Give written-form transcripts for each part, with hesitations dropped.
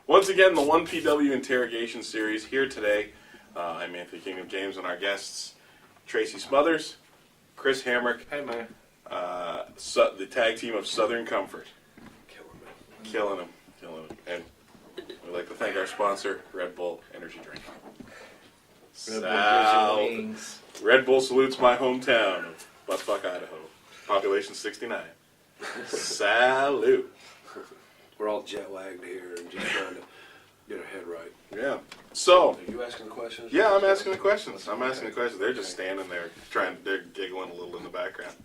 Once again, the 1PW Interrogation Series here today. I'm Anthony King of James, and our guests, Tracy Smothers, Chris Hamrick. Hey, man. The tag team of Southern Comfort. Killing them. And we'd like to thank our sponsor, Red Bull Energy Drink. Red Bull salutes my hometown of Buttfuck, Idaho. Population 69. Salute. We're all jet lagged here and just trying to get our head right. Yeah. So. Are you asking the questions? Yeah, I'm asking the questions. They're just standing there they're giggling a little in the background.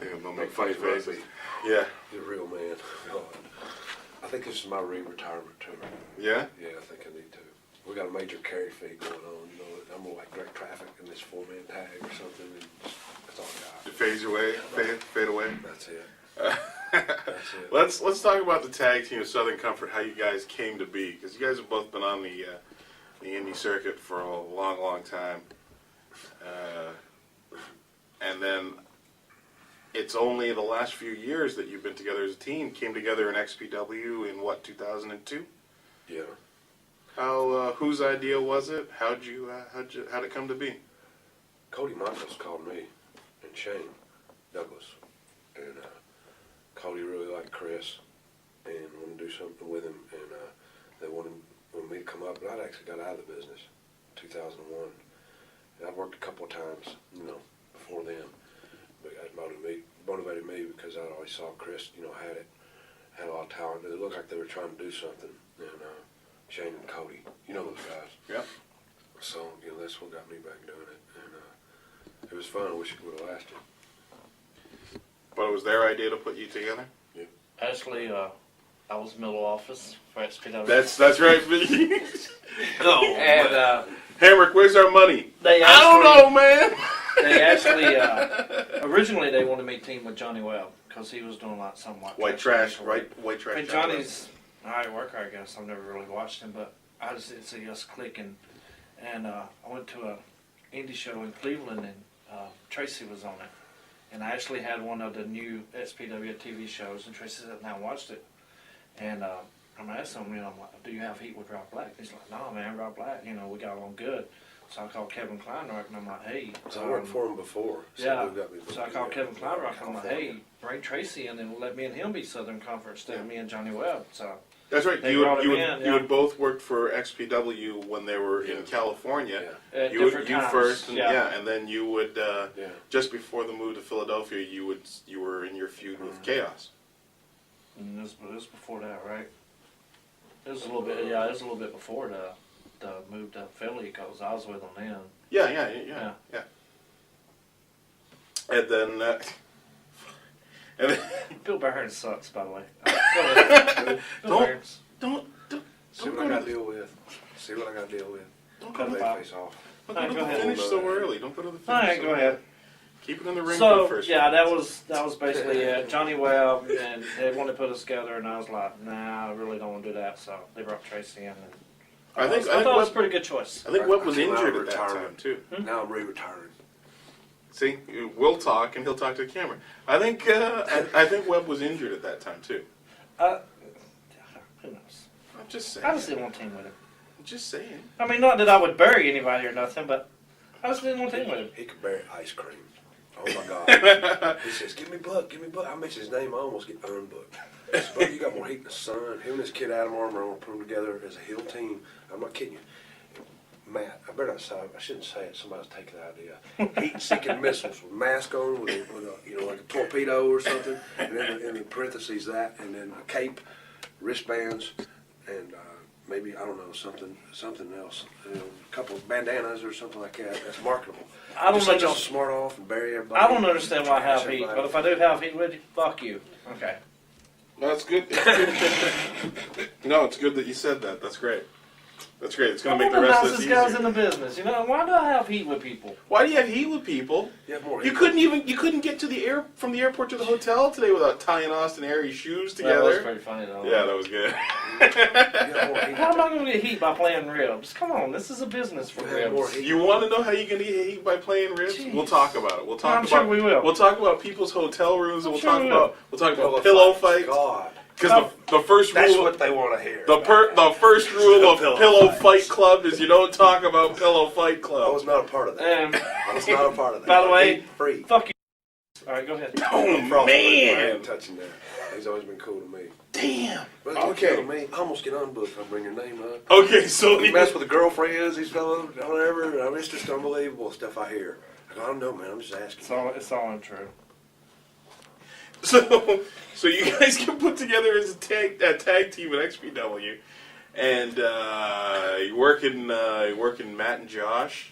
They'll make funny faces. Yeah. You're a real man. I think this is my re-retirement tour. Yeah? Yeah, I think I need to. We got a major carry feed going on. You know, I'm gonna like direct traffic in this 4-man tag or something, and that's all I got. It fades away, fade away. That's it. That's it. Let's talk about the tag team of Southern Comfort. How you guys came to be, because you guys have both been on the indie circuit for a long time, and then it's only the last few years that you've been together as a team. Came together in XPW in what, 2002? Yeah. How whose idea was it? How'd it come to be? Cody Michaels called me and Shane Douglas, and Cody really liked Chris and wanted to do something with him, and they wanted me to come up. But I'd actually got out of the business in 2001, and I'd worked a couple of times, before then. But that motivated me because I always saw Chris, had a lot of talent. It looked like they were trying to do something, and Shane and Cody, those guys. Yep. So, that's what got me back doing it, and it was fun. I wish it would have lasted. But it was their idea to put you together? Yeah. Actually, I was middle office for XPW. That's right. No. And Hamrick, where's our money? I don't know, man. They actually, originally they wanted me to team with Johnny Webb because he was doing somewhat White trash, right? White trash. And Johnny's an alright worker, I guess. I've never really watched him, but I just didn't see us clicking. And I went to a indie show in Cleveland, and Tracy was on it. And I actually had one of the new SPW TV shows, and Tracy sat down and watched it. And I'm asking him, I'm like, do you have heat with Rob Black? He's like, no, man, Rob Black, we got along good. So I called Kevin Kleinrock, and I'm like, hey. So I worked for him before. So yeah. So I called Kevin Kleinrock, and I'm like, hey, bring Tracy in and let me and him be Southern Comfort instead of me and Johnny Webb. So that's right. You had both worked for XPW when they were in California. Yeah. At you different times. first, and then you would just before the move to Philadelphia, you were in your feud with Chaos. And this was before that, right? It was a little bit. Yeah, it was a little bit before the move to Philly because I was with them then. Yeah. And then. Bill Burns sucks, by the way. Don't See what I got to deal with. Don't cut my face off. Don't go to the finish so early. Don't go to the finish. All right, go ahead. Keep it in the ring so, for the first. Yeah, that was basically it. Johnny Webb, and they wanted to put us together, and I was like, nah, I really don't want to do that. So they brought Tracy in, and I thought it was a pretty good choice. I think Webb was injured at that time too. Now I'm re-retiring. See, we'll talk, and he'll talk to the camera. I think Webb was injured at that time too. Who knows? I'm just saying. I just didn't want to team with him. I'm just saying. I mean, not that I would bury anybody or nothing, but I just didn't want to team with him. He could bury ice cream. Oh my God. He says, give me Buck. I mention his name, I almost get unbooked. I said, Buck, you got more heat than the sun. Him and this kid Adam Armour, I want to put them together as a heel team. I'm not kidding you. Matt, I better not say it. I shouldn't say it. Somebody's taking the idea. Heat-seeking missiles with mask on, with a, like a torpedo or something, and then in parentheses that, and then a cape, wristbands, and maybe, I don't know, something else. A couple of bandanas or something like that. That's marketable. I don't let y'all smart off and bury everybody. I don't understand why I have heat, but if I do have heat with you, fuck you. Okay. No, that's good. No, it's good that you said that. That's great. It's going to make the rest of this easier. I'm the nicest guys in the business. Why do I have heat with people? Why do you have heat with people? You have more heat. You couldn't get to from the airport to the hotel today without tying Austin Aries shoes together. That was pretty funny though. Yeah, that was good. How am I going to get heat by playing ribs? Come on, this is a business for ribs. You want to know how you can get heat by playing ribs? Jeez. We'll talk about it. I'm sure we will. We'll talk about people's hotel rooms, and we'll talk about Oh, pillow fights. God. Because the first That's rule, what they want to hear. the first rule of Pillow Fight Club is you don't talk about Pillow Fight I Club. was not a part of that. And I was not a part of that. by the way, free. fuck you. All right, go ahead. Oh I man! ain't touching that. He's always been cool to me. Damn. But Okay. me, I almost get unbooked if I bring your name up. Okay, so You mess with the girlfriends, these fellas, whatever. I mean, it's just unbelievable stuff I hear. I go, I don't know, man. I'm just asking. It's all untrue. So you guys can put together as a tag team at XPW, and you're working Matt and Josh,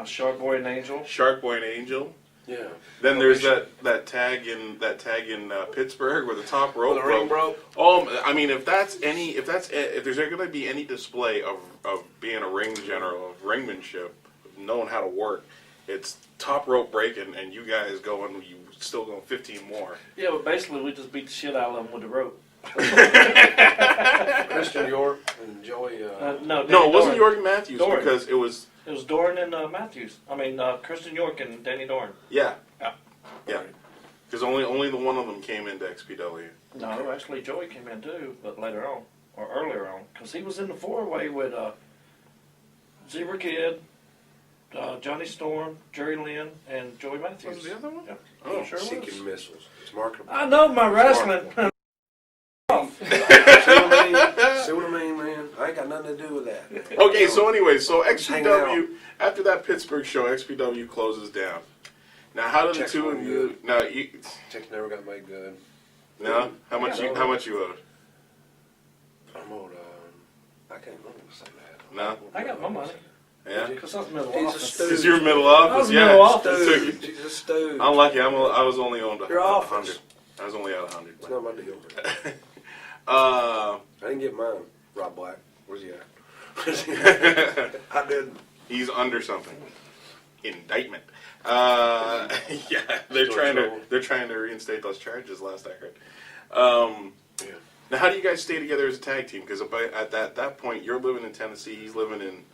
Shark Boy and Angel. Shark Boy and Angel. Yeah. Then there's that tag in Pittsburgh where the top rope The ring broke. I mean, if there's going to be any display of being a ring general, of ringmanship, of knowing how to work, it's top rope breaking, and you guys still going 15 more. Yeah, but basically we just beat the shit out of them with the rope. Christian York and Joey. No, No, it wasn't Doran. York and Matthews Doran. because it was. It was Doran and Matthews. I mean, Kristen York and Danny Doran. Yeah. Yeah. Yeah. Because only the one of them came into XPW. No, actually Joey came in too, but later on, or earlier on, because he was in the four-way with Zebra Kid, Johnny Storm, Jerry Lynn, and Joey Matthews. Was it the other one? Yeah. Oh, Sure Seeking was. missiles. It's marketable. I know my wrestling. See what I mean, man? I ain't got nothing to do with that. Okay, so anyway, so Just hanging out. XPW, after that Pittsburgh show, XPW closes down. Now, how do the Checks two were of you? Now, you Checks never got made good. no. How much you owed? I'm old. I can't remember to say that. No. I got my money. Yeah. Because I was middle He's a office. stooge. Because you're middle office. I was Yeah. middle office. Stooge. She's a stooge. I'm lucky. I was only owned Your office. 100. I was only at 100. It's not my deal. Uh, I didn't get mine. Rob Black. Where's he at? I didn't. he's under something. Indictment. Yeah, they're trying to reinstate those charges. Last I heard. Yeah. Now, how do you guys stay together as a tag team? Because at that point, you're living in Tennessee. He's living in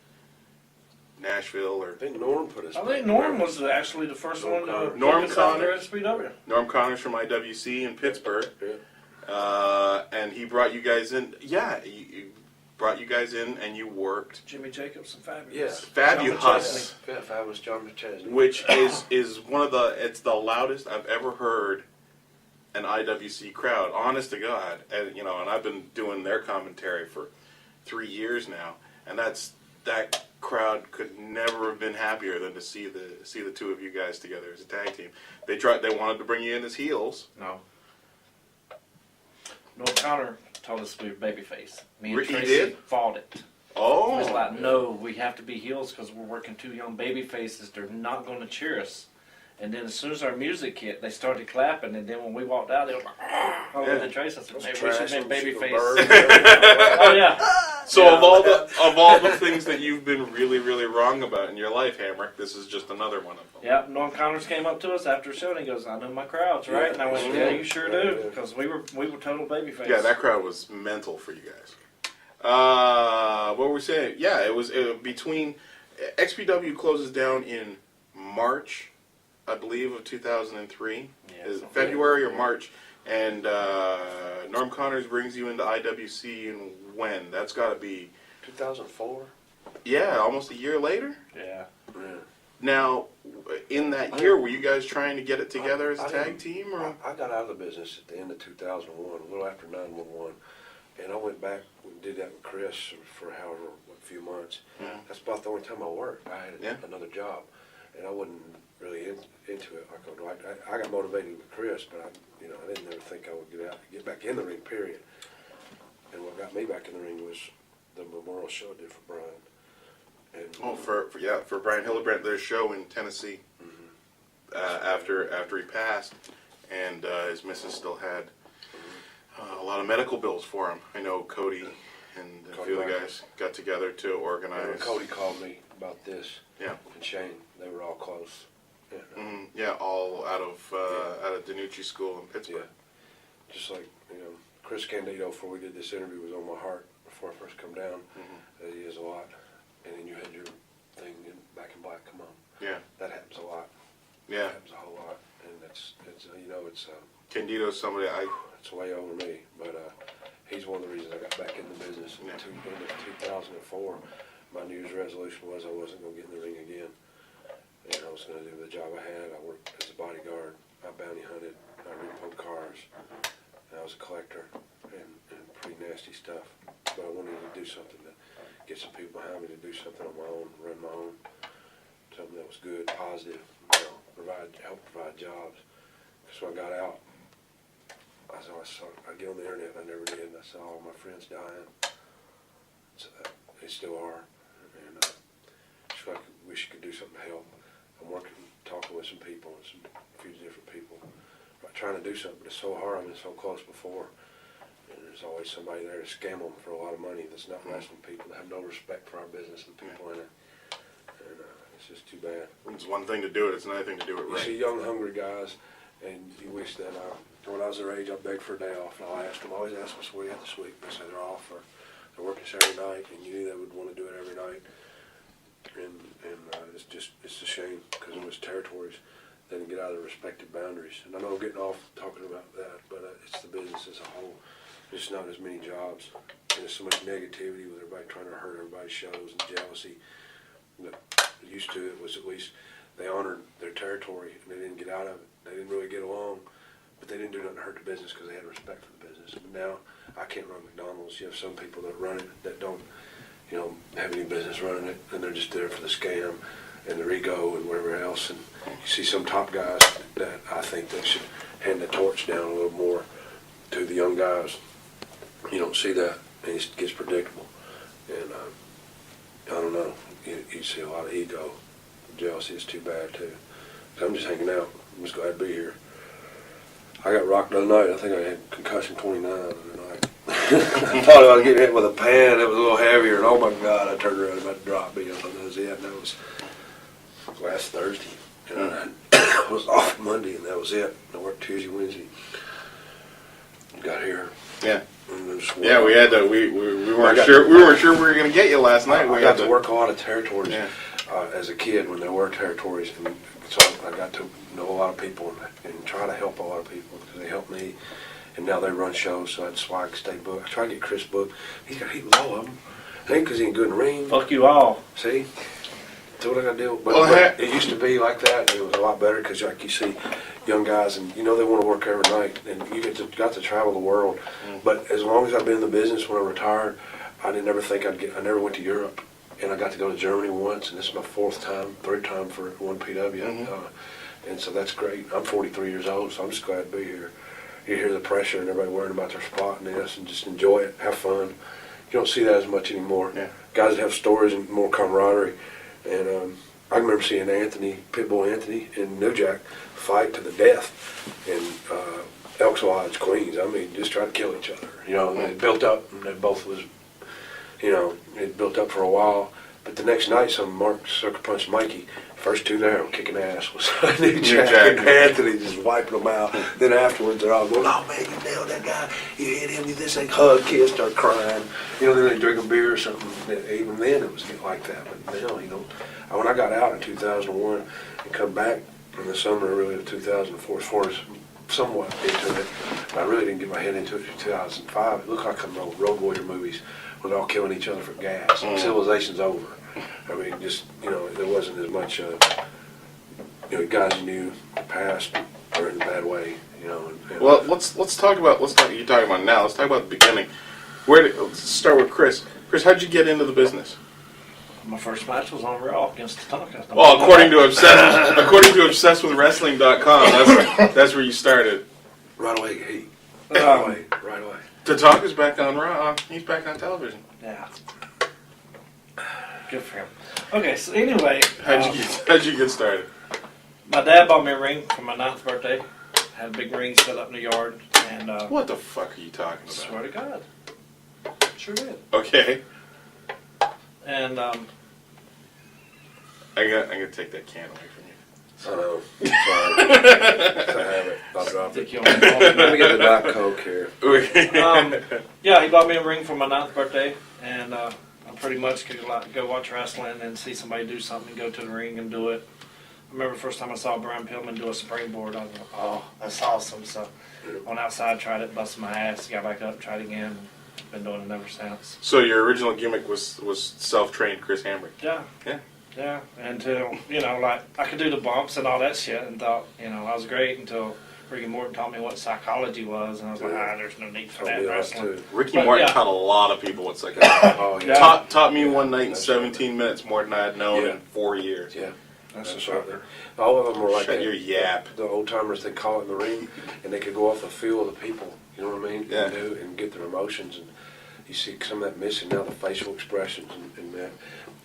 Nashville, or I think Norm put us. I think Norm was actually the first one to Norm take us out Connor. to SPW. Norm Connors from IWC in Pittsburgh. Yeah. And he brought you guys in. Yeah, you brought you guys in, and you worked. Jimmy Jacobs and Fabulous. Yes. Fabulous, Yeah, Fabulous John McChesney. which is one of it's the loudest I've ever heard an IWC crowd. Honest to God, and and I've been doing their commentary for 3 years now, and that crowd could never have been happier than to see the two of you guys together as a tag team. They wanted to bring you in as heels. No. Norm Connor told us we were babyface. Me and He Tracy did? fought it. Oh, I was like, no, we have to be heels because we're working two young baby faces. They're not going to cheer us. And then as soon as our music hit, they started clapping. And then when we walked out, they were like, I looked at Tracy and said, maybe we should have been baby face. Oh, yeah. So Yeah. of all the things that you've been really, really wrong about in your life, Hamrick, this is just another one of them. Yeah, Norm Connors came up to us after the show and he goes, I know my crowds, right? And I went, yeah, you sure do. Because we were total baby face. Yeah, that crowd was mental for you guys. What were we saying? Yeah, it was between XPW closes down in March, I believe, of 2003. Yeah, Is it something February or March? And Norm Connors brings you into IWC, and when? That's got to be 2004. Yeah, almost a year later. Yeah. Yeah. Now, in that year, were you guys trying to get it together as a tag team, or? I got out of the business at the end of 2001, a little after 9/11, and I went back and did that with Chris for however a few months. Yeah. That's about the only time I worked. I had Yeah. another job, and I wasn't really into it. I got motivated with Chris, but I didn't ever think I would get back in the ring. Period. And what got me back in the ring was the memorial show I did for Brian. And, for Brian Hillebrand, their show in Tennessee. After he passed, and his missus still had a lot of medical bills for him. I know Cody and a few of the guys got together to and organize. when Cody called me about this, Yeah. and Shane, they were all close. Yeah. All out of DiNucci School in Pittsburgh. Yeah. Just like, Chris Candido, before we did this interview, was on my heart before I first come down. He is a lot. And then you had your thing in Back in Black, come on. Yeah. That happens a lot. Yeah. That happens a whole lot. And it's Candido's somebody it's way over me. But he's one of the reasons I got back in the business. In 2004, my New Year's resolution was I wasn't going to get in the ring again. And I was going to do the job I had. I worked as a bodyguard. I bounty hunted. I repoed cars. And I was a collector and pretty nasty stuff. But I wanted to do something to get some people behind me to do something on my own, run my own. Something that was good, positive, help provide jobs. So I got out. I get on the internet, and I never did. And I saw all my friends dying. So they still are. And so I wish you could do something to help. I'm working, talking with some people, a few different people. I'm trying to do something, but it's so hard. I've been so close before. And there's always somebody there to scam them for a lot of money that's not wrestling people, that have no respect for our business and the people in it. And it's just too bad. It's one thing to do it, it's another thing to do it You right. see young, hungry guys, and you wish that when I was their age, I begged for a day off. And I always ask them, so what do you have this week? They say they're off, or they're working Saturday night, and you knew they would want to do it every night. And it's a shame, because it was territories. They didn't get out of the respective boundaries. And I know I'm getting off talking about that, but it's the business as a whole. There's not as many jobs. And there's so much negativity with everybody trying to hurt everybody's shows and jealousy. Used to it was at least they honored their territory and they didn't get out of it. They didn't really get along, but they didn't do nothing to hurt the business because they had respect for the business. But now I can't run McDonald's. You have some people that run it that don't, have any business running it, and they're just there for the scam and their ego and whatever else. And you see some top guys that I think they should hand the torch down a little more to the young guys. You don't see that, and it gets predictable. And I don't know. You see a lot of ego. Jealousy is too bad, too. So I'm just hanging out. I'm just glad to be here. I got rocked the other night. I think I had concussion 29 the other night. I thought I was getting hit with a pan. It was a little heavier, and oh my God, I turned around and about to drop me. I thought that was it. And that was last Thursday. And I was off Monday, and that was it. I worked Tuesday, Wednesday. Got here. Yeah. Yeah, we had to. We weren't sure. We weren't sure we were going to get you last night. I got to work a lot of territories as a kid when there were territories, and so I got to know a lot of people and try to help a lot of people because they helped me. And now they run shows, so that's why I can stay booked. I try to get Chris booked. He's got a heap of all of them. I think because he ain't good in the ring. Fuck you all. See? That's what I got to do. But it used to be like that. It was a lot better because, like you see, young guys, and they want to work every night, and you got to travel the world. But as long as I've been in the business, when I retired, I didn't ever think I never went to Europe, and I got to go to Germany once, and this is my third time for one PW, and so that's great. I'm 43 years old, so I'm just glad to be here. You hear the pressure and everybody worrying about their spot and this, and just enjoy it, have fun. You don't see that as much anymore. Yeah. Guys that have stories and more camaraderie, and I remember seeing Pitbull Anthony, and New Jack fight to the death in Elks Lodge, Queens. I mean, just trying to kill each other. And it built up, and they both was, it built up for a while. But the next night, Mark sucker punched Mikey. First two there, kicking ass was New Jack and Anthony just wiping them out. Then afterwards, they're all going, "Oh man, you nailed that guy. You hit him. You this ain't hug, kids, start crying. Then they drink a beer or something. Even then, it was like that. But now, when I got out in 2001 and come back in the summer really of 2004, as far as somewhat into it, I really didn't get my head into it in 2005. It looked like some Road Warrior movies where they're all killing each other for gas. Civilization's over. I mean, just, there wasn't as much, guys you knew in the past or in a bad way, Well, let's talk about, you're talking about now, let's talk about the beginning. Let's start with Chris. Chris, how'd you get into the business? My first match was on Raw against Tatanka. Well, according to ObsessedWithWrestling.com, that's where you started. Right away, right away. Tatanka's back on Raw. He's back on television. Yeah. Good for him. Okay, so anyway. How'd you get started? My dad bought me a ring for my 9th birthday. Had a big ring set up in the yard. And what the fuck are you talking about? Swear to God. Sure did. Okay. And I'm gonna take that can away from you. I know. Sorry. I have it. I'll drop it. Let me get the Diet Coke here. Yeah, he bought me a ring for my 9th birthday, and I pretty much could go watch wrestling and see somebody do something, go to the ring and do it. I remember the first time I saw Brian Pillman do a springboard, I was like, oh, that's awesome. So I went outside, tried it, busted my ass, got back up, tried again. Been doing it ever since. So your original gimmick was self-trained Chris Hamrick. Yeah. Yeah. Yeah. Until, you know, like, I could do the bumps and all that shit and thought, you know, I was great until Ricky Morton taught me what psychology was, and I was like, there's no need for that in wrestling. Ricky But, Morton yeah. taught a lot of people what psychology. Oh, yeah. Yeah. Taught me one night in 17 minutes more than I had known Yeah. in 4 years. Yeah. That's a That's shocker. right. All of them were like Shut that. your yap. The old timers, they call it in the ring, and they could go off the feel of the people. You know what I mean? Yeah. And get their emotions, and you see some of that missing now, the facial expressions, and that.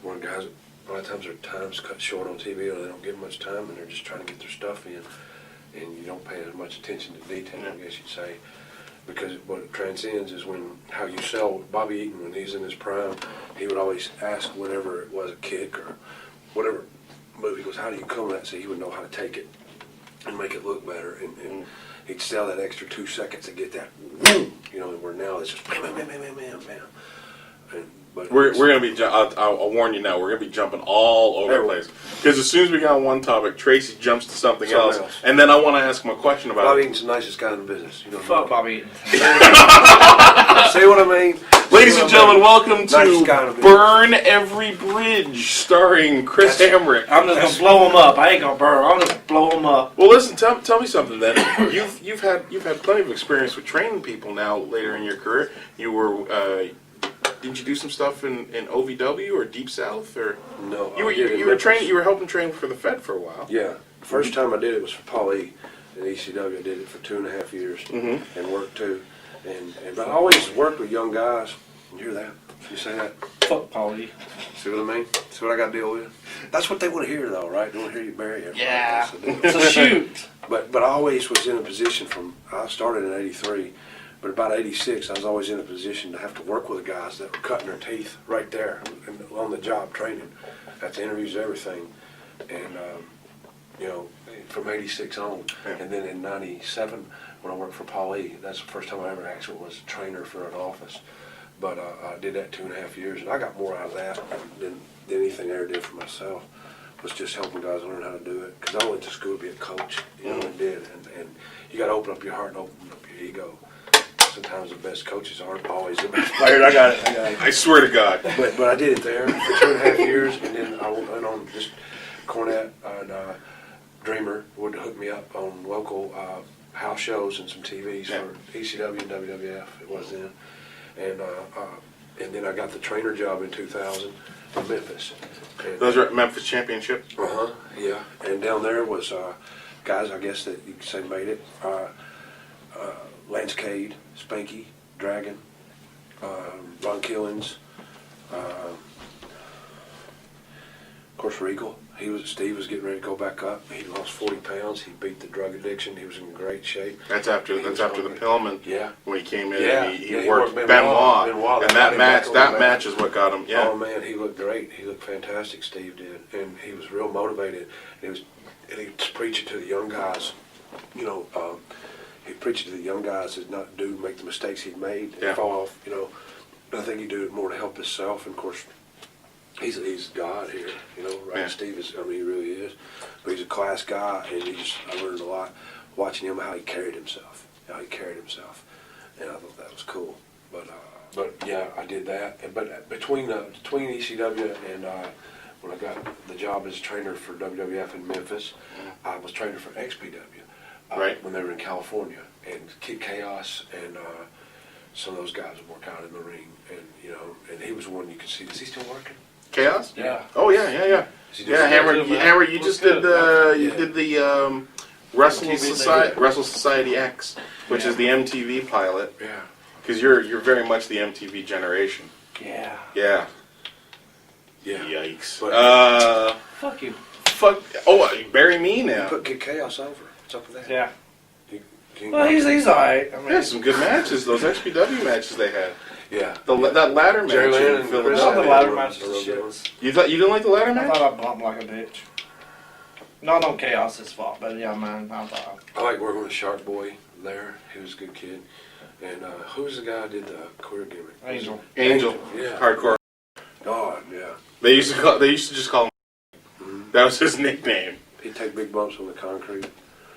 One guys, a lot of times their time's cut short on TV, or they don't get much time, and they're just trying to get their stuff in, and you don't pay as much attention to detail, I guess you'd say. Because what it transcends is how you sell. Bobby Eaton, when he's in his prime, he would always ask whenever it was a kick or whatever move, he goes, how do you come at that? So he would know how to take it and make it look better. And he'd sell that extra 2 seconds to get that, whoom, you know, where now it's just bam, bam, bam, bam, bam, bam. But We're going to be, I'll warn you now, we're going to be jumping all over the place. Because as soon as we got on one topic, Tracy jumps to something else. And then I want to ask him a question about Bobby it. Eaton's the nicest guy in the business. You know Fuck Bobby Eaton. See what I mean? Ladies and gentlemen, welcome Nicest guy in the to business. Burn Every Bridge, starring Chris Hamrick. I'm just gonna blow him up. I ain't gonna burn. I'm just blow him up. Well, listen, tell me something then. You've had plenty of experience with training people now later in your career. You were didn't you do some stuff in OVW or Deep South or No. you I did it in were Memphis. training, you were helping train for the Fed for a while. Yeah. The first time I did it was for Paul E. in ECW. I did it for 2.5 years and worked too. But I always worked with young guys. You hear that? You say that? Fuck Paulie. See what I mean? See what I got to deal with? That's what they want to hear, though, right? They want to hear you bury everybody. Yeah. That's the deal. It's a shoot. But I always was in a position I started in '83, but about '86, I was always in a position to have to work with the guys that were cutting their teeth right there and on the job training, at the interviews, everything. And, you know, from '86 on. Yeah. And then in '97, when I worked for Paul E., that's the first time I ever actually was a trainer for an office. But I did that 2.5 years, and I got more out of that than anything I ever did for myself. Was just helping guys learn how to do it. Because I went to school to be a coach, you know, and did. And you got to open up your heart and open up your ego. Sometimes the best coaches aren't always the best players. I got it. I swear to God. But I did it there for 2.5 years, and then I went on just Cornette and Dreamer would hook me up on local house shows and some TVs for ECW and WWF. It was then. And then I got the trainer job in 2000 in Memphis. And, Those are at Memphis Championship. yeah. And down there was guys, I guess that you could say made it. Lance Cade, Spanky, Dragon, Ron Killings, of course Regal. Steve was getting ready to go back up. He lost 40 pounds. He beat the drug addiction. He was in great shape. That's after the Pillman. Yeah. When he came in, Yeah. and he Yeah, he worked worked Benoit, Benoit. and That that got him back on the match is what got him. Yeah. Oh man, he looked great. He looked fantastic. Steve did, and he was real motivated. And he was preaching to the young guys. You know, he preached to the young guys to not make the mistakes he'd made and fall off. You know, I think he did it more to help himself. And of course, he's God here. You know, right? Yeah. Steve is. I mean, he really is. But he's a class guy, and I learned a lot watching him how he carried himself. And I thought that was cool. But yeah, I did that. But between ECW and when I got the job as trainer for WWF in Memphis, I was trainer for XPW. Right. When they were in California, and Kid Chaos and some of those guys would work out in the ring, and you know, and he was one you could see. Is he still working? Chaos? Yeah. Oh yeah. Is he doing Yeah, something? Hammer, you just did Yeah. the Wrestle Society X, which is the MTV pilot. Yeah. Because you're very much the MTV generation. Yeah. Yeah. Yeah. Yikes. But- Fuck you. Fuck. Oh, bury me You now. put Kid Chaos over. What's up with that? Yeah. Can you- Well, he's alright. I mean, Yeah, some good matches. Those XPW matches they had. Yeah. That ladder match Jerry Lynn in and I thought Philadelphia. the ladder match was the shit. You didn't like the ladder I match? thought I bumped like a bitch. Not on Chaos's fault, but yeah, man, I thought. I like working with Shark Boy there. He was a good kid. And who was the guy who did the queer gimmick? Angel. Yeah. Hardcore. God, yeah. They used to just call him. That was his nickname. He'd take big bumps on the concrete.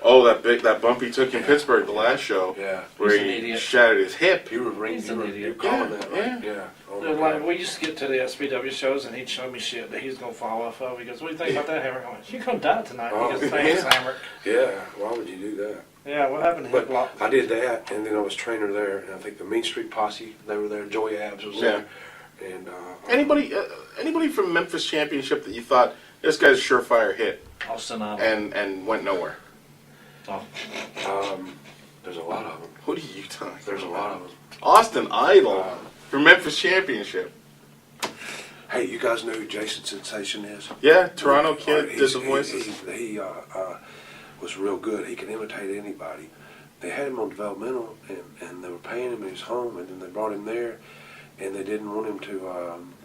Oh, that bump he took in Pittsburgh the last show, Yeah. where He's an he idiot. shattered his hip. You were ringing. He's an You idiot. were calling Yeah, that, right? yeah. Yeah. Oh my They're like, God. we used to get to the SPW shows and he'd show me shit that he's gonna fall off of. He goes, "What do you think about that, Hamrick?" I went, "You're gonna die tonight." Oh, He goes, "Thanks, yeah. Hamrick." Yeah. Why would you do that? Yeah, what happened to hip But block? I did that, and then I was trainer there, and I think the Mean Street Posse, they were there. Joey Abs was there, and Anybody from Memphis Championship that you thought this guy's a surefire hit Austin Island. and went nowhere? Oh. there's a lot of them. What are you talking? There's a lot of them. Austin Idol for Memphis Championship. Hey, you guys know who Jason Sensation is? Yeah, Toronto kid, He's- did the voices. He was real good. He can imitate anybody. They had him on developmental, and they were paying him in his home, and then they brought him there, and they didn't want him to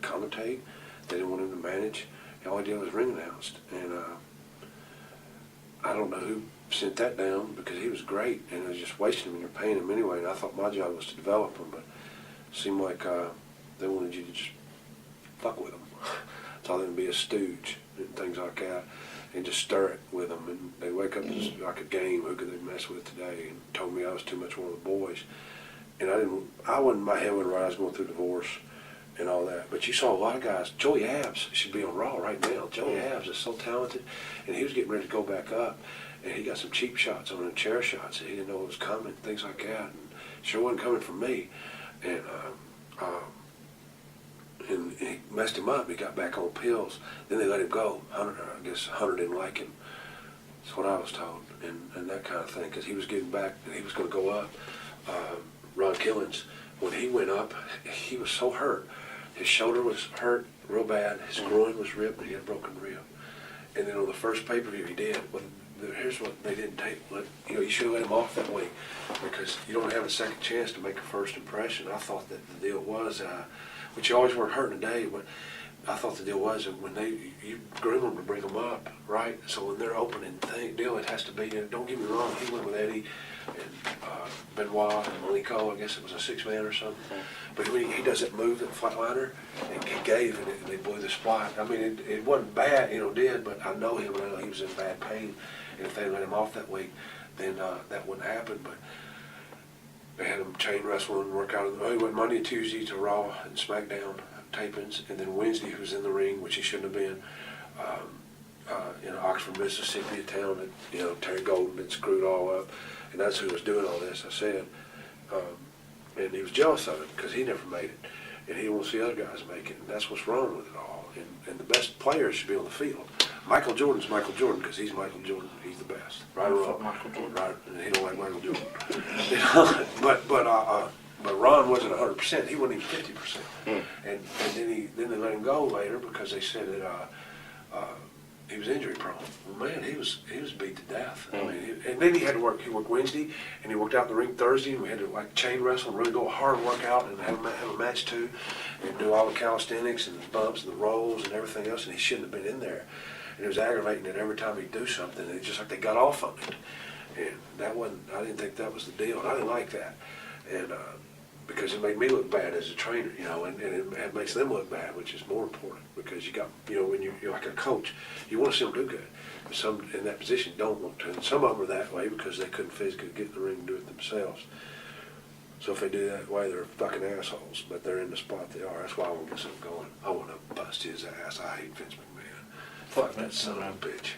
commentate. They didn't want him to manage. All he did was ring announced, and I don't know who sent that down because he was great, and it was just wasting him, and you're paying him anyway. And I thought my job was to develop him, but it seemed like they wanted you to just fuck with him. Thought him to be a stooge and things like that, and just stir it with them. And they wake up as like a game. Who could they mess with today? And told me I was too much one of the boys. And I wasn't, my head wasn't right. I was going through divorce and all that. But you saw a lot of guys. Joey Abs should be on Raw right now. Joey Abs is so talented, and he was getting ready to go back up, and he got some cheap shots on him, chair shots, and he didn't know it was coming, things like that. And sure wasn't coming from me. And he messed him up. He got back on pills. Then they let him go. I guess Hunter didn't like him. That's what I was told, and that kind of thing, because he was getting back, and he was going to go up. Ron Killings, when he went up, he was so hurt. His shoulder was hurt real bad. His groin was ripped, and he had a broken rib. And then on the first pay-per-view he did, well, here's what they didn't take. You should have let him off that week because you don't have a second chance to make a first impression. I thought that the deal was, which you always weren't hurting today, but I thought the deal was that when you groom them to bring them up, right? So when they're opening deal, it has to be, and don't get me wrong, he went with Eddie and Benoit and Malenko. I guess it was a 6-man or something. But when he does that move, that flatliner, and he gave, and they blew the spot. I mean, it wasn't bad, did, but I know him, and I know he was in bad pain. And if they let him off that week, then that wouldn't happen. But they had him chain wrestle and work out. He went Monday and Tuesday to Raw and SmackDown tapings, and then Wednesday he was in the ring, which he shouldn't have been, in Oxford, Mississippi, a town that Terry Golden had screwed all up, and that's who was doing all this. I said, and he was jealous of it because he never made it, and he wants the other guys make it, and that's what's wrong with it all. And the best players should be on the field. Michael Jordan's Michael Jordan because he's Michael Jordan. He's the best, right or wrong? Michael Jordan. Right, and he don't like Michael Jordan. But Ron wasn't 100%. He wasn't even 50%. And then they let him go later because they said that he was injury prone. Well, man, he was beat to death. I mean, and then he had to work. He worked Wednesday and he worked out in the ring Thursday. And we had to chain wrestle and really go hard workout and have a match too, and do all the calisthenics and the bumps and the rolls and everything else. And he shouldn't have been in there. And it was aggravating that every time he'd do something, it's just like they got off on it. And that wasn't. I didn't think that was the deal. And I didn't like that. And because it made me look bad as a trainer, and it makes them look bad, which is more important because you got, when you're like a coach, you want to see them do good. But some in that position don't want to. And some of them are that way because they couldn't physically get in the ring and do it themselves. So if they do that way, they're fucking assholes, but they're in the spot they are. That's why I want to get something going. I want to bust his ass. I hate Vince McMahon. Fuck that son of a bitch.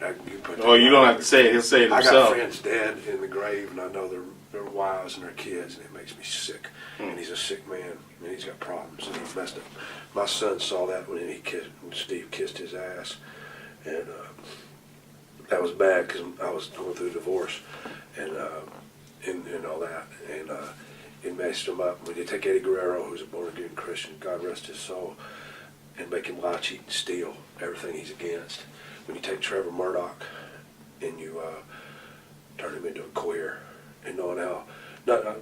You don't have to say it. He'll say it himself. I got friends dead in the grave, and I know their wives and their kids, and it makes me sick. And he's a sick man, and he's got problems, and he's messed up. My son saw that when Steve kissed his ass, and that was bad because I was going through a divorce, and all that, and it messed him up. When you take Eddie Guerrero, who's a born-again Christian, God rest his soul, and make him lie, cheat, and steal everything he's against. When you take Trevor Murdoch and you turn him into a queer, and knowing how,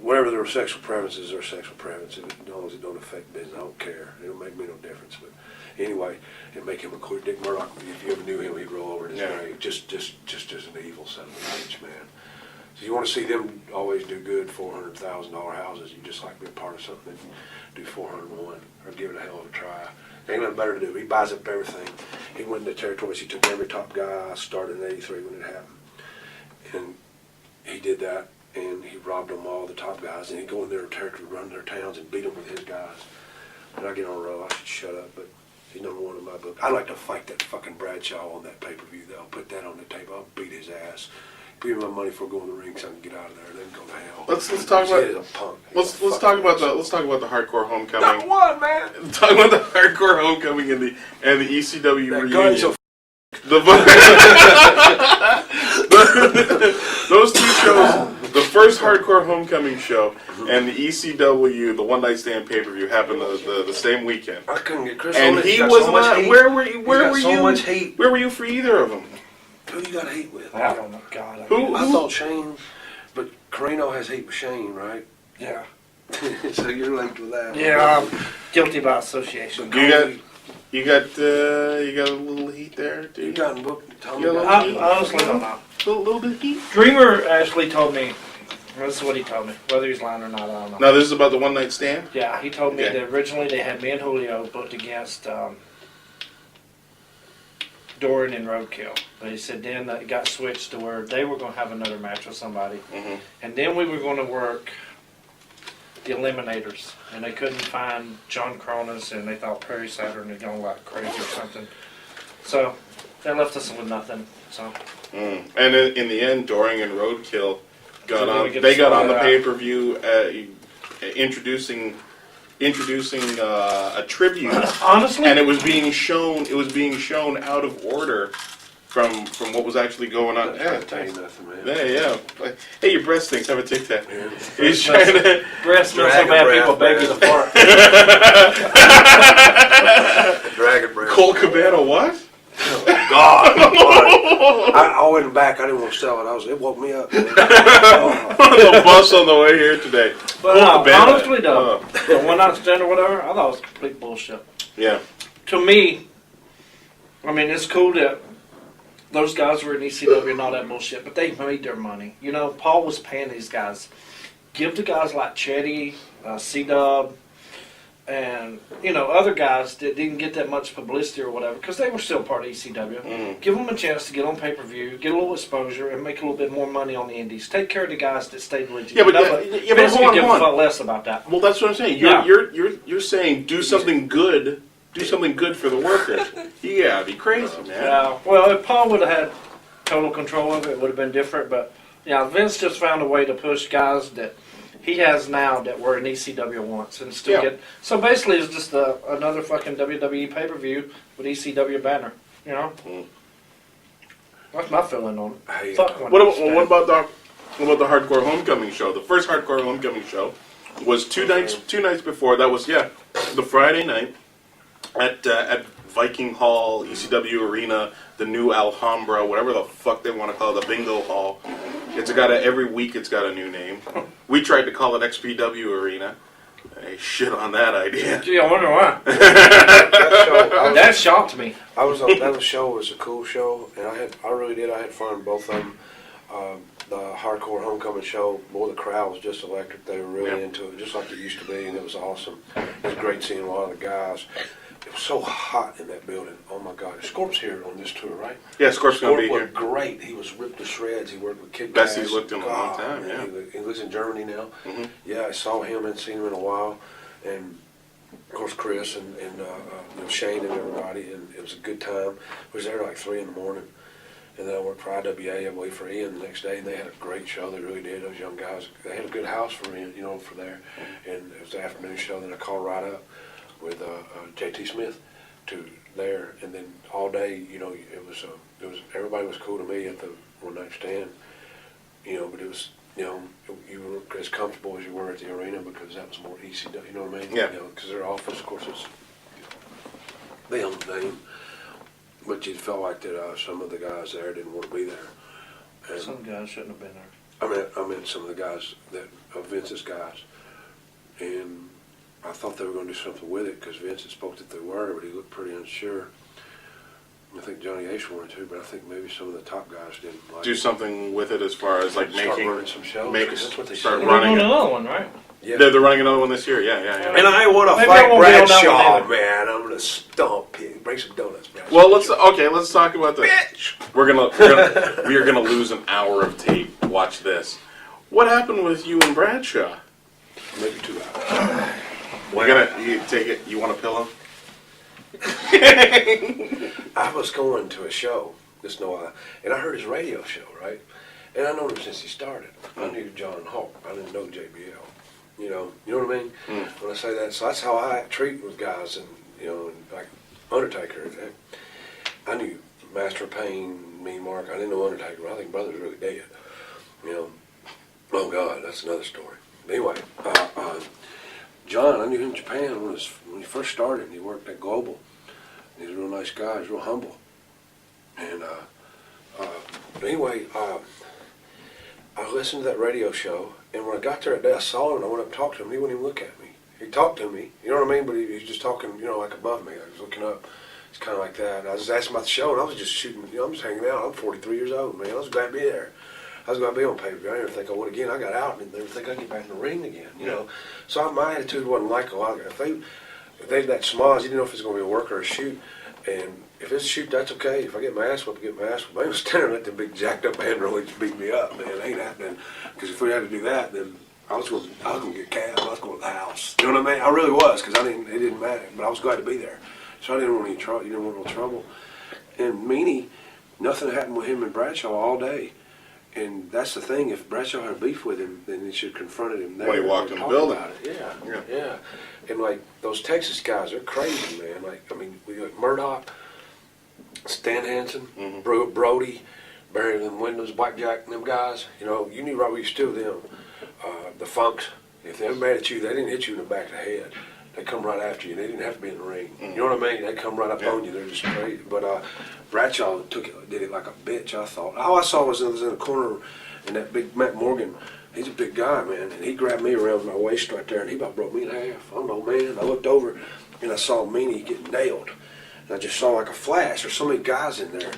whatever their sexual preferences are sexual preferences, as long as it don't affect business, I don't care. It'll make me no difference. But anyway, and make him a queer. Dick Murdoch, if you ever knew him, he'd roll over in his grave, just as an evil son of a bitch, man. So you want to see them always do good $400,000 houses. You just like to be a part of something that do 401 or give it a hell of a try. Ain't nothing better to do. He buys up everything. He went into territories. He took every top guy. I started in '83 when it happened. And he did that, and he robbed them all, the top guys, and he'd go in their territory, run their towns, and beat them with his guys. And I get on a roll, I should shut up, but he's number one in my book. I'd like to fight that fucking Bradshaw on that pay-per-view, though. I'll put that on the tape. I'll beat his ass. Give me my money for going to the ring so I can get out of there and then go to hell. Let's talk about He is a punk. let's talk about the hardcore homecoming. Not one, man. Talk about the hardcore homecoming and the ECW That reunion. guy's a Those two shows, the first hardcore homecoming show and the ECW, the One Night Stand pay-per-view, happened the same weekend. I couldn't get Chris And on it. he got was so much not. hate. Where were you? He's Where got were so you? much hate. Where were you for either of them? Who you got hate with? I don't know. God. Who? I thought Shane, but Carino has hate with Shane, right? Yeah. So you're linked with that. Yeah, I'm guilty by association. You got a little heat there, You dude. got booked. Tommy Yeah, got I heat? honestly don't know. A little bit of heat. Dreamer actually told me, this is what he told me, whether he's lying or not, I don't know. Now this is about the One Night Stand. Yeah, he told me Okay. that originally they had me and Julio booked against Doran and Roadkill. But he said then that it got switched to where they were going to have another match with somebody. Mm-hmm. And then we were going to work the Eliminators. And they couldn't find John Cronus, and they thought Perry Saturn had gone like crazy or something. So they left us with nothing. So And in the end, Doring and Roadkill got So on. we get They got on started the out. pay-per-view, introducing a tribute, honestly, and it was being shown. It was being shown out of order from what was actually going on. I can't tell you nothing, man. Yeah. Hey, your breast stinks. Have a Tic Tac. Yeah. He's trying to. breath smells so Dragon bad breath, people beg you to fart. Dragon breath. Colt Cabana, what? God. I went back. I didn't want to sell it. It woke me up. Man. On the bus on the way here today. But Colt Cabana. honestly though, the one night stand or whatever, I thought it was complete bullshit. Yeah. To me, I mean, it's cool that those guys were in ECW and all that bullshit, but they made their money. You know, Paul was paying these guys. Give the guys like Chetty, C-Dub, and, you know, other guys that didn't get that much publicity or whatever, because they were still part of ECW. Mm. Give them a chance to get on pay-per-view, get a little exposure, and make a little bit more money on the indies. Take care of the guys that stayed legit. Yeah, but- Vince yeah, but hold on, could give hold a on. fuck less about that. Well, that's what I'm saying. Yeah. You're saying do something good. Do something good for the workers. Yeah, be crazy, man. Well, if Paul would have had total control of it, it would have been different. But yeah, Vince just found a way to push guys that he has now that were in ECW once and still Yeah. get. So basically, it's just another fucking WWE pay-per-view with ECW banner. You know, that's my feeling on it. Hey, Fuck one. What about the hardcore homecoming show? The first hardcore homecoming show was two nights before. That was the Friday night at Viking Hall, ECW Arena, the new Alhambra, whatever the fuck they want to call it, the Bingo Hall. Every week it's got a new name. We tried to call it XPW Arena. Hey, shit on that idea. Gee, I wonder why. That shocked me. That show was a cool show, and I really had fun both of them. The hardcore homecoming show, boy, the crowd was just electric. They were really into it, just like it used to be, and it was awesome. It was great seeing a lot of the guys. It was so hot in that building. Oh my God, Scorp's here on this tour, right? Yeah, Scorp's gonna be Scorp here. looked great. He was ripped to shreds. He worked with Kid Best Cass. he's looked in a long time, man, yeah. He lives in Germany now. Mhm. Yeah, I saw him and seen him in a while, and of course Chris and Shane and everybody, and it was a good time. I was there like 3 in the morning, and then I worked for IWA, I believe, for Ian the next day, and they had a great show. They really did. Those young guys, they had a good house for me, for there, and it was the afternoon show. Then I called right up with JT Smith to there, and then all day, it was everybody was cool to me at the One Night Stand, but it was, you were as comfortable as you were at the arena because that was more ECW, you know what I mean? Yeah. Because their office, of course, they own the name, but you felt like that some of the guys there didn't want to be there. And Some guys shouldn't have been there. I meant some of the guys Vince's guys, and I thought they were going to do something with it because Vince had spoke that they were, but he looked pretty unsure. I think Johnny Ace wanted to, but I think maybe some of the top guys didn't like Do it. something with it as far as like Start making running some shows. That's what they start said. We're running doing it. another one, right? Yeah. They're running another one this year. Yeah. And I want to Maybe I fight won't be on that one Bradshaw, either. man. I'm going to stomp him. bring some donuts, Bradshaw. Well, let's talk about this. We are gonna lose an hour of tape. Watch this. What happened with you and Bradshaw? Maybe 2 hours. You take it? You want a pillow? I was going to a show, and I heard his radio show, right? And I known him since he started. I knew John Hawk. I didn't know JBL. You know what I mean? When I say that, so that's how I treat with guys, and like Undertaker. I knew Master Payne, Mean Mark. I didn't know Undertaker. I think Brother's really dead. Oh God, that's another story. Anyway, John, I knew him in Japan when he first started. He worked at Global. He's a real nice guy. He's real humble. And anyway, I listened to that radio show, and when I got there that day, I saw him, and I went up and talked to him. He wouldn't even look at me. He talked to me, you know what I mean? But he was just talking, like above me. I was looking up. It's kind of like that. And I was just asking about the show, and I was just shooting. I'm just hanging out. I'm 43 years old, man. I was glad to be there. I was going to be on pay-per-view. I didn't think I would again. I got out and didn't think I'd get back in the ring again, So my attitude wasn't like a lot of guys. If they that smiles, you didn't know if it's going to be a work or a shoot. And if it's a shoot, that's okay. If I get my ass whooped, I get my ass whooped. I ain't stand there and let them big jacked up androids beat me up, man. It ain't happening. Because if we had to do that, then I was going to get cab. I was going to the house. You know what I mean? I really was, because it didn't matter. But I was glad to be there. So I didn't want any trouble. You didn't want no trouble. And Meanie, nothing happened with him and Bradshaw all day. And that's the thing. If Bradshaw had beef with him, then he should have confronted him there. When he walked in the building. About it. Yeah. And like those Texas guys, they're crazy, man. We got Murdoch, Stan Hansen, Brody, Barry them Windows, Blackjack, and them guys. You knew right what you stood with them. The Funks, if they were mad at you, they didn't hit you in the back of the head. They come right after you. They didn't have to be in the ring. You know what I mean? They come right up on you. They're just crazy. But Bradshaw did it like a bitch, I thought. All I saw was in the corner, and that big Matt Morgan, he's a big guy, man. And he grabbed me around my waist right there, and he about broke me in half. I don't know, man. I looked over, and I saw Meanie get nailed. And I just saw like a flash. There's so many guys in there.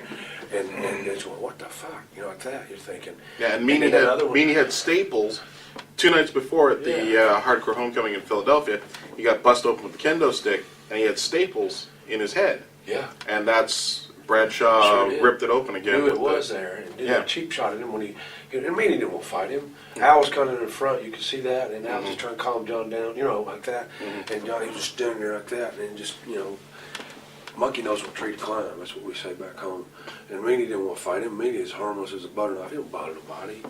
And they're just going, what the fuck? Like that. You're thinking. Yeah, and Meanie had staples 2 nights before at the Hardcore Homecoming in Philadelphia. He got busted open with the kendo stick, and he had staples in his head. Yeah. And that's Bradshaw ripped it open again. Knew it was there, and did a cheap shot at him when and Meanie didn't want to fight him. Al was kind of in the front, you could see that, and Al was just trying to calm John down, like that. And Johnny was just standing there like that, and just, monkey knows what tree to climb. That's what we say back home. And Meanie didn't want to fight him. Meanie is harmless as a butter knife. He don't bother nobody.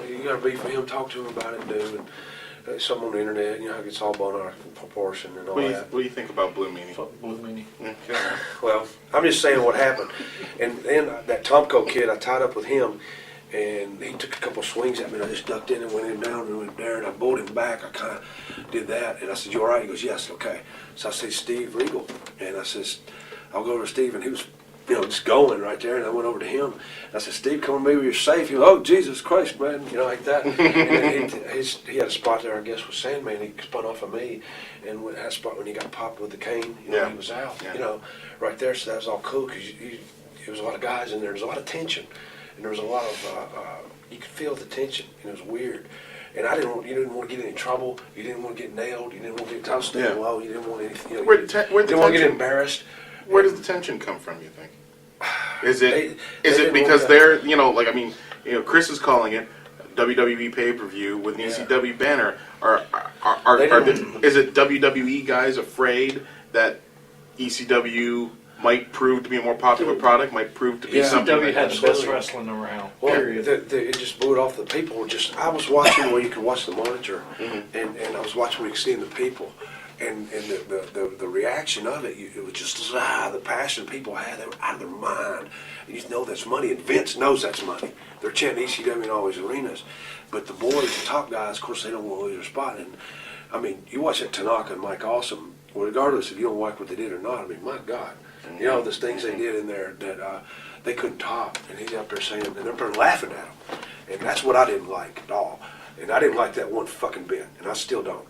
You got to be for him. Talk to him about it, dude. And there's something on the internet. It gets all blown out of proportion and all that. What do you think about Blue Meanie? Fuck Blue Meanie. Okay. Well, I'm just saying what happened. And then that Tomko kid, I tied up with him, and he took a couple swings at me, and I just ducked in and went him down and went there, and I bowled him back. I kind of did that, and I said, "You all right?" He goes, "Yes, okay." So I said, "Steve Regal," and I says, "I'll go over to Steve," and he was, just going right there, and I went over to him. And I said, "Steve, come with me where you're safe." He goes, "Oh, Jesus Christ, man," like that. And then he had a spot there, I guess, with Sandman. He spun off of me, and had a spot when he got popped with the cane. He was out, right there. So that was all cool, because there was a lot of guys in there. There's a lot of tension, and there was a lot of you could feel the tension, and it was weird. And you didn't want to get in any trouble. You didn't want to get nailed. You didn't want to get toasted. Well, you didn't want anything. You didn't want to get embarrassed. Where does the tension come from, you think? Is it because they're, Chris is calling it WWE pay-per-view with an ECW banner. Is it WWE guys afraid that ECW might prove to be a more popular product, might prove to be something ECW that had the best wrestling around. Well, it just blew it off the people. I was watching where you could watch the monitor, and I was watching where you could see the people. And the reaction of it, it was just the passion people had. They were out of their mind. And you know that's money, and Vince knows that's money. They're chanting ECW in all these arenas. But the boys, the top guys, of course, they don't want to lose their spot. And, you watch that Tanaka and Mike Awesome, regardless if you don't like what they did or not, my God. There's things they did in there that they couldn't top. And he's up there saying, and they're laughing at him. And that's what I didn't like at all. And I didn't like that one fucking bit, and I still don't.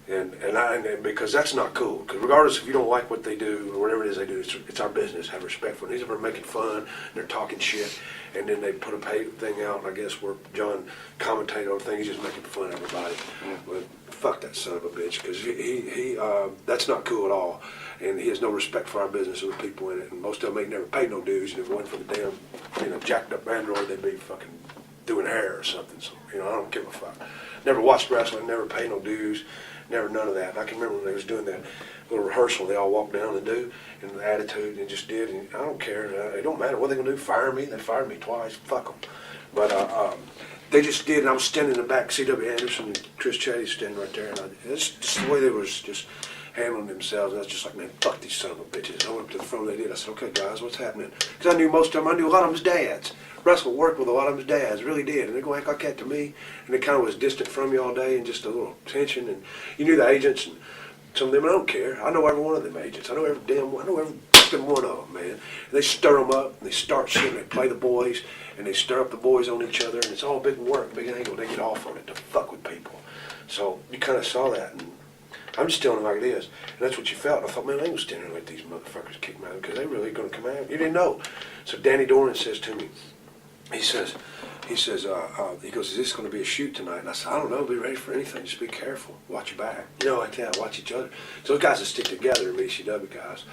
And because that's not cool. Because regardless if you don't like what they do or whatever it is they do, it's our business. Have respect for it. These are making fun. And they're talking shit, and then they put a paid thing out. I guess where John commentated on things, he's just making fun of everybody. But fuck that son of a bitch, because he that's not cool at all. And he has no respect for our business or the people in it. And most of them ain't never paid no dues. And if it wasn't for the damn, jacked up Android, they'd be fucking doing hair or something. So I don't give a fuck. Never watched wrestling. Never paid no dues. Never none of that. And I can remember when they was doing that little rehearsal they all walked down and do, and the attitude and just did. And I don't care. It don't matter what they gonna do. Fire me. They fired me twice. Fuck them. But they just did. And I was standing in the back. C.W. Anderson and Chris Chetty standing right there. And it's just the way they was just handling themselves. And I was just like, man, fuck these son of a bitches. I went up to the front. They did. I said, okay, guys, what's happening? Because I knew most of them. I knew a lot of them's dads. Russell worked with a lot of his dads, really did, and they're going to act like that to me, and they kind of was distant from you all day, and just a little tension, and you knew the agents, and some of them, I don't care, I know every one of them agents, I know every fucking one of them, man, and they stir them up, and they start shit, and they play the boys, and they stir up the boys on each other, and it's all big work, big angle, they get off on it to fuck with people, so you kind of saw that, and I'm just telling it like it is, and that's what you felt. I thought, man, I ain't gonna stand there and let these motherfuckers kick me out, because they really gonna come out, you didn't know, so Danny Doran says to me, he goes, is this going to be a shoot tonight? And I said, I don't know, be ready for anything, just be careful, watch your back. Like that, watch each other. So those guys that stick together, the ECW guys,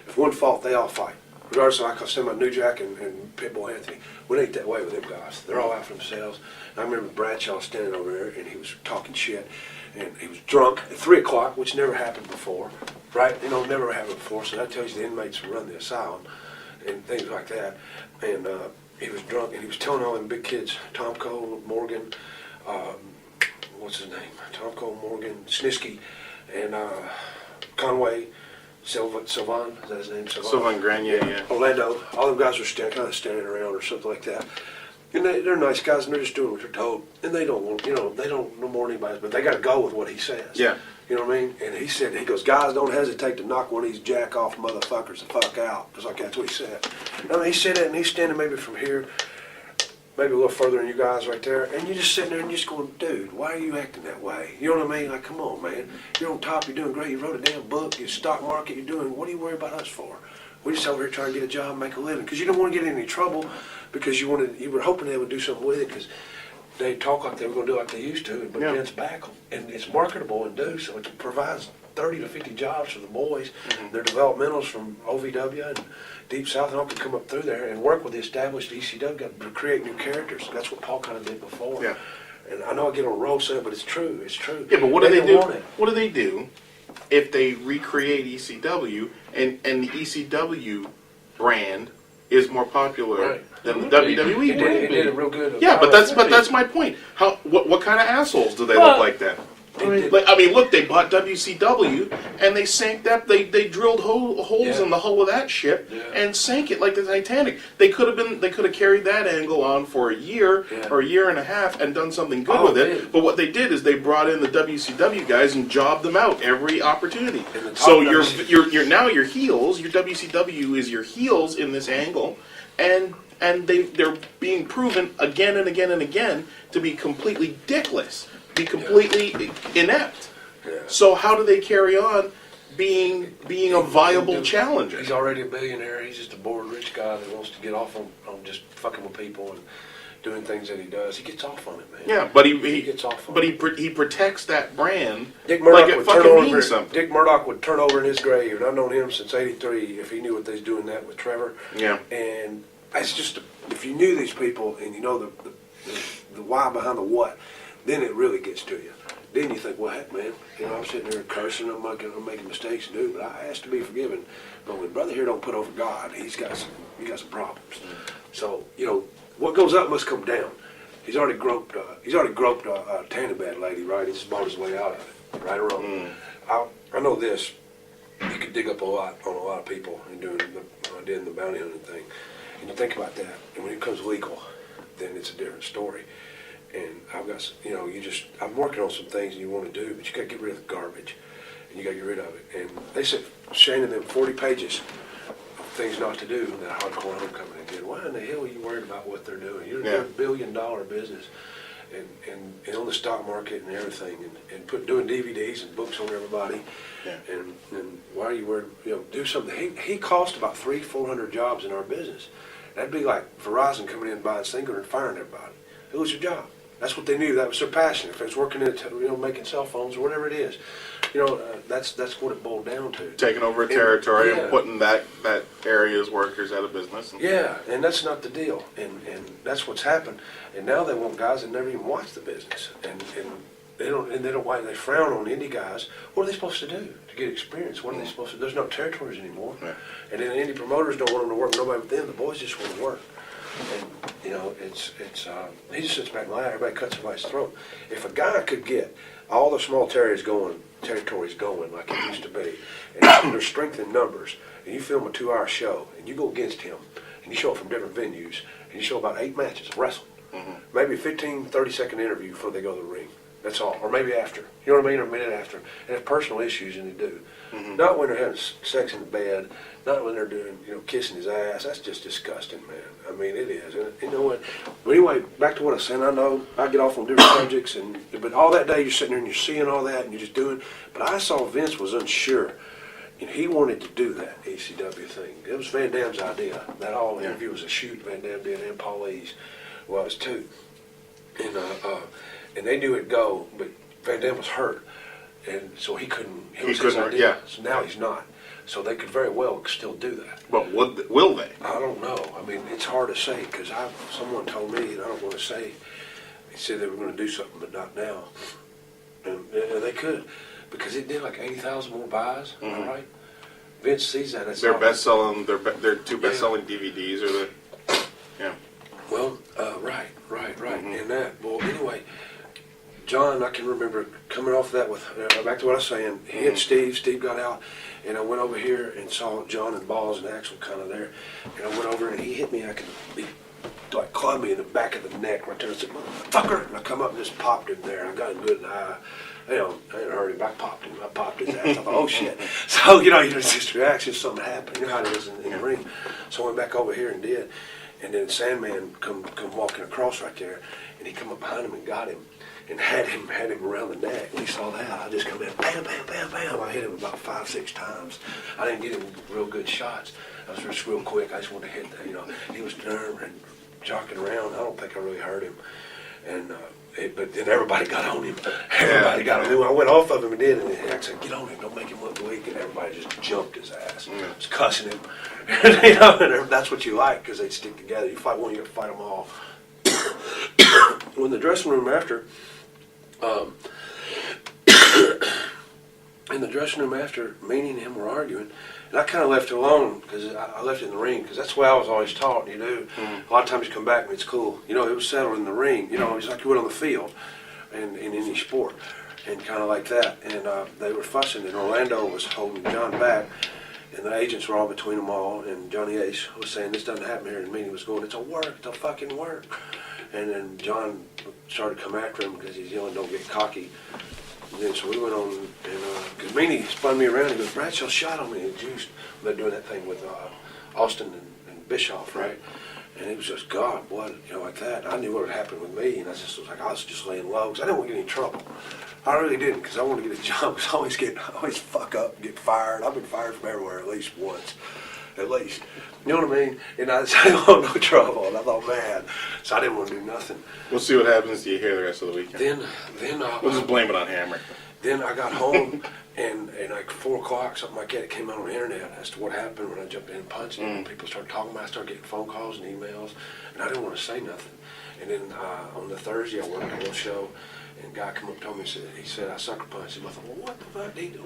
if one fault, they all fight. Regardless of, like I said, my New Jack and Pitbull Anthony, we ain't that way with them guys. They're all out for themselves. And I remember Bradshaw standing over there, and he was talking shit, and he was drunk at 3 o'clock, which never happened before, right? Never happened before, so that tells you the inmates who run the asylum and things like that. And he was drunk, and he was telling all them big kids, Tom Cole, Morgan, what's his name? Tom Cole, Morgan, Snisky, and Conway, Sylvan, is that his name? Sylvan Grenier, yeah. Orlando, all them guys were kind of standing around or something like that. And they're nice guys, and they're just doing what they're told. And they don't want, they don't know more than anybody, but they got to go with what he says. Yeah. You know what I mean? And he goes, guys, don't hesitate to knock one of these jack-off motherfuckers the fuck out. Just like that's what he said. I mean, he said that, and he's standing maybe from here, maybe a little further than you guys right there, and you're just sitting there and just going, dude, why are you acting that way? You know what I mean? Like, come on, man. You're on top, you're doing great, you wrote a damn book, you're stock market, you're doing, what do you worry about us for? We're just over here trying to get a job and make a living. Because you don't want to get in any trouble, because you were hoping they would do something with it, because they talk like they were going to do like they used to, but Vince back them. And it's marketable and do, so it provides 30 to 50 jobs for the boys. Mm-hmm. Their developmentals from OVW and Deep South and all can come up through there and work with the established ECW to create new characters. That's what Paul kind of did before. Yeah. And I know I get on a roll saying, but it's true. It's true. Yeah, but what do they do? What do they do if they recreate ECW and the ECW brand is more popular than the WWE brand? It did a real good. Yeah, but that's my point. What kind of assholes do they look like then? Look, they bought WCW and they sank that. They drilled holes in the hull of that ship and sank it like the Titanic. They could have carried that angle on for a year or a year and a half and done something good with it. But what they did is they brought in the WCW guys and jobbed them out every opportunity. So you're now your heels. Your WCW is your heels in this angle, and they're being proven again and again and again to be completely dickless. Be completely inept. Yeah. So how do they carry on being a viable challenger? He's already a billionaire. He's just a bored rich guy that wants to get off on just fucking with people and doing things that he does. He gets off on it, man. Yeah, but he gets off on it. But he protects that brand. Dick Murdoch would turn over. Dick Murdoch would turn over in his grave, and I've known him since '83. If he knew what they was doing that with Trevor. Yeah. And it's just if you knew these people and you know the why behind the what. Then it really gets to you. Then you think, well, heck, man, I'm sitting there cursing, I'm making mistakes to do, but I ask to be forgiven. But when brother here don't put over God, he got some problems. So, what goes up must come down. He's already groped a Tannibad lady, right? He just bought his way out of it, right or wrong. I know this. You could dig up a lot on a lot of people in doing the bounty hunting thing. And you think about that, and when it comes legal, then it's a different story. And I've got, I'm working on some things you want to do, but you got to get rid of the garbage, and you got to get rid of it. And they said, Shane and them 40 pages of things not to do in that hardcore homecoming. And did. Why in the hell are you worried about what they're doing? You're a $1 billion business, and on the stock market and everything, and doing DVDs and books on everybody. Yeah. And why you were, do something. He cost about 300-400 jobs in our business. That'd be like Verizon coming in and buying Singular and firing everybody. It was your job. That's what they knew. That was their passion. If it was working in, making cell phones or whatever it is, that's what it boiled down to. Taking over a territory yeah. and putting that area's workers out of business. Yeah, and that's not the deal. And that's what's happened. And now they want guys that never even watch the business. And they don't why they frown on indie guys. What are they supposed to do to get experience? What are they supposed to do? There's no territories anymore. Yeah. And then indie promoters don't want them to work with nobody but them. The boys just want to work. And he just sits back and laughs. Everybody cuts somebody's throat. If a guy could get all the small territories going like it used to be, and there's strength in numbers, and you film a 2-hour show, and you go against him, and you show up from different venues, and you show about 8 matches of wrestling, maybe a 15, 30-second interview before they go to the ring. That's all, or maybe after. You know what I mean? Or a minute after. And if personal issues, and they do. Not when they're having sex in the bed. Not when they're doing, kissing his ass. That's just disgusting, man. I mean, it is. And you know what? But anyway, back to what I was saying. I know I get off on different subjects, but all that day you're sitting there and you're seeing all that and you're just doing. But I saw Vince was unsure. And he wanted to do that ECW thing. It was Van Dam's idea. That whole interview was a shoot Van Dam did, and Paulie's was too. And they knew it'd go, but Van Dam was hurt, and so he couldn't. He couldn't. Yeah. So now he's not. So they could very well still do that. But will they? I don't know. I mean, it's hard to say because someone told me, and I don't want to say. He said they were going to do something, but not now. And they could, because it did like 80,000 more buys. Am I right? Vince sees that. That's Their best-selling. Their two best-selling DVDs are the. Yeah. Well, right. And that. Well, anyway. John, I can remember coming off that with, back to what I was saying, he had Steve got out, and I went over here and saw John and Balls and Axel kind of there, and I went over and he hit me, he clubbed me in the back of the neck right there and said, motherfucker, and I come up and just popped him there, and I got him good in the eye. I didn't hurt him, I popped his ass, I thought, oh shit. So, it's just a reaction, something happened, you know how it is in the ring. So I went back over here and did, and then Sandman come walking across right there, and he come up behind him and got him. And had him around the neck. When he saw that, I just come in, bam, bam, bam, bam. I hit him about 5-6 times. I didn't get him real good shots. I was just real quick. I just wanted to hit that, He was turning and jockeying around. I don't think I really hurt him. And but then everybody got on him. Everybody got on him. I went off of him and did, and I said, get on him, don't make him look weak. And everybody just jumped his ass. Was cussing him. And that's what you like, because they stick together. You fight one, you have to fight them all. In the dressing room after, Meanie and him were arguing, and I kind of left it alone because I left it in the ring because that's the way I was always taught. A lot of times you come back and it's cool. It was settled in the ring. It's like you would on the field, in any sport, and kind of like that. And they were fussing, and Orlando was holding John back, and the agents were all between them all. And Johnny Ace was saying, "This doesn't happen here." And Meanie was going, "It's a work. It's a fucking work." And then John started to come after him because he's yelling, "Don't get cocky." And then so we went on, and because Meanie spun me around, he goes, "Bradshaw shot on me." And juiced. They're doing that thing with Austin and Bischoff, right? And it was just, God, what, like that. I knew what had happened with me, and I was just laying low because I didn't want to get in trouble. I really didn't, because I wanted to get a job. Because I always fuck up and get fired. I've been fired from everywhere at least once. At least. You know what I mean? And I didn't want no trouble, and I thought, man. So I didn't want to do nothing. We'll see what happens to you here the rest of the weekend. Then we'll just blame it on Hamrick. Then I got home, and like 4 o'clock, something like that, it came out on the internet as to what happened when I jumped in and punched him. And people started talking about it. I started getting phone calls and emails, and I didn't want to say nothing. And then on the Thursday, I worked a little show, and a guy come up and told me, he said, I sucker punched him. I thought, well, what the fuck did he do?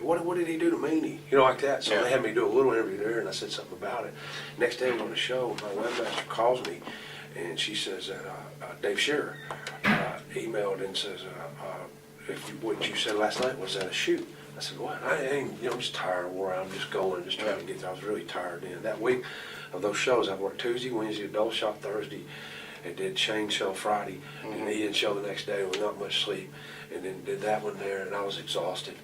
What did he do to Meanie? Like that. So they had me do a little interview there, and I said something about it. Next day on the show, my webmaster calls me, and she says that Dave Shearer emailed and says, what you said last night, was that a shoot? I said, what? I ain't, I'm just tired, wore out, I'm just going, just trying to get there. I was really tired then. That week of those shows, I worked Tuesday, Wednesday, Adult Shop Thursday, and did Shane's show Friday, and Ian's show the next day with not much sleep, and then did that one there, and I was exhausted.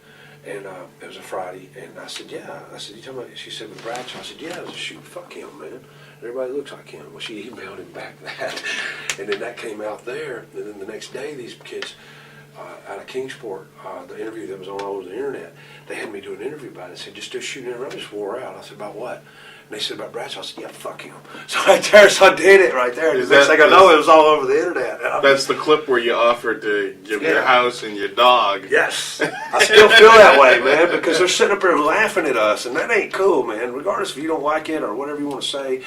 And it was a Friday, and I said, yeah. I said, you talking about, she said, with Bradshaw. I said, yeah, it was a shoot. Fuck him, man. Everybody looks like him. Well, she emailed him back that. And then that came out there. And then the next day, these kids out of Kingsport, the interview that was on all over the internet, they had me do an interview about it. They said, just do shooting it. I just wore out. I said, about what? And they said about Bradshaw. I said, yeah, fuck him. So right there, so I did it right there. Is Next that- thing I know, it was all over the internet. And That's the clip where you offered to give your house and your dog. Yes. I still feel that way, man, because they're sitting up there laughing at us, and that ain't cool, man. Regardless if you don't like it or whatever you want to say,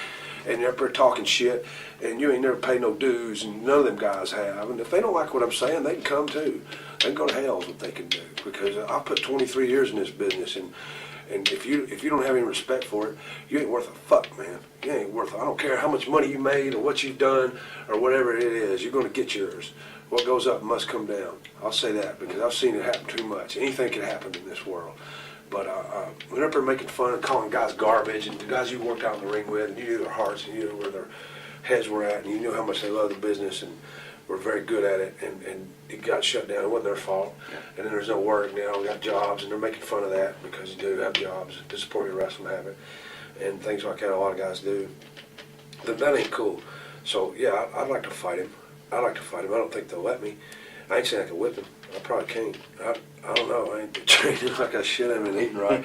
and you're up there talking shit, and you ain't never paid no dues, and none of them guys have. And if they don't like what I'm saying, they can come too. They can go to hell is what they can do, because I put 23 years in this business, and if you don't have any respect for it, you ain't worth a fuck, man. You ain't worth. I don't care how much money you made or what you've done or whatever it is. You're going to get yours. What goes up must come down. I'll say that because I've seen it happen too much. Anything can happen in this world. But we're up there making fun and calling guys garbage, and the guys you worked out in the ring with, and you knew their hearts, and you knew where their heads were at, and you knew how much they love the business and were very good at it, and it got shut down. It wasn't their fault. Yeah. And then there's no work now. We got jobs, and they're making fun of that because you do have jobs to support your wrestling habit and things like that. A lot of guys do. That ain't cool. So yeah, I'd like to fight him. I'd like to fight him. I don't think they'll let me. I ain't saying I can whip him. I probably can't. I don't know. I ain't training like I should have and eating right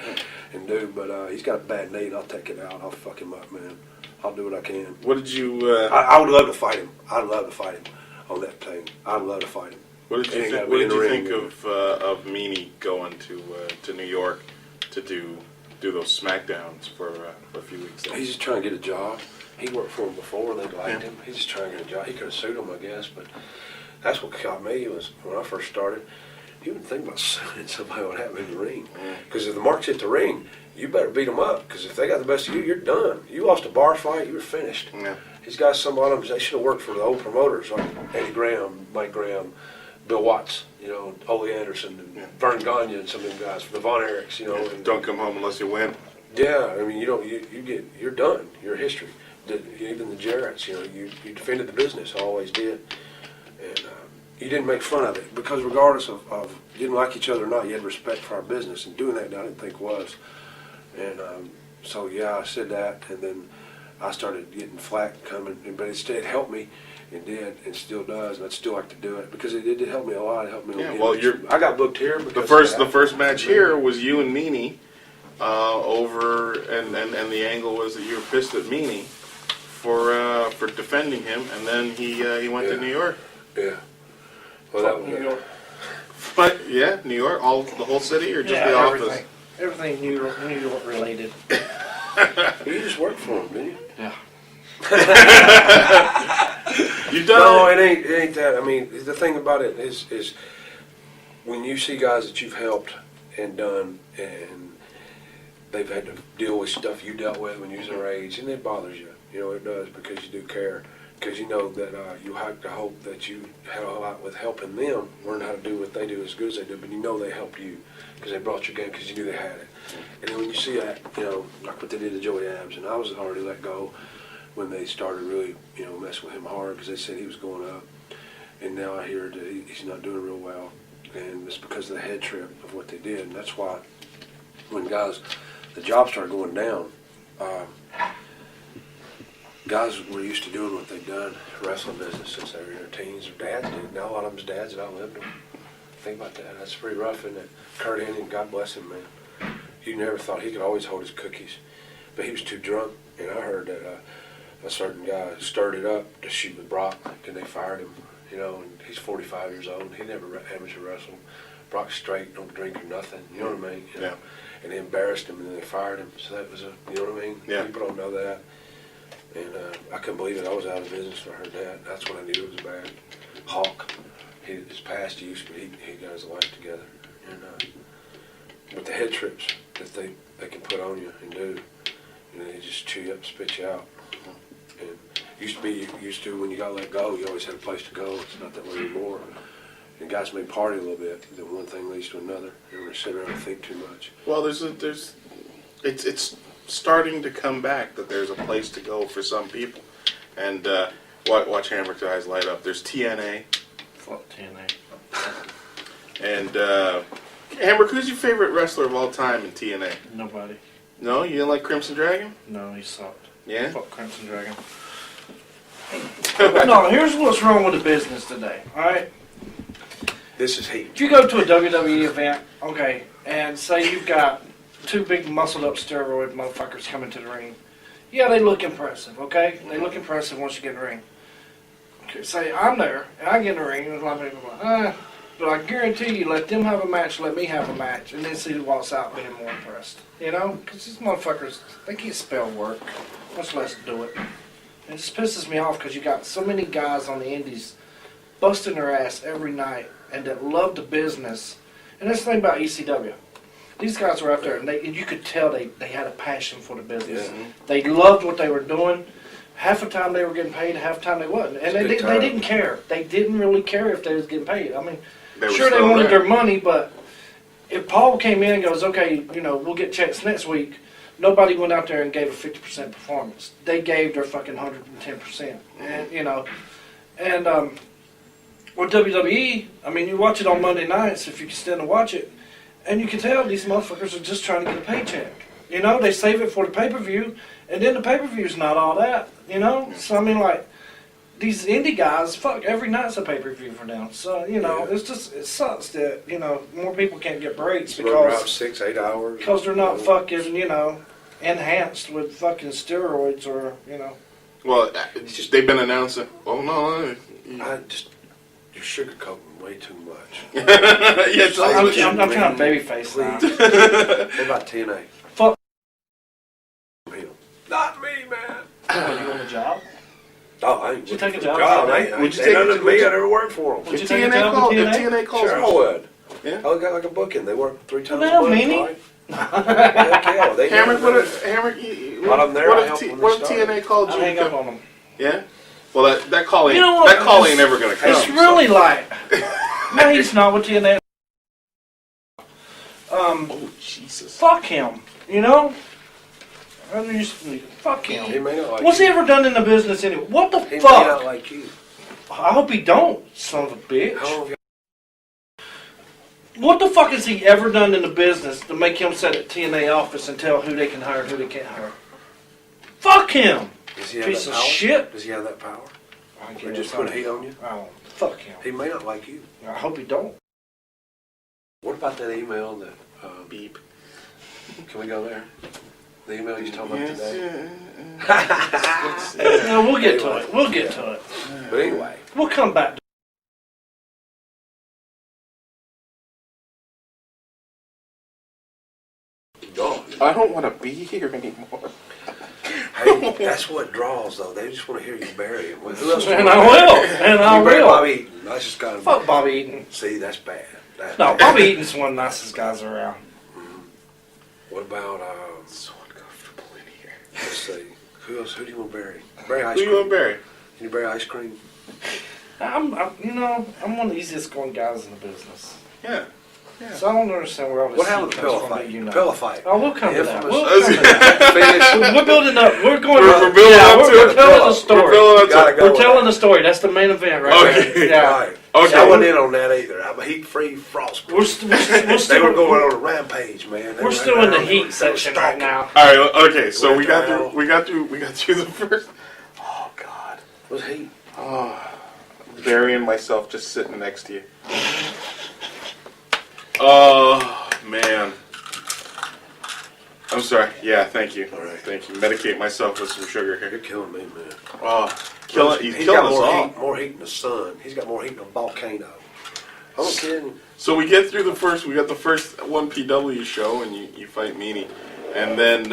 and do. But he's got a bad knee, and I'll take it out. I'll fuck him up, man. I'll do what I can. What did you? I would love to fight him. I'd love to fight him on that thing. I'd love to fight him. What did you think of Meanie going to New York to do those SmackDowns for a few weeks there? He's just trying to get a job. He worked for him before, and they liked him. He's just trying to get a job. He could have sued him, I guess, but that's what caught me was when I first started. You wouldn't think about suing somebody what happened in the ring, because if the marks hit the ring, you better beat them up. Because if they got the best of you, you're done. You lost a bar fight, you were finished. Yeah. These guys, some of them, they should have worked for the old promoters like Eddie Graham, Mike Graham, Bill Watts, Ole Anderson, and Vern Gagne, and some of them guys, the Von Erichs, and don't come home unless you win. Yeah, I mean, you're done. You're history. Even the Jarretts, you defended the business, always did, and you didn't make fun of it because regardless of you didn't like each other or not, you had respect for our business, and doing that I didn't think was, and so yeah, I said that, and then I started getting flack coming, but it helped me. It did, and still does, and I'd still like to do it because it did help me a lot. It helped me. Yeah, well, I got booked here. The first match here was you and Meanie over, and the angle was that you were pissed at Meanie for defending him, and then he went to New York. Yeah. Well, that was New York. But yeah, New York, the whole city, or just the office? Everything New York related. You just worked for him, didn't you? Yeah. You've done No, it. it ain't that. I mean, the thing about it is when you see guys that you've helped and done, and they've had to deal with stuff you dealt with when you was their age, and it bothers you. It does because you do care. Because you know that you have to hope that you had a lot with helping them learn how to do what they do as good as they do, but they helped you because they brought your game because you knew they had it. And then when you see that, like what they did to Joey Abs, and I was already let go when they started really, messing with him hard because they said he was going up. And now I hear that he's not doing real well. And it's because of the head trip of what they did. And that's why when the jobs started going down, guys were used to doing what they'd done, wrestling business, since they were in their teens. Their dads did. Now a lot of them's dads that outlived them. Think about that. That's pretty rough, isn't it? Kurt Hennig, God bless him, man. You never thought he could always hold his cookies. But he was too drunk, and I heard that a certain guy stirred it up to shoot with Brock, and they fired him. And he's 45 years old. He never amateur wrestled. Brock's straight, don't drink or nothing. You know what I mean? Yeah. And they embarrassed him, and then they fired him. So that was you know what I mean? Yeah. People don't know that. And I couldn't believe it. I was out of business when I heard that. That's when I knew it was bad. Hawk, his past use, but he got his life together. And with the head trips that they can put on you and do, they just chew you up, spit you out. And used to when you got let go, you always had a place to go. It's not that way anymore. And guys may party a little bit. Then one thing leads to another. They don't sit around and think too much. Well, it's starting to come back that there's a place to go for some people, and watch Hamrick's eyes light up. There's TNA. Fuck TNA. And Hamrick, who's your favorite wrestler of all time in TNA? Nobody. No, you didn't like Crimson Dragon? No, he sucked. Yeah. Fuck Crimson Dragon. No, here's what's wrong with the business today. All right. This is heat. If you go to a WWE event, okay, and say you've got two big muscled up steroid motherfuckers coming to the ring, yeah, they look impressive, okay? They look impressive once you get in the ring. Okay, say I'm there, and I get in the ring, and a lot of people are like, but I guarantee you, let them have a match, let me have a match, and then see who walks out being more impressed. You know? Because these motherfuckers, they can't spell work, much less do it. It just pisses me off because you got so many guys on the indies busting their ass every night and that love the business. And that's the thing about ECW. These guys were out there and you could tell they had a passion for the business. Yeah. They loved what they were doing. Half the time they were getting paid, half the time they wasn't. And they didn't care. They didn't really care if they was getting paid. I mean, sure they wanted their money, but if Paul came in and goes, okay, you know, we'll get checks next week, nobody went out there and gave a 50% performance. They gave their fucking 110%. And, you know, and with WWE, I mean, you watch it on Monday nights if you can stand to watch it, and you can tell these motherfuckers are just trying to get a paycheck. You know, they save it for the pay-per-view, and then the pay-per-view's not all that, you know? So, I mean, like, these indie guys, fuck, every night's a pay-per-view for them. So, you know, it's just, it sucks that, you know, more people can't get breaks because 6-8 hours. Because they're not fucking, you know, enhanced with fucking steroids or, you know. Well, it's just, they've been announcing. Oh no, You're sugarcoating way too much. yes, I'm trying to babyface now. What about TNA? Fuck. Not me, man. Oh, you on the job? Oh, I ain't. Would you take a job? Would you take it to me? I never worked for them. Would you take a job with TNA? If TNA calls, Sure, I would. Yeah. I got like a booking. They work 3 times Well, a month. meanie. Right? Heck yeah, they Hamrick, never- what if TNA called I you? hang up on them. Yeah. Well, that call ain't You know what? that call ain't never gonna come. It's really like, no, he's not with TNA. Oh Jesus. Fuck him. You know. I mean, fuck him. He may not like What's you. he ever done in the business anyway? What the He may fuck? not like you. I hope he don't, son of a bitch. How long have you? What the fuck has he ever done in the business to make him sit at TNA office and tell who they can hire and who they can't hire? Fuck him! Does he have Piece that of power? shit. Does he have that power? I Or just put heat on you? Oh, fuck him. He may not like you. I hope he don't. What about that email that Beep. Can we go there? The email you talking about today. No, we'll get to it. We'll get to it. But anyway, We'll come back to God. I don't want to be here anymore. Hey, that's what draws though. They just want to hear you bury him. Who else? And I will. And I You bury will. Bobby Eaton. That's just kind of. Fuck Bobby Eaton. See, that's bad. No, Bobby Eaton's one of the nicest guys around. What about So uncomfortable in here. let's see. Who else? Who do you want to bury? Bury ice Who you cream. want to bury? Can you bury ice cream? I'm one of the easiest going guys in the business. Yeah. So I don't understand where all this What happened shit to comes pillow from fight? that you know. Pillow fight. Oh, we'll come to that. Infamous- We'll come to that. Finish. We're building up. We're going. We're building yeah, up to we're it. telling the We're story. building up to Gotta it. go We're with telling that. the story. That's the main event right Okay. there. Yeah. Right. Okay. I wasn't in on that either. I'm a heat-free frost. We're They still were going on a rampage, man. They we're were still in the around, heat section right now. All right. Okay. So Went we got down. through the first. Oh God. What's heat? Oh, burying myself just sitting next to you. Oh man. I'm sorry. Yeah. Thank you. All right. Thank you. Medicate myself with some sugar You're here. killing me, man. Oh, killing. He's He's killing got us all. more heat than the sun. He's got more heat than a volcano. I'm not kidding. So we get through the first. We got the first 1PW show, and you fight Meanie, and then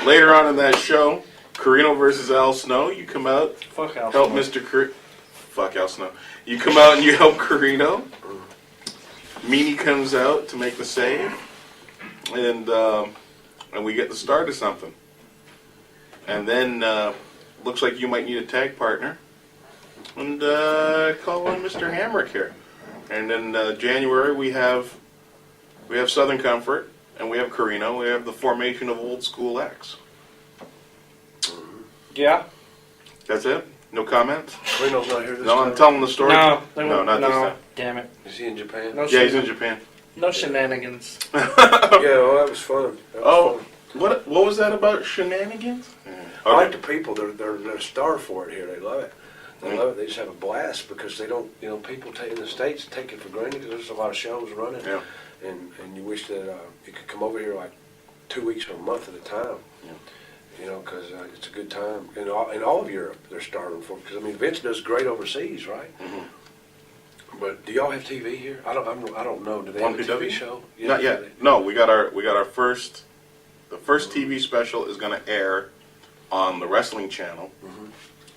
later on in that show, Carino versus Al Snow. You come out, Fuck Al help Snow. Mr. Fuck Al Snow. You come out and you help Carino. Meanie comes out to make the save, and we get the start of something. And then looks like you might need a tag partner, and call in Mr. Hamrick here. And in January we have Southern Comfort, and we have Carino. We have the formation of Old School X. Yeah. That's it. No comments. Reno's not here this No, time. I'm telling the story. No, no, not this time. Damn it. Is he in Japan? No Yeah, he's shit. in Japan. No shenanigans. Yeah, well, that was fun. That was fun. What was that about shenanigans? I like the people. They're starved for it here. They love it. They love it. They just have a blast because they don't. You know, people in the States take it for granted because there's a lot of shows running. Yeah. And you wish that you could come over here like 2 weeks or a month at a time. Yeah. You know, because it's a good time. In all of Europe, they're starving for it. Because I mean, Vince does great overseas, right? Mm-hmm. But do y'all have TV here? I don't know. Do they have a TV show? Yeah, Not yet. No, we got our first. The first TV special is going to air on the Wrestling Channel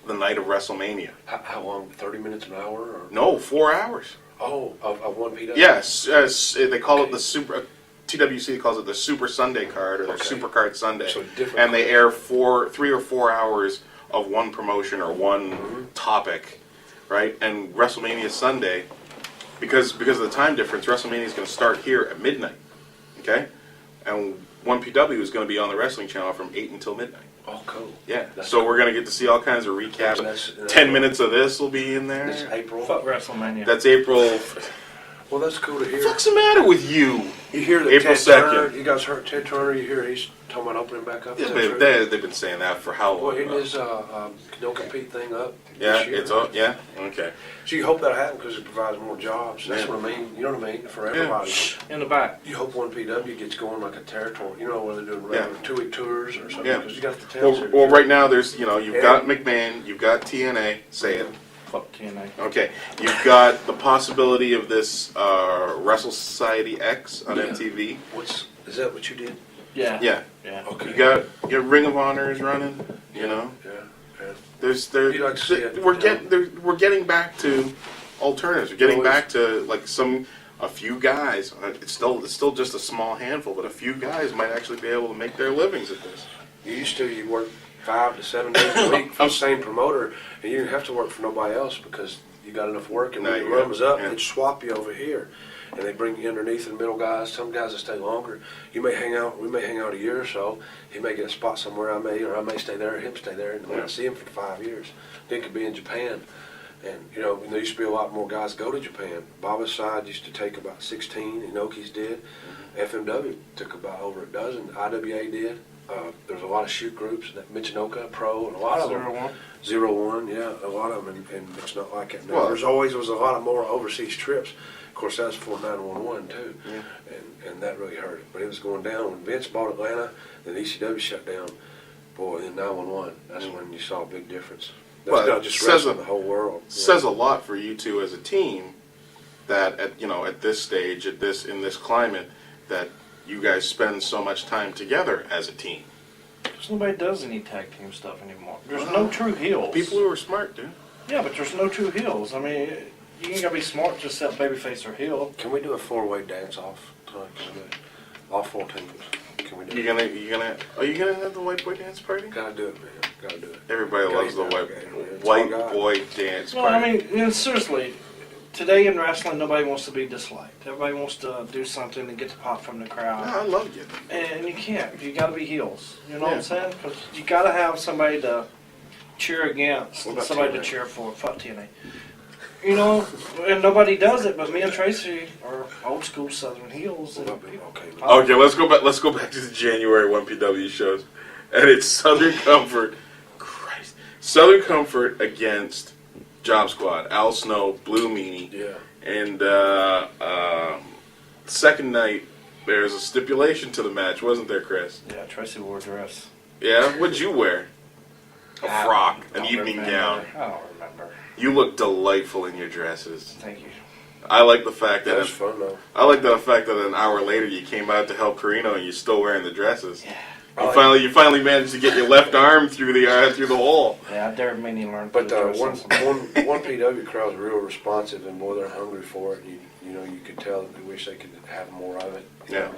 the night of WrestleMania. How long? 30 minutes, an hour? Or? No, 4 hours. Oh, of one PW? Yes, they call it the Super. TWC calls it the Super Sunday Card or the Super Card Sunday, So different and they air 3 or 4 hours of one promotion or one topic, right? And WrestleMania Sunday, because of the time difference, WrestleMania is going to start here at midnight, okay? And 1PW is going to be on the Wrestling Channel from 8 until midnight. Oh, cool. Yeah, That's so we're going to get to see all kinds of recaps. And that's 10 minutes of this will be in there. That's April. Fuck WrestleMania. That's April. Well, that's cool to hear. What's the matter with you? You hear that April Ted Turner, 2nd. you guys heard Ted Turner, you hear he's talking about opening back up? Yeah, Is that true? they've been saying that for how Well, long? isn't his no compete thing up Yeah, this year? it's all, yeah, okay. So you hope that'll happen because it provides more jobs. That's what I mean. You know what I mean? For everybody. In the back. You hope 1PW gets going like a territory. You know, where they're doing regular 2-week tours or something. Yeah. Because you got the towns. Well, right now there's, you've got McMahon, you've got TNA, say it. Fuck TNA. Okay, you've got the possibility of this Wrestle Society X on Yeah. MTV. Is that what you did? Yeah. Yeah. Yeah. Okay. You got Ring of Honor is running, Yeah. You'd like to see it, we're getting back to alternatives. We're getting back to like a few guys. It's still just a small handful, but a few guys might actually be able to make their livings at this. You work 5 to 7 days a week for the same promoter, and you didn't have to work for nobody else because you got enough work. And No, when the you run got- was up, yeah. they'd swap you over here, and they bring you underneath the middle guys. Some guys that stay longer. You may hang out. We may hang out a year or so. He may get a spot somewhere. I may stay there, or him stay there, and we Yeah. might see him for 5 years. Then it could be in Japan. And, there used to be a lot more guys go to Japan. Baba's side used to take about 16. Inoki's did. FMW took about over a dozen. IWA did. There's a lot of shoot groups. That Michinoka Pro and a lot of them. 01. 01, yeah, a lot of them. And it's not like it now. Well- There's always was a lot of more overseas trips. Of course, that was before 911 too. Yeah. And that really hurt it. But it was going down. When Vince bought Atlanta, then ECW shut down. Boy, then 911, that's when you saw a big difference. That's Well, not just says wrestling, a- the whole world. Says a lot for you two as a team that at this stage, in this climate, that you guys spend so much time together as a team. Because nobody does any tag team stuff anymore. There's no true heels. People who are smart, dude. Yeah, but there's no true heels. I mean, you ain't gotta be smart to set babyface or heel. Can we do a 4-way dance off tonight? Can we do it? All 4 teams. Can we do Are it? you gonna have the white boy dance party? Gotta do it, man. Gotta do it. Everybody Gotta loves the do it. It's all white God. boy dance No, party. I mean, seriously, today in wrestling, nobody wants to be disliked. Everybody wants to do something and get the pop from the crowd. I love getting it. And you can't. You gotta be heels. You know what Yeah. I'm saying? Because you gotta have somebody to cheer against What and about somebody TNA? to cheer for. Fuck TNA. And nobody does it, but me and Tracy are old school Southern heels. And Okay, man. Okay, let's go back. Let's go back to the January 1PW shows, and it's Southern Comfort. Christ, Southern Comfort against Job Squad. Al Snow, Blue Meanie, Yeah. and second night there's a stipulation to the match, wasn't there, Chris? Yeah, Tracy wore a dress. Yeah. What'd you wear? A frock, an I don't evening remember. gown. I don't remember. You look delightful in your dresses. Thank you. I like the fact That that was fun, though. an hour later you came out to help Carino and you're still wearing the dresses. Yeah. You finally managed to get your left arm through the hole. Yeah, I dared Minnie learn. But to dress one on some- PW crowd's real responsive, and boy, they're hungry for it. You could tell that they wish they could have more of it. you Yeah. know.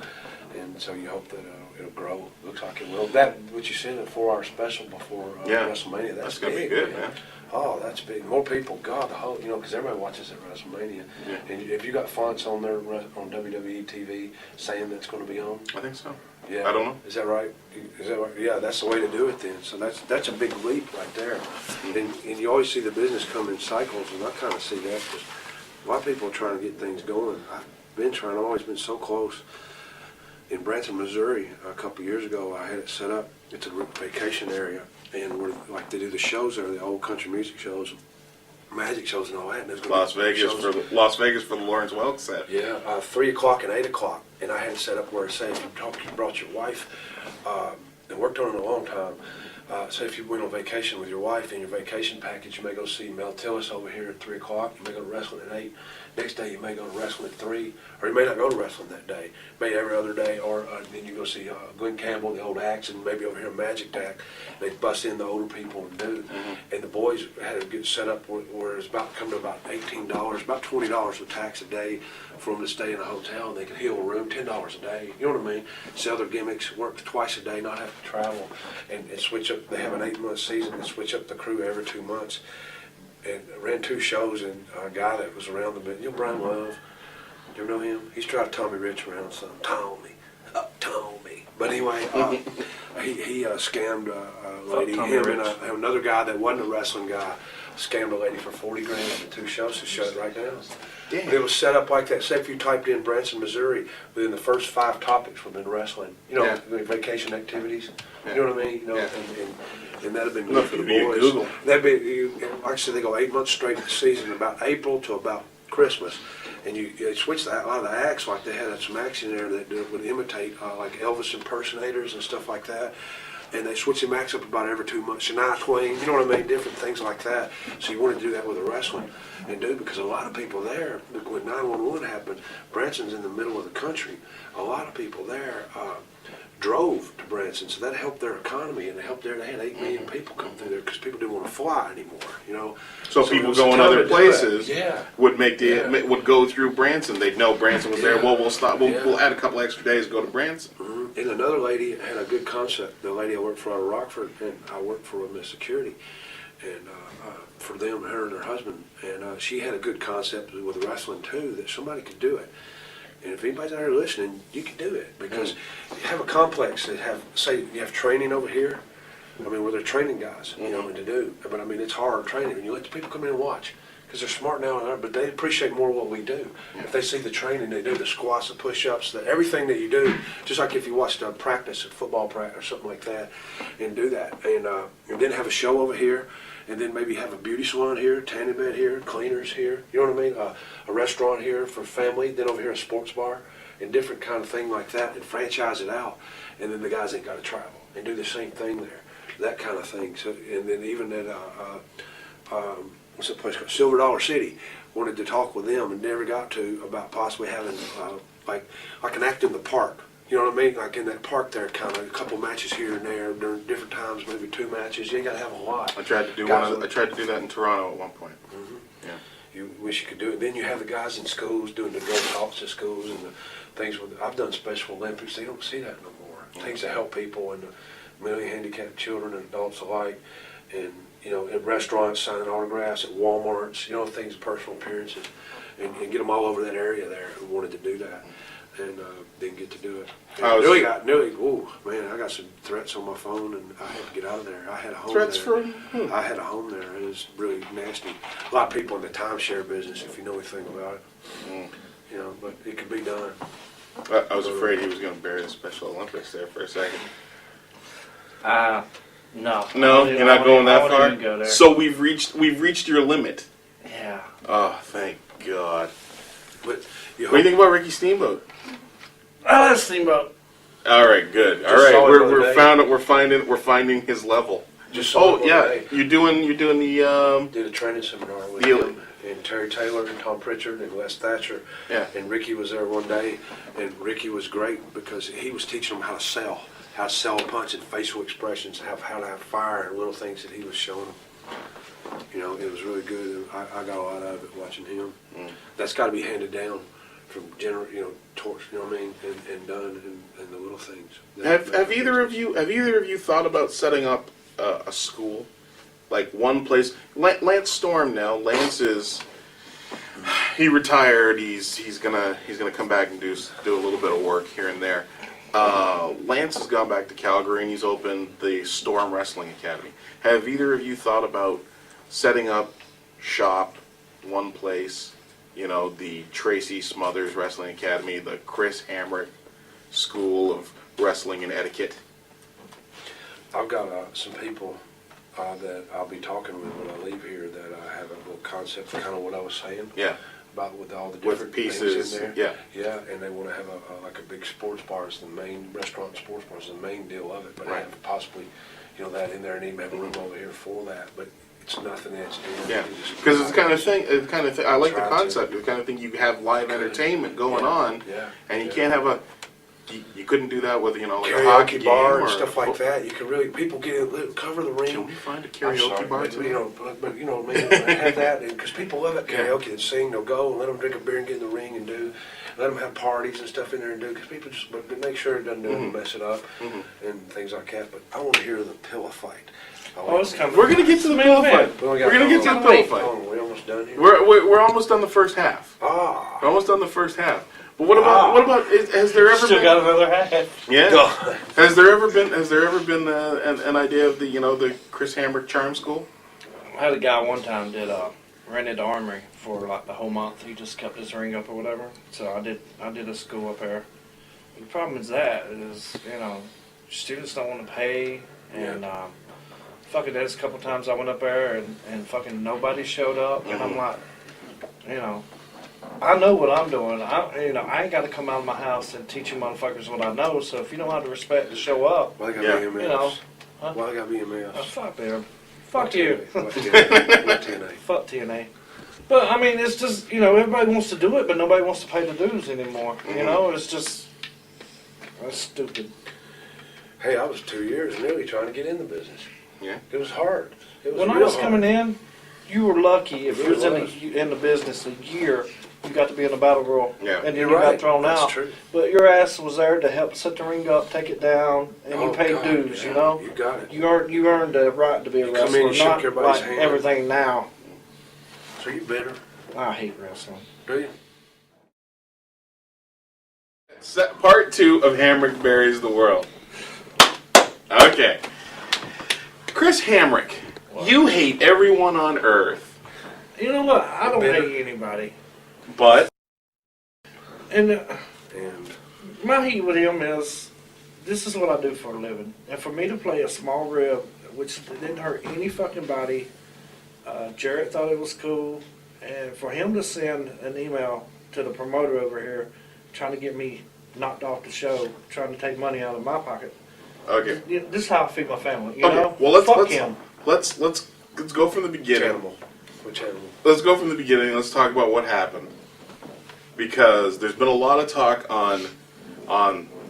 And so you hope that it'll grow. Looks like it will. That what you said, a 4-hour special before Yeah. WrestleMania. That's That's gonna be big, good, man. Oh, that's big. More people. God, the whole because everybody watches at WrestleMania. Yeah. And if you got fonts on there on WWE TV saying that's going to be on. I think so. Yeah. I don't know. Is that right? Is that right? Yeah, that's the way to do it then. So that's a big leap right there. And you always see the business come in cycles, and I kind of see that because a lot of people are trying to get things going. been trying. I've always been so close. In Branson, Missouri, a couple years ago, I had it set up. It's a vacation area, and we're like they do the shows there, the old country music shows, magic shows, and all that. And there's gonna Las be Vegas shows. for the Lawrence Welk set. Yeah, 3 o'clock and 8 o'clock, and I had it set up where, say, if you brought your wife, and worked on it a long time. Say if you went on vacation with your wife, in your vacation package, you may go see Mel Tillis over here at 3 o'clock. You may go to wrestling at 8. Next day, you may go to wrestling at 3, or you may not go to wrestling that day. Maybe every other day, or then you go see Glenn Campbell, the old acts, and maybe over here Magic Tack. They bust in the older people and do. And the boys had to get set up where it's about come to about $18, about $20 with tax a day for them to stay in a hotel, and they could heal a room, $10 a day. You know what I mean? Sell their gimmicks, work twice a day, not have to travel, and switch up. They have an 8-month season and switch up the crew every 2 months. And I ran 2 shows, and a guy that was around the bit, you know Brian Love, you know him? He's tried Tommy Rich around some, Tommy. But anyway, he scammed a lady, him and another guy that wasn't a wrestling guy, scammed a lady for $40 grand in 2 shows to shut it right down. Damn. But it was set up like that. Say if you typed in Branson, Missouri, within the first 5 topics within wrestling, you know, vacation activities, you know what I mean? You know, and that'd have been good for the boys. Google. That'd be, like I said, they go 8 months straight of the season, about April to about Christmas. And they switched a lot of the acts, like they had some acts in there that would imitate like Elvis impersonators and stuff like that. And they switch the acts up about every 2 months. Shania Twain, you know what I mean? Different things like that. So you want to do that with the wrestling and do, because a lot of people there, when 911 happened, Branson's in the middle of the country. A lot of people there drove to Branson, so that helped their economy, and it helped there. They had 8 million people come through there because people didn't want to fly anymore, you know. So people going other places yeah. would make would go through Branson. They'd know Branson was there. Well, we'll stop. We'll add a couple extra days, go to Branson. And another lady had a good concept. The lady I worked for out of Rockford, and I worked for them as security, and for them, her and her husband, and she had a good concept with wrestling too, that somebody could do it. And if anybody's out there listening, you can do it, because you have a complex that say you have training over here. I mean, where they're training guys, you know, and to do. But I mean, it's hard training, and you let the people come in and watch, because they're smart now, but they appreciate more what we do. If they see the training they do, the squats, the push-ups, everything that you do, just like if you watched a practice, a football practice or something like that, and do that. And then have a show over here, and then maybe have a beauty salon here, tanning bed here, cleaners here, you know what I mean? A restaurant here for family, then over here a sports bar, and different kind of thing like that, and franchise it out. And then the guys ain't got to travel, and do the same thing there, that kind of thing. So, and then even at what's that place called? Silver Dollar City, wanted to talk with them and never got to, about possibly having like an act in the park. You know what I mean? Like in that park there, kind of a couple matches here and there during different times, maybe 2 matches. You ain't got to have a lot. I tried to do I tried to do that in Toronto at one point. Yeah. You wish you could do it. Then you have the guys in schools doing the drug talks at schools and the things. I've done Special Olympics. They don't see that no more. Things to help people and the mentally handicapped children and adults alike. And, you know, in restaurants, signing autographs, at Walmarts, you know, things, personal appearances. And get them all over that area there who wanted to do that. And didn't get to do it. Oh man, I got some threats on my phone, and I had to get out of there. I had a home Threats there. from who? I had a home there. It was really nasty. A lot of people in the timeshare business, if you know anything about it. You know, but it could be done. I was afraid he was going to bury the Special Olympics there for a second. No. No, you're not going that far. Go there. So we've reached your limit. Yeah. Oh, thank God. But What do you think about Ricky Steamboat? I like Steamboat. All right, good. All Just right, saw it the other we're finding his level. just saw it the other day. you're doing the Did a training seminar with Deal. him and Terry Taylor and Tom Pritchard and Les Thatcher. Yeah. And Ricky was there one day, and Ricky was great because he was teaching them how to sell a punch and facial expressions, how to have fire and little things that he was showing them. You know, it was really good. I got a lot out of it watching him. That's got to be handed down from torch, you know what I mean, and done, and the little things. Have either of you thought about setting up a school, like one place? Lance Storm now. Lance he retired. He's gonna come back and do a little bit of work here and there. Lance has gone back to Calgary and he's opened the Storm Wrestling Academy. Have either of you thought about setting up shop, one place, you know, the Tracy Smothers Wrestling Academy, the Chris Hamrick School of Wrestling and Etiquette. I've got some people that I'll be talking with when I leave here that I have a little concept of kind of what I was saying. Yeah. About with all the With different pieces. things in there. Yeah. Yeah, and they want to have like a big sports bar as the main restaurant. Sports bar is the main deal of it, but Right. have possibly, you know, that in there and even have a room over here for that. But it's nothing that's doing. Yeah, because it's the kind of thing. It's kind of thing. I like the Try to. concept. It's the kind of thing you have live entertainment going on, Yeah. and you Yeah. can't have a. You couldn't do that with, you know, like a Karaoke hockey bar game and or stuff like that. You can really people get in, cover the ring. Can we find a I'm karaoke sorry, bar but, too? you know, but you know what I mean. Have that because people love it. Karaoke and sing. They'll go and let them drink a beer and get in the ring and do. Let them have parties and stuff in there and do because people just but make sure it doesn't mess it up and things like that. But I want to hear the pillow fight. Oh, it's coming. We're gonna get to the pillow fight. We only We're got gonna get to the how pillow long? fight. Oh, we're almost done here. We're almost done the first half. We're Ah. almost done the first half. But what about has there ever Still been? got another half. Yeah. Duh. Has there ever been an idea of the Chris Hamrick Charm School? I had a guy one time did rented the armory for like the whole month. He just kept his ring up or whatever. So I did a school up there. The problem is that is, you know, students don't want to pay, and fucking there's a couple times I went up there and fucking nobody showed up, and I'm like, you know, I know what I'm doing. I ain't got to come out of my house and teach you motherfuckers what I know. So if you don't have the respect to show up, Why I gotta Yeah. be a mess? you know, huh? Why I gotta be a mess? Fuck them. Fuck you. What TNA? Fuck TNA. But I mean, it's just, you know, everybody wants to do it, but nobody wants to pay the dues anymore. You know, it's just that's stupid. Hey, I was 2 years nearly trying to get in the business. Yeah. It was hard. It was When I real was hard. coming in, you were lucky if It you was was. in the business a year. You got to be in the battle royal, Yeah. and then You're you right. got thrown That's out. true. But your ass was there to help set the ring up, take it down, and you Oh, paid God, dues. yeah. You know, You got it. you earned the right to be a You come in wrestler, and shook not everybody's like hand. everything now. So you bitter, I hate wrestling. do you? Part 2 of Hamrick Buries the World. Okay. Chris Hamrick, you hate everyone on earth, You know what? I don't Bitter. hate anybody, but and. And My heat with him is, this is what I do for a living. And for me to play a small rib, which didn't hurt any fucking body, Jarrett thought it was cool. And for him to send an email to the promoter over here trying to get me knocked off the show, trying to take money out of my pocket. okay. This is how I feed my family, you Okay. know? Well, Fuck him. let's go from the which beginning. animal? Which animal? Let's go from the beginning. Let's talk about what happened, because there's been a lot of talk on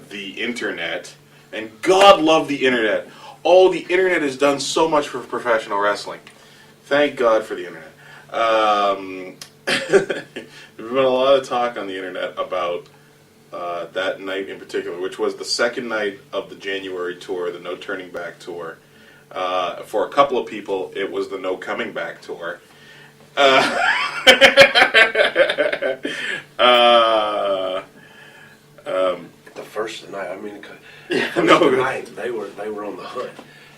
the internet, and God love the internet. Oh, the internet has done so much for professional wrestling. Thank God for the internet. There's been a lot of talk on the internet about that night in particular, which was the second night of the January tour, the No Turning Back tour. For a couple of people, it was the No Coming Back tour. The first of the night. I mean, Yeah, first no. of the night they were on the hunt,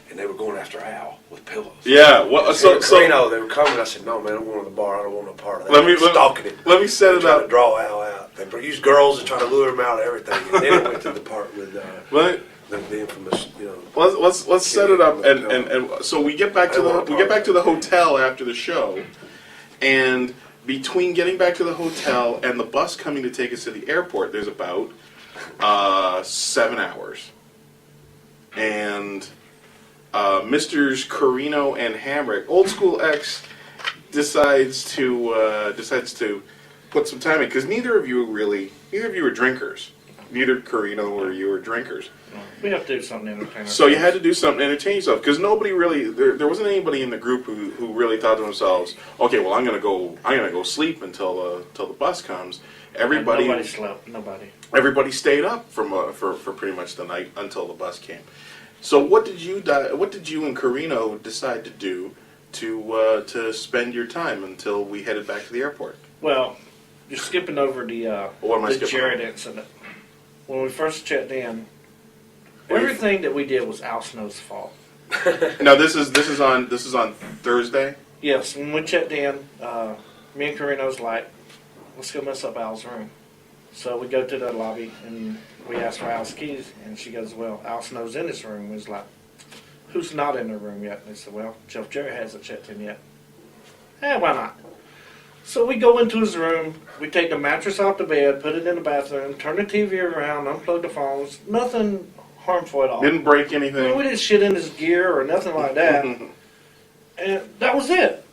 and they were going after Al with pillows. Yeah, well, so Carino, they were coming. I said, "No, man, I don't want the bar. I don't want no part of that." Let me- stalking it. let me set They it trying to up. draw Al out. They used girls to try to lure him out of everything. And then it went to the part with Let- the infamous, you know. let's set it up, and so we get back to the hotel after the show, and between getting back to the hotel and the bus coming to take us to the airport, there's about 7 hours, and Misters Carino and Hamrick, Old School X, decides to put some time in, because neither of you were drinkers. Neither Carino or you were drinkers. We have to do something entertaining. So you had to do something to entertain yourself, because nobody really, there wasn't anybody in the group who really thought to themselves, okay, well I'm gonna go sleep until the bus comes. Everybody Nobody slept. Nobody. Everybody stayed up for pretty much the night until the bus came. So what did you and Carino decide to do to spend your time until we headed back to the airport? Well, you're skipping over the What am I skipping Jared over? incident. When we first checked in, everything that we did was Al Snow's fault. Now this is on Thursday. Yes, when we checked in, me and Carino's like, let's go mess up Al's room. So we go to the lobby, and we ask for Al's keys, and she goes, well, Al Snow's in his room. We was like, who's not in their room yet? And they said, well, Jeff Jerry hasn't checked in yet. Why not? So we go into his room, we take the mattress off the bed, put it in the bathroom, turn the TV around, unplug the phones, nothing harmful at all. Didn't break I mean, anything. we didn't shit in his gear or nothing like that. And that was it.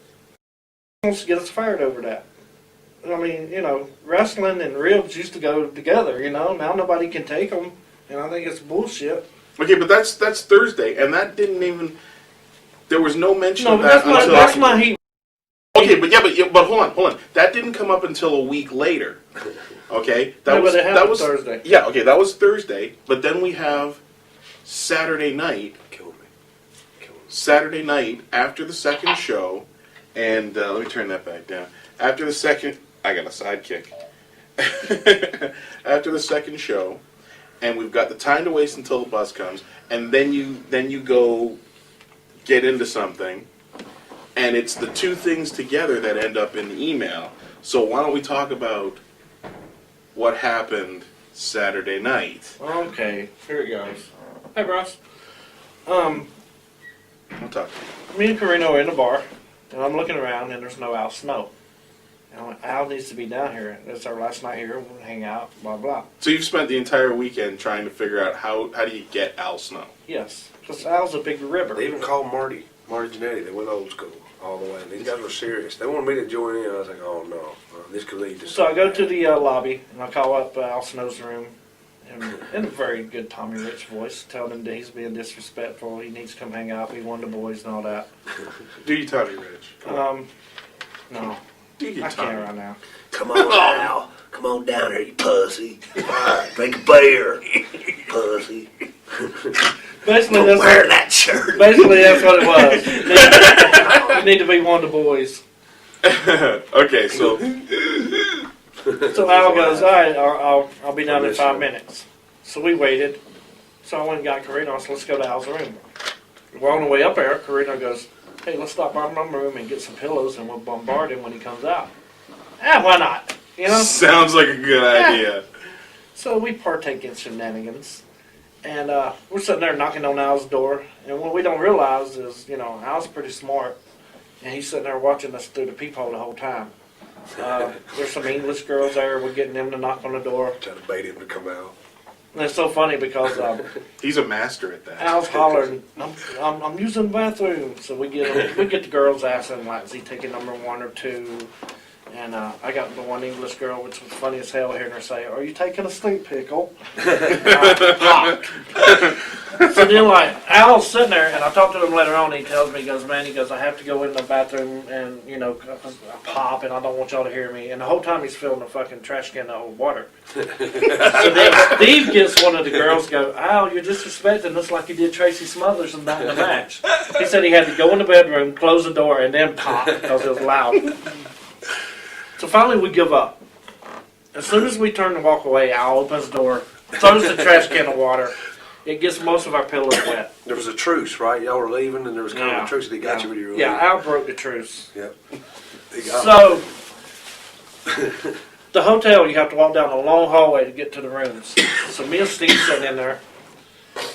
Wants to get us fired over that. I mean, you know, wrestling and ribs used to go together, you know. Now nobody can take them, and I think it's bullshit. Okay, but that's Thursday, and that didn't even. There was no mention No, of but that until. that's my heat. Okay, but hold on. That didn't come up until a week later. Okay, But it happened Thursday. Yeah, okay, that was Thursday. But then we have Saturday night. Kill me. Saturday night after the second show, and let me turn that back down. After the second, I got a sidekick. After the second show, and we've got the time to waste until the bus comes, and then you go get into something, and it's the two things together that end up in the email. So why don't we talk about what happened Saturday night? Okay, here it goes. Hey, Bryce. I'll talk. Me and Carino are in the bar, and I'm looking around, and there's no Al Snow. And I went, Al needs to be down here. It's our last night here. We'll hang out, blah, blah. So you've spent the entire weekend trying to figure out how do you get Al Snow? Yes, because Al's a big ribber. They even called Marty Jannetty. They went old school all the way. And these guys were serious. They wanted me to join in. I was like, oh no, this could lead to. So I go to the lobby, and I call up Al Snow's room, and in a very good Tommy Rich voice, telling him that he's being disrespectful. He needs to come hang out, be one of the boys and all that. Do you, Tommy Rich? No. Do you, I Tommy? can't right now. Come on, Al. Come on down here, you pussy. Drink a beer, pussy. Basically, Don't wear that shirt. Basically, that's what it was. You need to be one of the boys. Okay, so So Al goes, all right, I'll be down in 5 minutes. So we waited. So I went and got Carino. So let's go to Al's room. We're on the way up there. Carino goes, hey, let's stop by my room and get some pillows, and we'll bombard him when he comes out. Why not? You know. sounds like a good idea. So we partake in shenanigans, and we're sitting there knocking on Al's door, and what we don't realize is, you know, Al's pretty smart, and he's sitting there watching us through the peephole the whole time. There's some English girls there. We're getting them to knock on the door. Trying to bait him to come out. And it's so funny because He's a master at that. Al's hollering, I'm using the bathroom. So we get the girls asking, like, is he taking number 1 or 2? And I got the one English girl, which was funny as hell, hearing her say, are you taking a sleep pickle? So then, like, Al's sitting there, and I talked to him later on, he tells me, he goes, I have to go in the bathroom and, you know, I pop, and I don't want y'all to hear me. And the whole time he's filling the fucking trash can of old water. So then Steve gets one of the girls, go, Al, you're disrespecting us like you did Tracy Smothers in the match. He said he had to go in the bedroom, close the door, and then pop, because it was loud. So finally we give up. As soon as we turn to walk away, Al opens the door, throws the trash can of water. It gets most of our pillows wet. There was a truce, right? Y'all were leaving, and there was kind of a truce that got you when you were leaving. Yeah, Al broke the truce. Yep. So, the hotel, you have to walk down a long hallway to get to the rooms. So me and Steve sitting in there,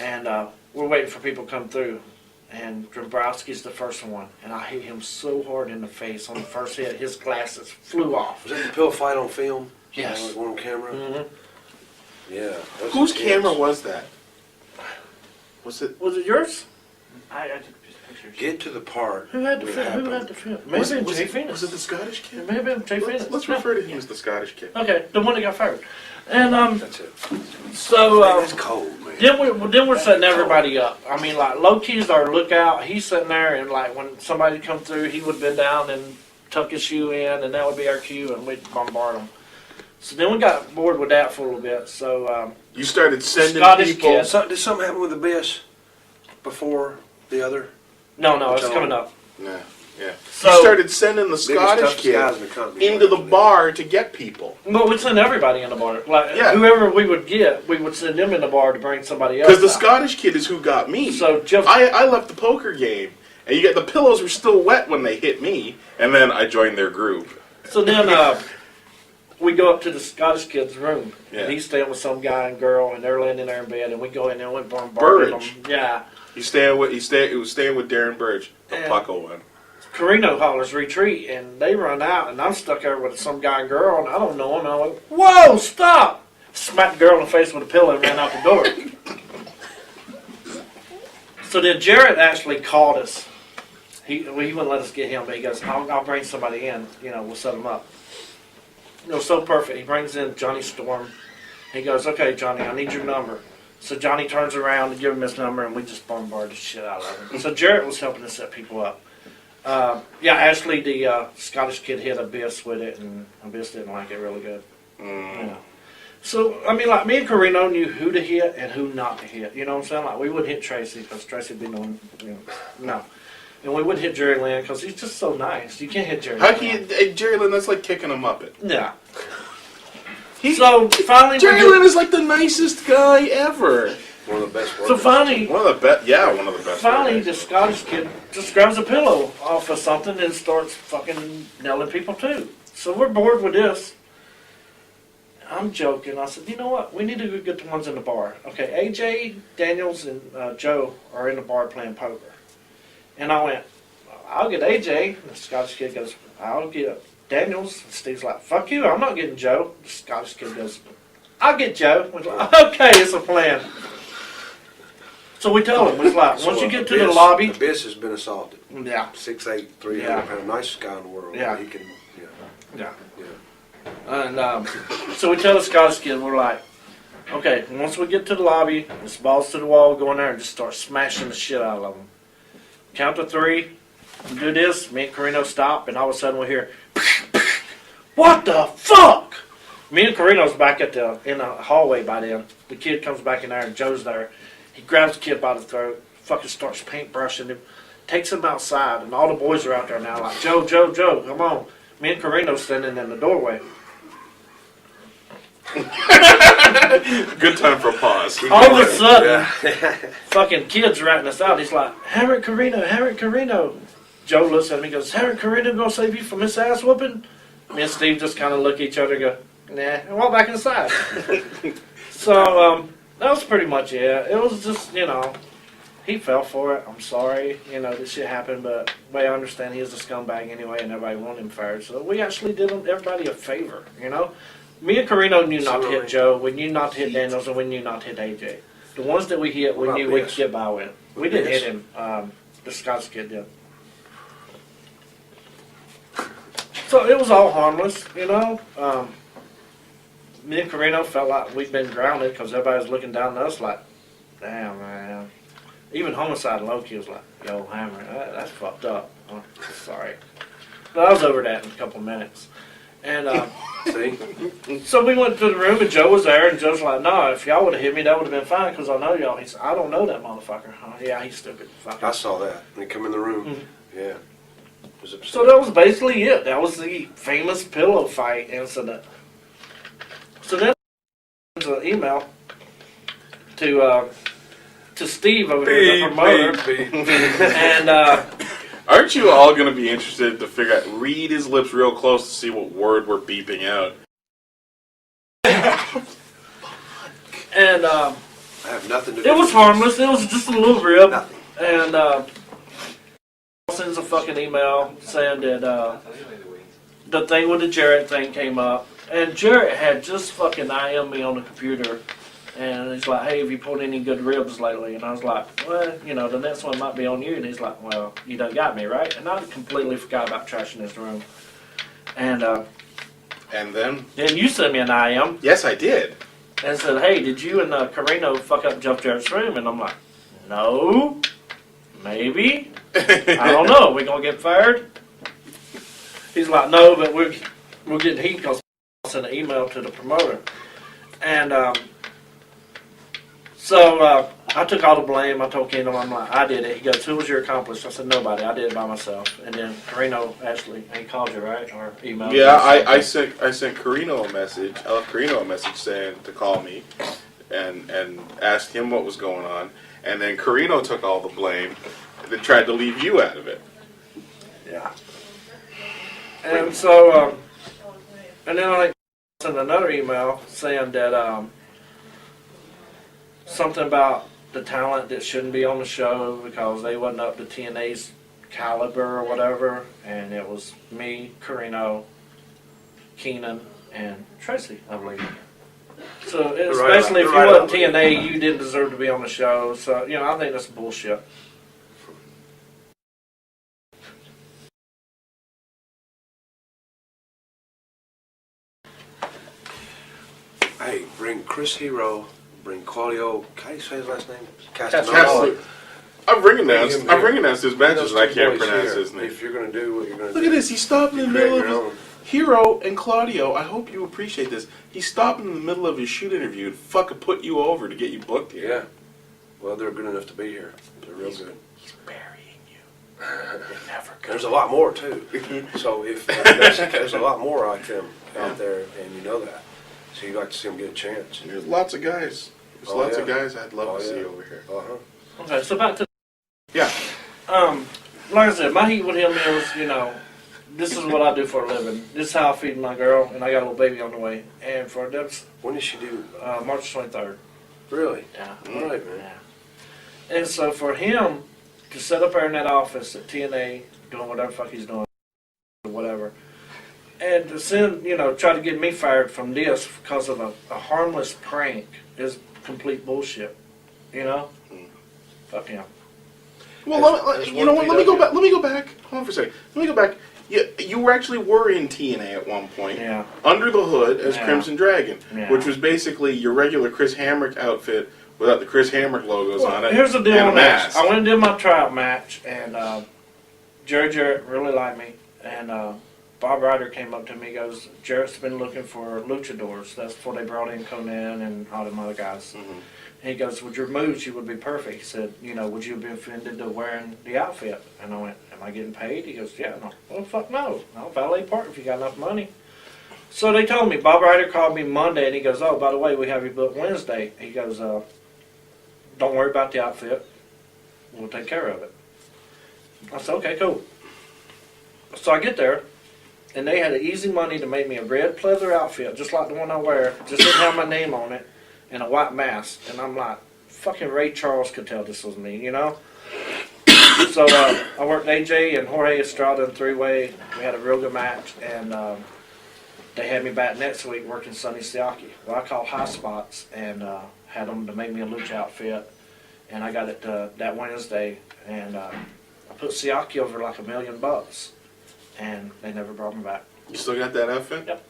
and we're waiting for people to come through. And Dombrowski's the first one, and I hit him so hard in the face on the first hit, his glasses flew off. Was that the pill fight on film? Yes. Like one on camera? Mm-hmm. Yeah. Whose camera was that? Was it? Was it yours? I took pictures. Get to the part. Who had the when it film? Who had happened. the film? Maybe Was it it, was Jay Phoenix. was it the Scottish It kid? may have been Jay Phoenix. Let's refer to him as the Scottish kid. Okay, the one that got fired. And That's it. so Man, that's cold, man. then we're setting everybody up. I mean, like Loki's our lookout. He's sitting there, and like when somebody come through, he would bend down and tuck his shoe in, and that would be our cue, and we'd bombard them. So then we got bored with that for a little bit. So You started sending Scottish people. kid. So, did something happen with the Bish before the other? no, it's coming up. Nah, yeah. So You started sending the Biggest, Scottish toughest guys kid in the company. into the bar to get people. But we'd send everybody in the bar. Like Yeah. whoever we would get, we would send them in the bar to bring somebody else. Because the out. Scottish kid is who got me. So Jeff, I left the poker game, and you get the pillows were still wet when they hit me, and then I joined their group. so then we go up to the Scottish kid's room. Yeah. And he's staying with some guy and girl, and they're laying in there in bed, and we go in there and we bombard them. Burge. Yeah. He was staying with Darren Burge, the Yeah. Pucko one. Carino hollers retreat, and they run out, and I'm stuck there with some guy and girl, and I don't know him. And I'm like, whoa, stop! Smacked the girl in the face with a pillow and ran out the door. So then Jarrett actually called us. He wouldn't let us get him, but he goes, I'll bring somebody in. You know, we'll set them up. It was so perfect. He brings in Johnny Storm. He goes, okay, Johnny, I need your number. So Johnny turns around to give him his number, and we just bombard the shit out of him. So Jarrett was helping us set people up. Ashley, the Scottish kid, hit Abyss with it, and Abyss didn't like it really good. Yeah. So, I mean, like, me and Carino knew who to hit and who not to hit. You know what I'm saying? Like, we wouldn't hit Tracy because Tracy would be known, no. And we wouldn't hit Jerry Lynn because he's just so nice. You can't hit Jerry How Lynn. can you, Jerry Lynn, that's like kicking a Muppet. Yeah. So, finally... Jerry Lynn is like the nicest guy ever. One of the best workers. So, finally... One of the best, yeah, one of the best. Finally, the workers. Scottish kid just grabs a pillow off of something and starts fucking nailing people too. So we're bored with this. I'm joking. I said, you know what? We need to go get the ones in the bar. Okay, AJ, Daniels, and Joe are in the bar playing poker. And I went, I'll get AJ. And the Scottish kid goes, I'll get Daniels. And Steve's like, fuck you, I'm not getting Joe. The Scottish kid goes, I'll get Joe. We're like, okay, it's a plan. So we tell him, we're like, once you get to the lobby. Abyss has been assaulted. Yeah. 6'8", 300 pound, nicest guy in the world. Yeah. He can, Yeah. yeah. And so we tell the Scottish kid, we're like, okay, once we get to the lobby, it's balls to the wall, go in there and just start smashing the shit out of them. Count to 3, we do this, me and Carino stop, and all of a sudden we hear, what the fuck? Me and Carino's back in the hallway by then. The kid comes back in there and Joe's there. He grabs the kid by the throat, fucking starts paintbrushing him, takes him outside, and all the boys are out there now like, Joe, come on. Me and Carino's standing in the doorway. Good time for a pause. All of a sudden, fucking kid's ratting us out. He's like, Hamrick Carino. Joe looks at me and goes, Hamrick Carino gonna save you from this ass whooping? Me and Steve just kind of look at each other and go, nah, and walk back inside. So, that was pretty much it. It was just, he fell for it. I'm sorry, this shit happened, but the way I understand, he is a scumbag anyway, and everybody wanted him fired. So we actually did everybody a favor, Me and Carino knew not to hit Joe, we knew not to hit Daniels, and we knew not to hit AJ. The ones that we hit, we knew we could get by with. We didn't hit him. The Scots kid did. So it was all harmless, Me and Carino felt like we'd been grounded because everybody was looking down at us like, damn, man. Even Homicide and Loki was like, yo, Hammer, that's fucked up. Oh, sorry. But I was over that in a couple of minutes. And See? so we went to the room and Joe was there and Joe's like, no, if y'all would have hit me, that would have been fine because I know y'all. He said, I don't know that motherfucker. Yeah, he's stupid. Fuck I saw that. When he come in the room. Mm-hmm. Yeah. It was upset. So that was basically it. That was the famous pillow fight incident. So then I sent an email to Steve over here, the promoter. And Aren't you all going to be interested to figure out, read his lips real close to see what word we're beeping out? and I have nothing to do it was with harmless. It was just a little rib. Nothing. And sends a fucking email saying that the thing with the Jarrett thing came up. And Jarrett had just fucking IM'd me on the computer. And he's like, hey, have you pulled any good ribs lately? And I was like, well, the next one might be on you. And he's like, well, you done got me, right? And I completely forgot about trashing his room. And then you sent me an IM yes, I did. and said, hey, did you and Carino fuck up Jeff Jarrett's room? And I'm like, no, maybe. I don't know. We going to get fired? He's like, no, but we're getting heat because I sent an email to the promoter. And so I took all the blame. I told Kendall, I'm like, I did it. He goes, who was your accomplice? I said, nobody. I did it by myself. And then Carino actually, he called you, right? Or emailed you? Yeah, I sent Carino a message. I left Carino a message saying to call me and asked him what was going on. And then Carino took all the blame and tried to leave you out of it. Yeah. And so, and then sent another email saying that something about the talent that shouldn't be on the show because they wasn't up to TNA's caliber or whatever, and it was me, Carino, Keenan, and Tracy, I believe. So it's Right, basically, if you right wasn't on. TNA, you didn't deserve to be on the show. So I think that's bullshit. Hey, bring Chris Hero, bring Claudio. How do you say his last name? Castanova. I've recognized his matches, and I can't pronounce his name. If you're going to do what you're going to do. Look at this. He stopped in the middle of his... Hero and Claudio, I hope you appreciate this. He stopped in the middle of his shoot interview and fucking put you over to get you booked here. Yeah. Well, they're good enough to be here. They're real good. He's burying you. Never go. There's a lot more, too. So if there's a lot more like them out there, and you know that. So you'd like to see them get a chance. There's lots of guys. There's lots of guys I'd love to see over here. Uh-huh. Okay, so back to Yeah. like I said, my heat with him is, this is what I do for a living. This is how I feed my girl, and I got a little baby on the way. And for that's When did she do? March 23rd. Really? Yeah. All right, man. Yeah. And so for him to sit up there in that office at TNA, doing whatever the fuck he's doing, or whatever, and to send, try to get me fired from this because of a harmless prank is complete bullshit. Fuck him. Well, you know what? Let me go back. Let me go back. Hold on for a second. Let me go back. You were in TNA at one point. Yeah. Under the hood as Crimson Dragon, Yeah. which was basically your regular Chris Hamrick outfit without the Chris Hamrick logos on it. Here's the deal and on a that. mask. I went and did my tryout match, and Jerry Jarrett really liked me, and Bob Ryder came up to me and goes, Jarrett's been looking for luchadors. That's before they brought in Conan and all them other guys. Mm-hmm. And he goes, with your moves, you would be perfect. He said, would you be offended to wearing the outfit? And I went, am I getting paid? He goes, yeah. No. Well, fuck no. I'll valet park if you got enough money. So they told me, Bob Ryder called me Monday, and he goes, oh, by the way, we have you booked Wednesday. He goes, don't worry about the outfit. We'll take care of it. I said, okay, cool. So I get there, and they had easy money to make me a red pleather outfit, just like the one I wear, just didn't have my name on it, and a white mask. And I'm like, fucking Ray Charles could tell this was me, So I worked AJ and Jorge Estrada in three-way. We had a real good match, and they had me back next week working Sonny Siaki. Well, I called High Spots and had them to make me a lucha outfit, and I got it that Wednesday, and I put Siaki over like $1 million, and they never brought me back. You still got that outfit? Yep.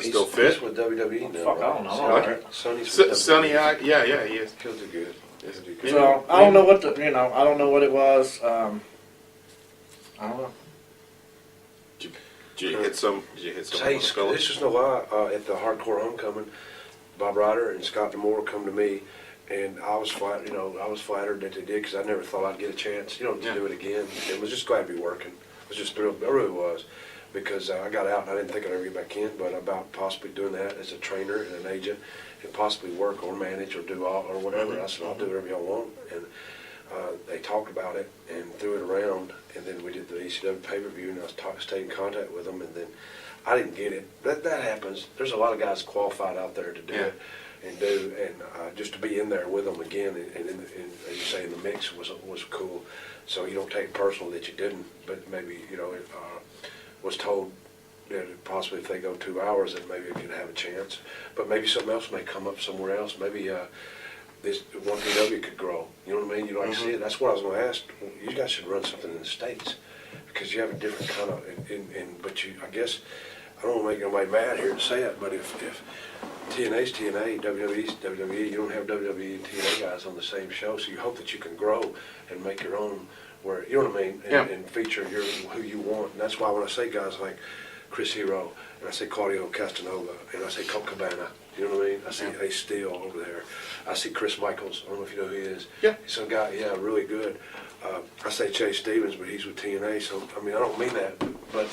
Still fit? He's with WWE now. Fuck, I don't know. Okay. Sonny's with Sonny, WWE. yeah, he is. He'll do good. He'll do good. So I don't know what I don't know what it was. I don't know. Did you hit some? Hey, this is no lie. At the Hardcore Homecoming, Bob Ryder and Scott Demore come to me, and I was flattered that they did because I never thought I'd get a chance, to do it again. It was just glad to be working. I was just thrilled. I really was, because I got out and I didn't think I'd ever get back in, but about possibly doing that as a trainer and an agent, and possibly work or manage or do all or whatever. I said, I'll do whatever y'all want, and they talked about it and threw it around, and then we did the ECW pay-per-view, and I stayed in contact with them, and then I didn't get it. That happens. There's a lot of guys qualified out there to do it and just to be in there with them again, and as you say, in the mix was cool. So you don't take it personal that you didn't, but maybe it was told that possibly if they go 2 hours, then maybe it could have a chance. But maybe something else may come up somewhere else. Maybe this 1PW could grow. You know what I mean? You like to see it. That's what I was going to ask. You guys should run something in the States, because you have a different kind of. But I guess I don't want to make anybody mad here to say it, but if TNA's TNA, WWE's WWE, you don't have WWE and TNA guys on the same show, so you hope that you can grow and make your own. Where you know what I mean, and feature who you want. And that's why when I say guys like Chris Hero, and I say Claudio Castanova, and I say Colt Cabana, you know what I mean? I see Ace Steel over there. I see Chris Michaels. I don't know if you know who he is. Yeah. He's some guy, really good. I say Chase Stevens, but he's with TNA. So I mean, I don't mean that, but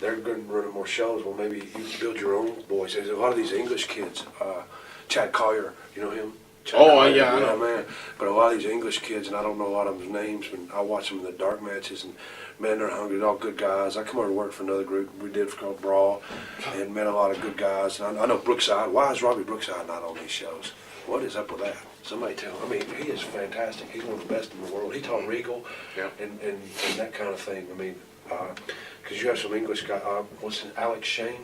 they're going to run more shows. Well, maybe you build your own boys. There's a lot of these English kids. Chad Collier, you know him? Oh, yeah, I know. man. But a lot of these English kids, and I don't know a lot of them's names, but I watch them in the dark matches, and man, they're hungry. They're all good guys. I come over to work for another group we did called Brawl, and met a lot of good guys. And I know Brookside. Why is Robbie Brookside not on these shows? What is up with that? Somebody tell him. I mean, he is fantastic. He's one of the best in the world. He taught Regal and that kind of thing. I mean, because you have some English guy. What's his, Alex Shane?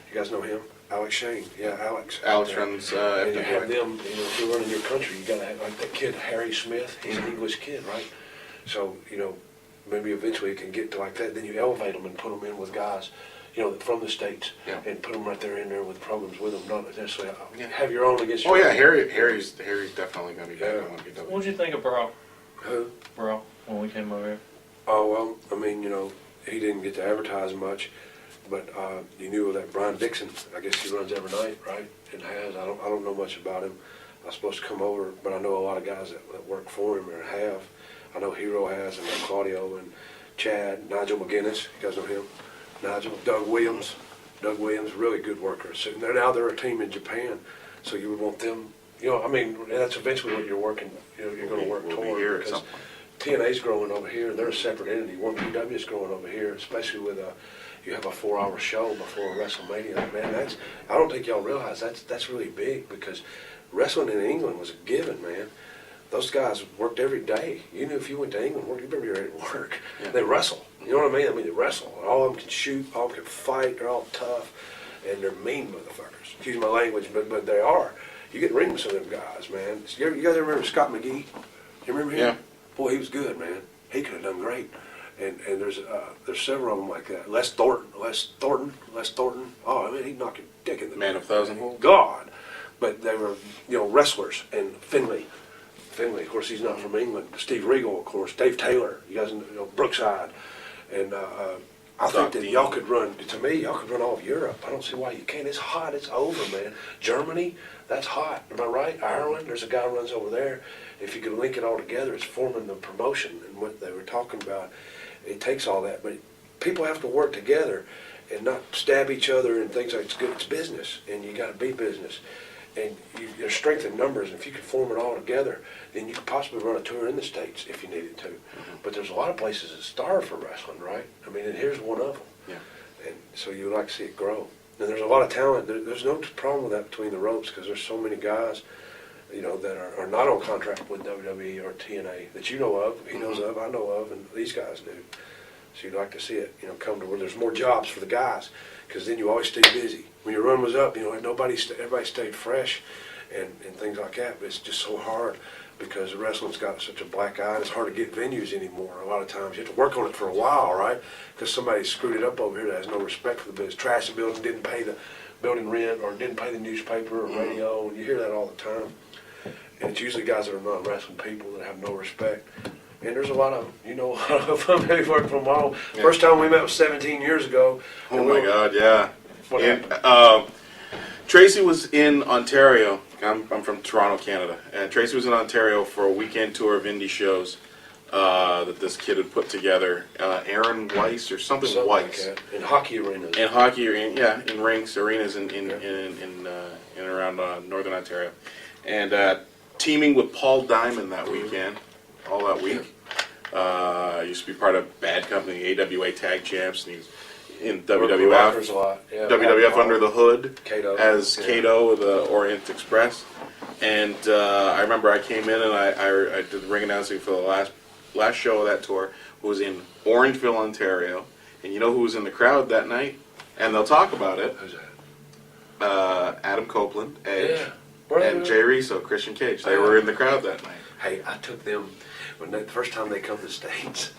You guys know him? Alex Shane. Yeah, Alex. Alex runs and you have FWA. them, if you're running your country, you gotta have, like that kid, Harry Smith, he's an English kid, right? So, maybe eventually it can get to like that, then you elevate them and put them in with guys, from the States, and put them right there in there with programs with them, not necessarily have your own against Oh your yeah, own. Harry's definitely going to be back on FWA. What did you think of Bro? Who? Bro, when we came over here? Oh, well, I mean, he didn't get to advertise much, but you knew that Brian Dixon, I guess he runs every night, right? And has, I don't know much about him. I was supposed to come over, but I know a lot of guys that work for him or have. I know Hero has, and Claudio and Chad, Nigel McGinnis, you guys know him? Nigel, Doug Williams, really good workers. And they're a team in Japan, so you would want them, I mean, that's eventually what you're working, you're going to work We'll be toward. here at Because some point. TNA's growing over here, and they're a separate entity. 1PW is growing over here, especially with you have a 4-hour show before WrestleMania. Man, I don't think y'all realize that's really big, because wrestling in England was a given, man. Those guys worked every day. You knew if you went to England, you better be ready to work. Yeah. They wrestle. You know what I mean? They wrestle. All of them can shoot. All of them can fight. They're all tough, and they're mean motherfuckers. Excuse my language, but they are. You get in the ring with some of them guys, man. You guys ever remember Scott McGee? You remember him? Yeah. Boy, he was good, man. He could have done great. And there's several of them like that. Les Thornton. Oh, I mean, he'd knock your dick in the Man of Thousand. God. But they were, wrestlers. And Finley, of course, he's not from England. Steve Regal, of course. Dave Taylor, you guys know, Brookside. And I think that y'all could run, to me, y'all could run all of Europe. I don't see why you can't. It's hot. It's over, man. Germany, that's hot. Am I right? Ireland, there's a guy who runs over there. If you could link it all together, it's forming the promotion and what they were talking about. It takes all that. But people have to work together and not stab each other and things like it's good. It's business, and you got to be business. And there's strength in numbers, and if you could form it all together, then you could possibly run a tour in the States if you needed to. But there's a lot of places that starve for wrestling, right? I mean, and here's one of them. Yeah. And so you would like to see it grow. And there's a lot of talent. There's no problem with that between the ropes, because there's so many guys, that are not on contract with WWE or TNA that you know of, he knows of, I know of, and these guys do. So you'd like to see it, come to where there's more jobs for the guys, because then you always stay busy. When your run was up, everybody stayed fresh and things like that. But it's just so hard because wrestling's got such a black eye. It's hard to get venues anymore. A lot of times you have to work on it for a while, right? Because somebody screwed it up over here that has no respect for the business. Trashed the building, didn't pay the building rent, or didn't pay the newspaper or radio, and you hear that all the time. And it's usually guys that are non-wrestling people that have no respect. And there's a lot of them. A lot of them. They work from home. Yeah. First time we met was 17 years ago. Oh my God, yeah. What Yeah. happened? Tracy was in Ontario. I'm from Toronto, Canada. And Tracy was in Ontario for a weekend tour of indie shows that this kid had put together. Aaron Weiss or something Something like Weiss. that. In hockey arenas. In hockey, in rinks, arenas in around Northern Ontario. And teaming with Paul Diamond that weekend, all that week. Used to be part of Bad Company, AWA Tag Champs, and he's in WWF. Rockers a lot. Yeah, WWF Under the Hood Kato. as Kato of the Orient Express. And I remember I came in and I did the ring announcing for the last show of that tour. Was in Orangeville, Ontario. And you know who was in the crowd that night? And they'll talk about it. Who's that? Adam Copeland, Edge, Yeah. and Jay Rizzo, Christian Cage. They were in the crowd that night. Hey, I took them the first time they come to the States.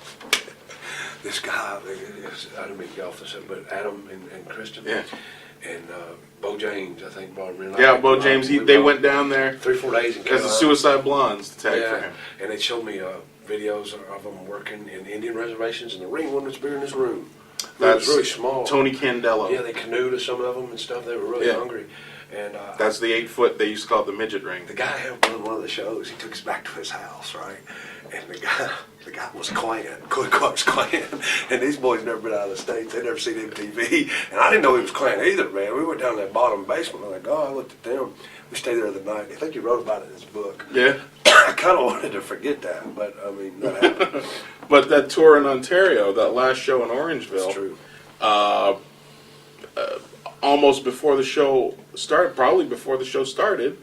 This guy, I didn't mean to get off this, but Adam and Kristen. Yeah. And Bo James, I think, brought him in. Yeah, Bo James. They went down there 3-4 days in as the Carolina. Suicide Blondes to tag for Yeah, him. and they showed me videos of them working in Indian reservations, and the ring wasn't as big in this room. It was really small. Tony Candello. Yeah, they canoed to some of them and stuff. They were really Yeah. hungry. And That's the 8 foot they used to call it the midget ring. the guy had one of the shows. He took us back to his house, right? And the guy was Klan, Ku Klux Klan, and these boys never been out of the States. They'd never seen MTV, and I didn't know he was Klan either, man. We went down to that bottom basement. I'm like, oh, I looked at them. We stayed there the night. I think he wrote about it in his book. Yeah. I kind of wanted to forget that, but I mean, that happened. But that tour in Ontario, that last show in Orangeville, It's true. Almost before the show started, probably before the show started,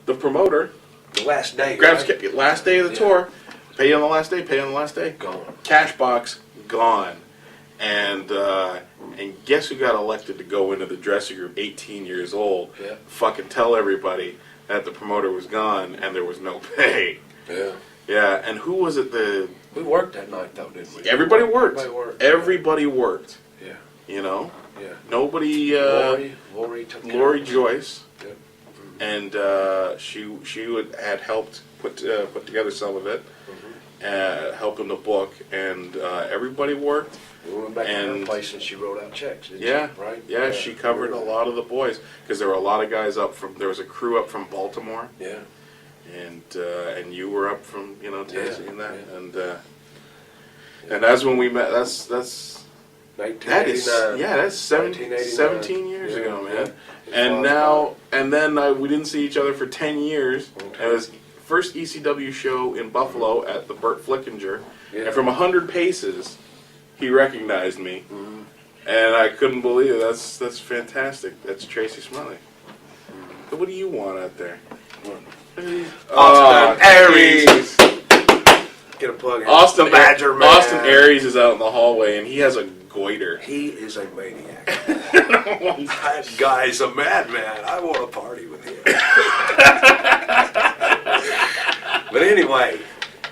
the promoter The last day, grabs right? last day of the Yeah. tour, pay on the last day, pay on the last day, Gone. cash box gone, and guess who got elected to go into the dressing room? 18 years old. Yeah. Fucking tell everybody that the promoter was gone and there was no pay. Yeah. Yeah, and who was it? We worked that night, though, didn't we? Everybody worked. Everybody worked. Everybody worked. Yeah. You know, Yeah. nobody. Lori took care Lori of it. Joyce, Yep. and she had helped put together some of it, helped in the book, and everybody worked. We went back to her And- place and she wrote out checks, didn't Yeah, she? Right? yeah, she covered a lot of the boys because there were a lot of guys up from. There was a crew up from Baltimore, Yeah. and you were up from Tennessee and that, yeah. and that's when we met. That's 1989. that's 17 years Yeah, ago, man. yeah. And It's now, and then we didn't see each other for 10 years. Okay. And it was first ECW show in Buffalo at the Burt Flickinger. Yeah. And from 100 paces, he recognized me. Mhm. And I couldn't believe it. That's fantastic. That's Tracy Smothers. So what do you want out there? Austin Aries. Aries. Get a plug in. Austin Badger man. Austin Aries is out in the hallway, and he has a goiter. He is a maniac. That guy's a madman. I want to party with him. But anyway,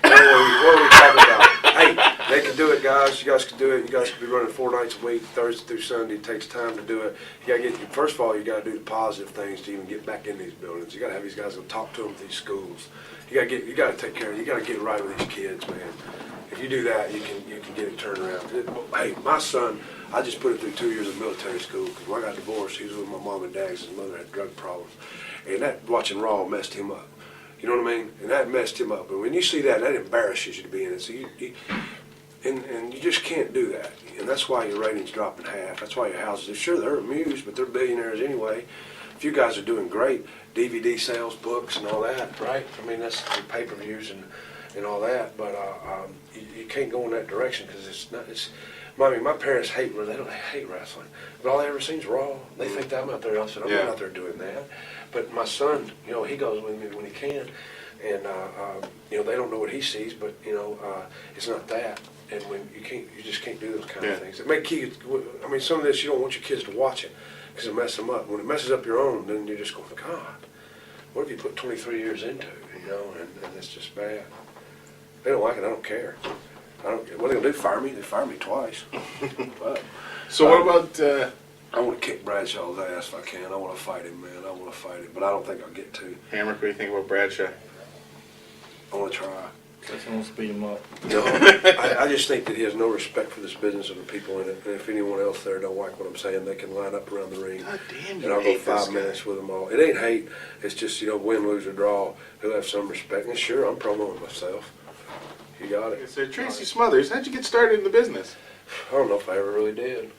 what are we talking about? Hey, they can do it, guys. You guys can do it. You guys can be running 4 nights a week, Thursday through Sunday. It takes time to do it. You gotta get. First of all, you gotta do the positive things to even get back in these buildings. You gotta have these guys go talk to them at these schools. You gotta take care of. You gotta get right with these kids, man. If you do that, you can get it turned around. Hey, my son, I just put him through 2 years of military school because when I got divorced, he was with my mom and dad 'cause his mother had drug problems, and that watching Raw messed him up. You know what I mean? And that messed him up. But when you see that, that embarrasses you to be in it. So and you just can't do that. And that's why your ratings drop in half. That's why your houses, sure, they're amused, but they're billionaires anyway. If you guys are doing great, DVD sales, books, and all that, right? I mean, that's the pay-per-views and all that. But you can't go in that direction because it's not. I mean, my parents hate wrestling, but all they ever seen is Raw. They think that I'm out there. I said, I'm not out there doing that. But my son, he goes with me when he can, and they don't know what he sees, but it's not that. And when you just can't do those kind of things. It make kids. I mean, some of this you don't want your kids to watch it because it messes them up. When it messes up your own, then you're just going, God, what have you put 23 years into? And it's just bad. They don't like it. I don't care. I don't care. What are they gonna do? Fire me? They fired me twice. But, So what about? I want to kick Bradshaw's ass if I can. I want to fight him, man. I want to fight him, but I don't think I'll get to. Hamrick, what do you think about Bradshaw? I want to try. He wants to beat him up. No, I just think that he has no respect for this business and the people in it. And if anyone else there don't like what I'm saying, they can line up around the ring. God damn, you And I'll go hate this 5 guy. minutes with them all. It ain't hate. It's just, win, lose, or draw. He'll have some respect. And sure, I'm promoting myself. You got it. So Tracy Smothers, how'd you get started in the business? I don't know if I ever really did.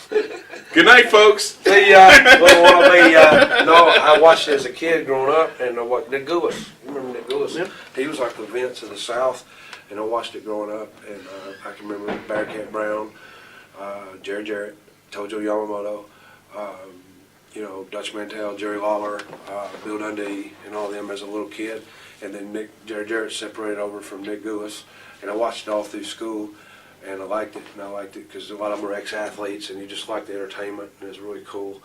Good night, folks. No, I watched it as a kid growing up, and I watched Nick Goulas. You remember Nick Goulas? Yep. He was like the Vince of the South, and I watched it growing up, and I can remember Bearcat Brown, Jerry Jarrett, Tojo Yamamoto, Dutch Mantel, Jerry Lawler, Bill Dundee, and all them as a little kid, and then Jerry Jarrett separated over from Nick Goulas, and I watched it all through school. And I liked it because a lot of them were ex-athletes, and you just liked the entertainment, and it was really cool,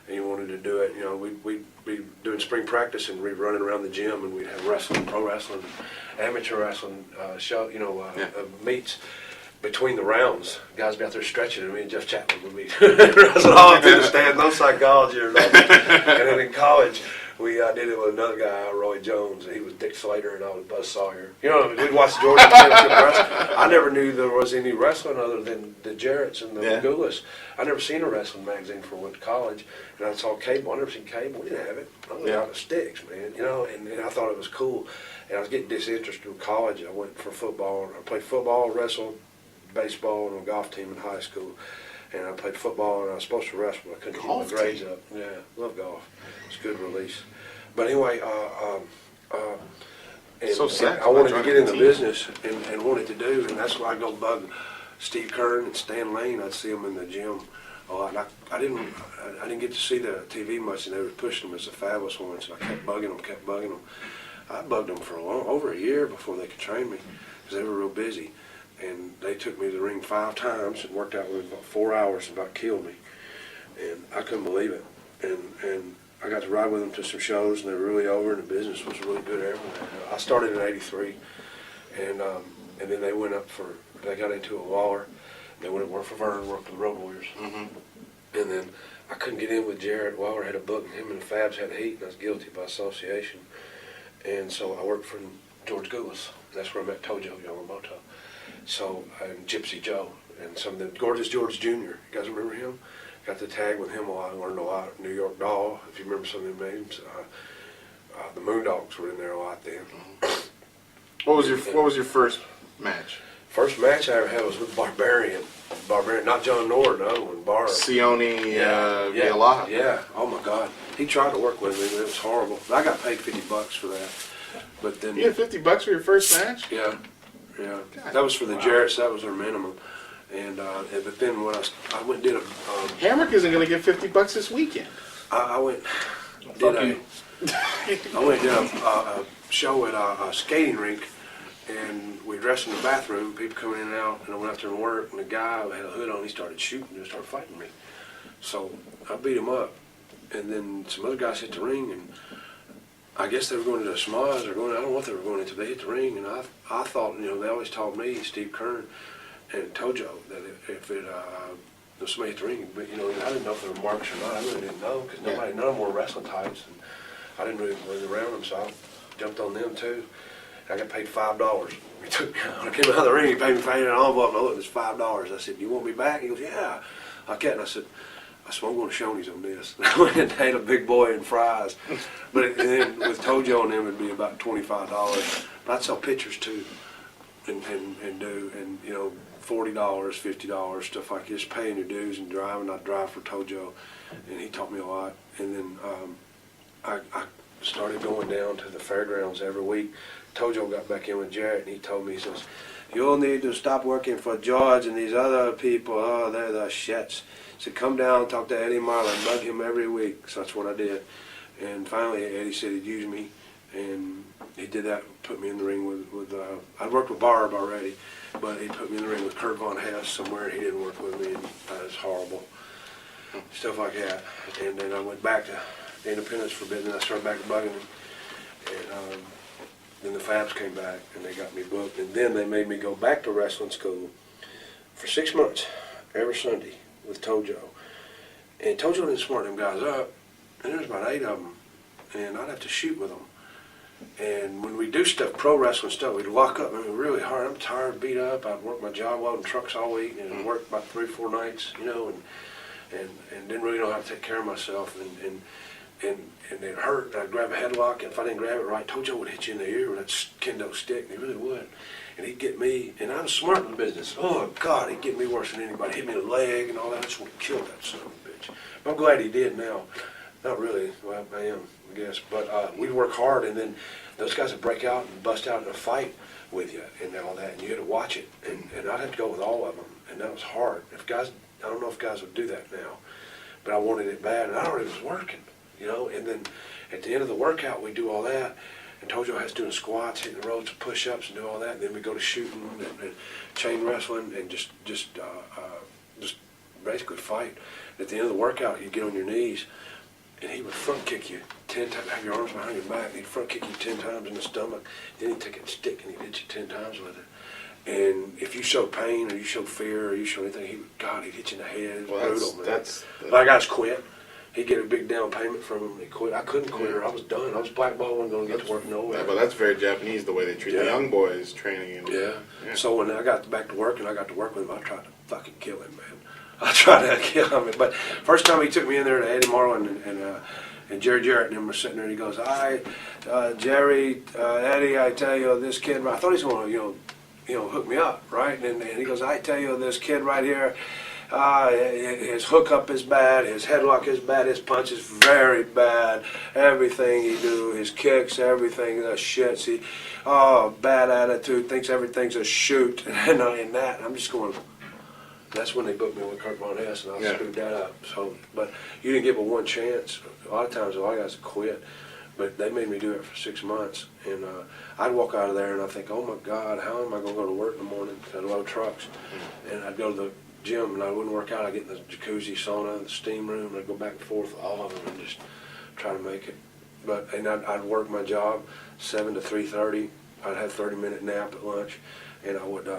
and you wanted to do it. We'd be doing spring practice, and we'd running around the gym, and we'd have wrestling, pro wrestling, amateur wrestling meets between the rounds. Guys be out there stretching, and me and Jeff Chapman would be wrestling all through the stand, no psychology or nothing. And then in college, We did it with another guy, Roy Jones, and he was Dick Slater, and I was Buzz Sawyer. You know, we'd watch the Georgia Championship wrestling. I never knew there was any wrestling other than the Jarretts and the Goulas. I never seen a wrestling magazine before I went to college, and I saw cable. I never seen cable. We didn't have it. I was out of sticks, man. You know, and I thought it was cool. And I was getting disinterested in college. I went for football. I played football, wrestled, baseball, and a golf team in high school. And I played football, and I was supposed to wrestle, but I couldn't keep my grades up. Yeah, love golf. It's a good release. But anyway, and So sad. I wanted to get in the business and wanted to do, and that's why I go bug Steve Kern and Stan Lane. I'd see them in the gym a lot. I didn't get to see the TV much, and they were pushing them as the fabulous ones. And I kept bugging them. I bugged them for over a year before they could train me because they were real busy. And they took me to the ring 5 times and worked out with about 4 hours and about killed me. And I couldn't believe it. And I got to ride with them to some shows, and they were really over, and the business was really good everywhere. I started in '83, and then they went up for, they got into a Waller. They went and worked for Vern, worked for the Road Warriors. Mm-hmm. And then I couldn't get in with Jared. Waller had a book, and him and the Fabs had heat, and I was guilty by association. And so I worked for George Goulas. That's where I met Tojo Yamamoto. So, and Gypsy Joe, and some of the Gorgeous George Jr. You guys remember him? Got to tag with him a lot. I learned a lot. New York Doll, if you remember some of their names. The Moondogs were in there a lot then. What was your first match? First match I ever had was with Barbarian, not John Nord, the other one, Barb. Sione Yeah. Villaha. Yeah. Oh my God. He tried to work with me, but it was horrible. I got paid $50 for that. But then. You had $50 for your first match? Yeah. Yeah. That was for the Jarretts. That was their minimum. And but then when I went and did a Hamrick isn't going to get $50 this weekend. I went did a show at a skating rink, and we dressed in the bathroom. People coming in and out, and I went out there and worked. And the guy had a hood on. He started shooting and started fighting me. So I beat him up, and then some other guys hit the ring, and I guess they were going to the Smothers or going. I don't know what they were going into. They hit the ring, and I thought, you know, they always told me, Steve Kern and Tojo, that if somebody hit the ring, but you know, I didn't know if they were marks or not. I really didn't know because none of them wore wrestling tights, and I didn't really run around them, so I jumped on them too. I got paid $5. He took me out. I came out of the ring. He paid me an envelope, and I looked, it was $5. I said, "You want me back?" He goes, "Yeah." I can't. I said, "I'm going to Shoney's on this." I went and ate a big boy and fries. But then with Tojo and them, it'd be about $25. But I'd sell pictures too, and do, and you know, $40, $50, stuff like this, paying your dues and driving. I'd drive for Tojo, and he taught me a lot. And then I started going down to the fairgrounds every week. Tojo got back in with Jarrett, and he told me, he says, "You'll need to stop working for George and these other people. Oh, they're the shits." He said, "Come down and talk to Eddie Marlin, bug him every week." So that's what I did. And finally, Eddie said he'd use me, and he did that, put me in the ring with I'd worked with Barb already, but he put me in the ring with Kurt Von Hess somewhere. He didn't work with me, and that was horrible. Stuff like that. And then I went back to Independence for a bit, and then I started back to bugging him. And then the Fabs came back, and they got me booked. And then they made me go back to wrestling school for 6 months, every Sunday, with Tojo. And Tojo didn't smart them guys up, and there was about 8 of them, and I'd have to shoot with them. And when we do stuff, pro wrestling stuff, we'd lock up. I mean, really hard. I'm tired, beat up. I'd work my job welding trucks all week, and work about 3 or 4 nights, you know, and didn't really know how to take care of myself. And it hurt. I'd grab a headlock, and if I didn't grab it right, Tojo would hit you in the ear with that kendo stick. He really would. And he'd get me, and I was smart in the business. Oh, God, he'd get me worse than anybody. Hit me in the leg and all that. I just want to kill that son of a bitch. But I'm glad he did now. Not really. Well, I am, I guess. But we'd work hard, and then those guys would break out and bust out in a fight with you and all that, and you had to watch it. And I'd have to go with all of them, and that was hard. I don't know if guys would do that now, but I wanted it bad, and I already was working, you know. And then at the end of the workout, we do all that, and Tojo has doing squats, hitting the ropes, push-ups, and do all that. And then we go to shooting and chain wrestling and just basically fight. At the end of the workout, you get on your knees, and he would front kick you 10 times, have your arms behind your back, and he'd front kick you 10 times in the stomach. Then he'd take a stick and he'd hit you 10 times with it. And if you show pain or you show fear or you show anything, he'd hit you in the head. It was brutal, man. But I guys quit. He'd get a big down payment from him and he quit. I couldn't quit her. I was done. I was blackballed. I wasn't going to get to work nowhere. Yeah, but that's very Japanese, the way they treat the young boys training. And, yeah. So when I got back to work and I got to work with him, I tried to fucking kill him, man. I tried to kill him. But first time he took me in there to Eddie Morrow and Jerry Jarrett and him were sitting there, and he goes, Jerry, Eddie, I tell you, this kid, I thought he was going to, hook me up, right? And he goes, I tell you, this kid right here, his hookup is bad, his headlock is bad, his punch is very bad, everything he do, his kicks, everything, the shits, bad attitude, thinks everything's a shoot, and that, I'm just going, that's when they booked me with Kurt Von Hess, and I screwed that up. So, but you didn't give it one chance. A lot of times, a lot of guys quit, but they made me do it for 6 months, and I'd walk out of there and I think, oh my God, how am I going to go to work in the morning? I load trucks, and I'd go to the gym and I wouldn't work out. I'd get in the jacuzzi, sauna, the steam room, and I'd go back and forth, all of them, and just try to make it. And I'd work my job 7 to 3:30. I'd have a 30-minute nap at lunch. And I would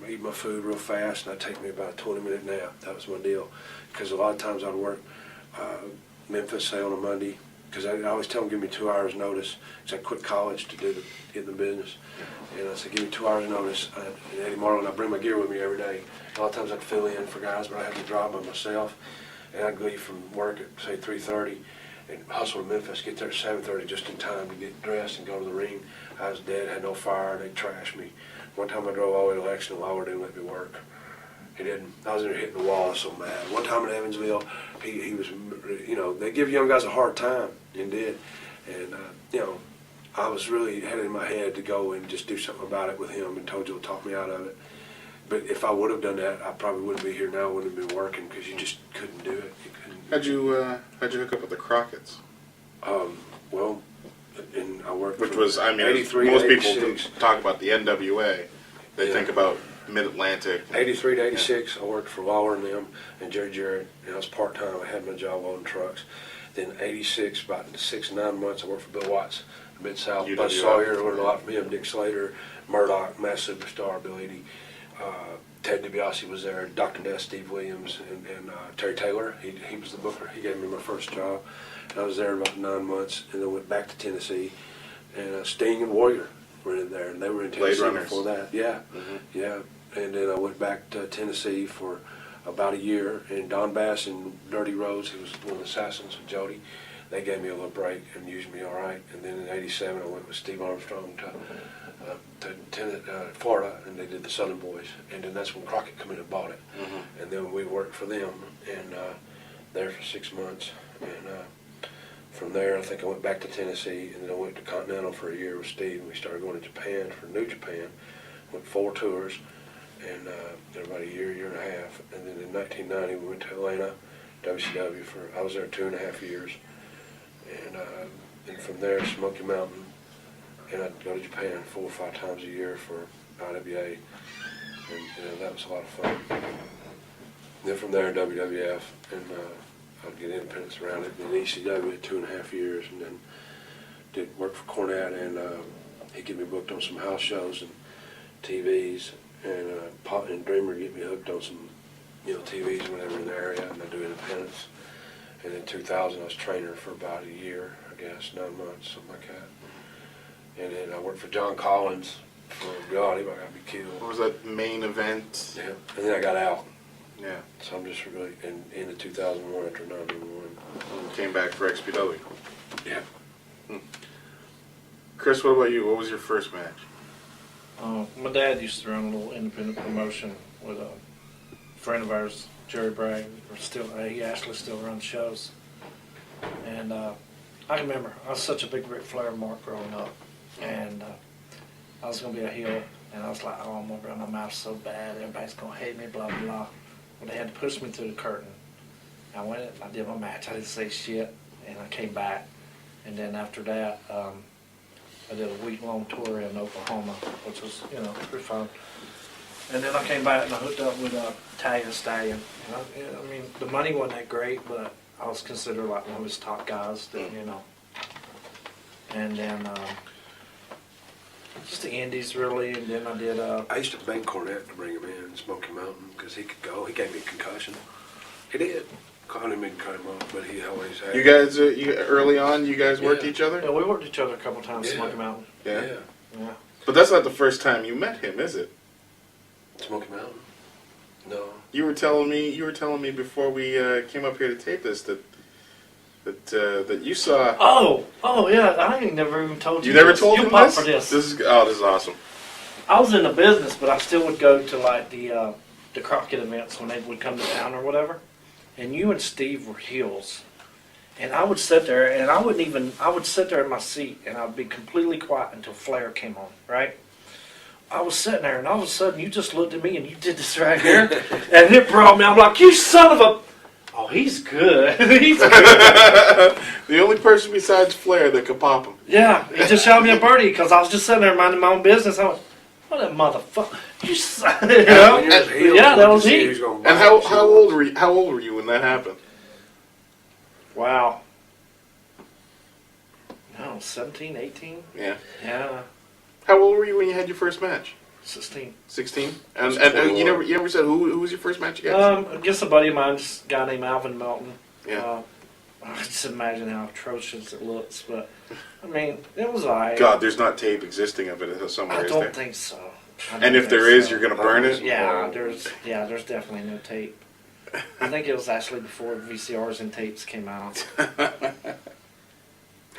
eat my food real fast, and I'd take me about a 20-minute nap. That was my deal. Because a lot of times I'd work Memphis, say, on a Monday, because I always tell them, give me 2 hours notice, because I quit college to get in the business. And I said, give me 2 hours notice. And Eddie Morrow, and I'd bring my gear with me every day. A lot of times I'd fill in for guys, but I had to drive by myself. And I'd leave from work at, say, 3:30, and hustle to Memphis, get there at 7:30 just in time to get dressed and go to the ring. I was dead, had no fire, they trashed me. One time I drove all the way to Lexington, Lawler didn't let me work. He didn't. I was in there hitting the wall, I was so mad. One time in Evansville, he was, they give young guys a hard time, and did. And, I was really had it in my head to go and just do something about it with him, and told you to talk me out of it. But if I would have done that, I probably wouldn't be here now, wouldn't have been working, because you just couldn't do it. You couldn't. How'd you hook up with the Crockett's? Well, and I worked Which from was, I mean, 83 most to people 86. talk about the NWA. They Yeah. think about Mid-Atlantic. 83 to 86, I worked for Lawler and them, and Jerry Jarrett, and I was part-time. I had my job loading trucks. Then 86, about 6 to 9 months, I worked for Bill Watts, Mid-South. UWF. Buzz Sawyer, learned a lot from him. Dick Slater, Murdoch, Mass Superstar, Bill Eadie. Ted DiBiase was there, Dr. Death, Steve Williams, and Terry Taylor. He was the booker. He gave me my first job. And I was there about 9 months, and then went back to Tennessee. And Sting and Warrior were in there, and they were in Blade Tennessee Runners. before that. Yeah, yeah. And then I went back to Tennessee for about a year. And Don Bass and Dirty Rose, he was one of the assassins with Jody, they gave me a little break and used me all right. And then in '87, I went with Steve Armstrong to Florida, and they did the Southern Boys. And then that's when Crockett come in and bought it. And then we worked for them, and there for 6 months. And from there, I think I went back to Tennessee, and then I went to Continental for a year with Steve, and we started going to Japan for New Japan. Went 4 tours, and about a year and a half. And then in 1990, we went to Atlanta, WCW I was there 2.5 years. And from there, Smoky Mountain, and I'd go to Japan 4 or 5 times a year for IWA, and that was a lot of fun. And then from there, WWF, and I'd get independence around it. And then ECW at 2.5 years, and then did work for Cornette, and he'd get me booked on some house shows and TVs, and Pop and Dreamer get me hooked on some, TVs or whatever in the area, and I'd do independence. And in 2000, I was trainer for about a year, I guess, 9 months, something like that. And then I worked for John Collins for, God, he might got me killed. What was that main event? Yeah, and then I got out. Yeah. So I'm just really, in the 2001, after 9/11. Came back for XPW. Yeah. Chris, what about you? What was your first match? My dad used to run a little independent promotion with a friend of ours, Jerry Bragg. He actually still runs shows. And I can remember, I was such a big Ric Flair mark growing up. And I was going to be a heel. And I was like, oh, I'm going to run my mouth so bad. Everybody's going to hate me, blah, blah. Well, they had to push me through the curtain. I went and I did my match. I didn't say shit. And I came back. And then after that, I did a week-long tour in Oklahoma, which was, pretty fun. And then I came back and I hooked up with Italian Stallion. And I mean, the money wasn't that great, but I was considered like one of his top guys, And then just the Indies, really. And then I did... I used to beg Cornette to bring him in, Smoky Mountain, because he could go. He gave me a concussion. He did. I didn't mean to cut him off, but he always had. You guys, early on, you guys worked Yeah. each other? Yeah, we worked each other a couple times, Yeah. Smoky Mountain. Yeah. Yeah. But that's not the first time you met him, is it? Smoky Mountain? No. You were telling me before we came up here to tape this that you saw. Oh yeah, I ain't never even told you. You never this. told You him pop this? for this. This is awesome. I was in the business, but I still would go to like the Crockett events when they would come to town or whatever. And you and Steve were heels. And I would sit there, and I would sit there in my seat, and I'd be completely quiet until Flair came on, right? I was sitting there, and all of a sudden, you just looked at me, and you did this right here, and it brought me, I'm like, you son of a, oh, he's good. He's good. The only person besides Flair that could pop him. Yeah, he just shot me a birdie, because I was just sitting there minding my own business. I went, what a motherfucker. You son, you know? When you're heel, Yeah, that you was see he. who's gonna And bite how you. old were you? How old were you when that happened? Wow. No, 17, 18? Yeah. Yeah, How old were you when you had your first match? 16. 16. And That's you 21. never said who was your first match against? I guess a buddy of mine, just a guy named Alvin Melton. Yeah. I just imagine how atrocious it looks, but I mean, it was alright. God, there's not tape existing of it somewhere, I is there? don't think so. I And don't if think there is, so. you're gonna burn it. Yeah, there's definitely no tape. I think it was actually before VCRs and tapes came out.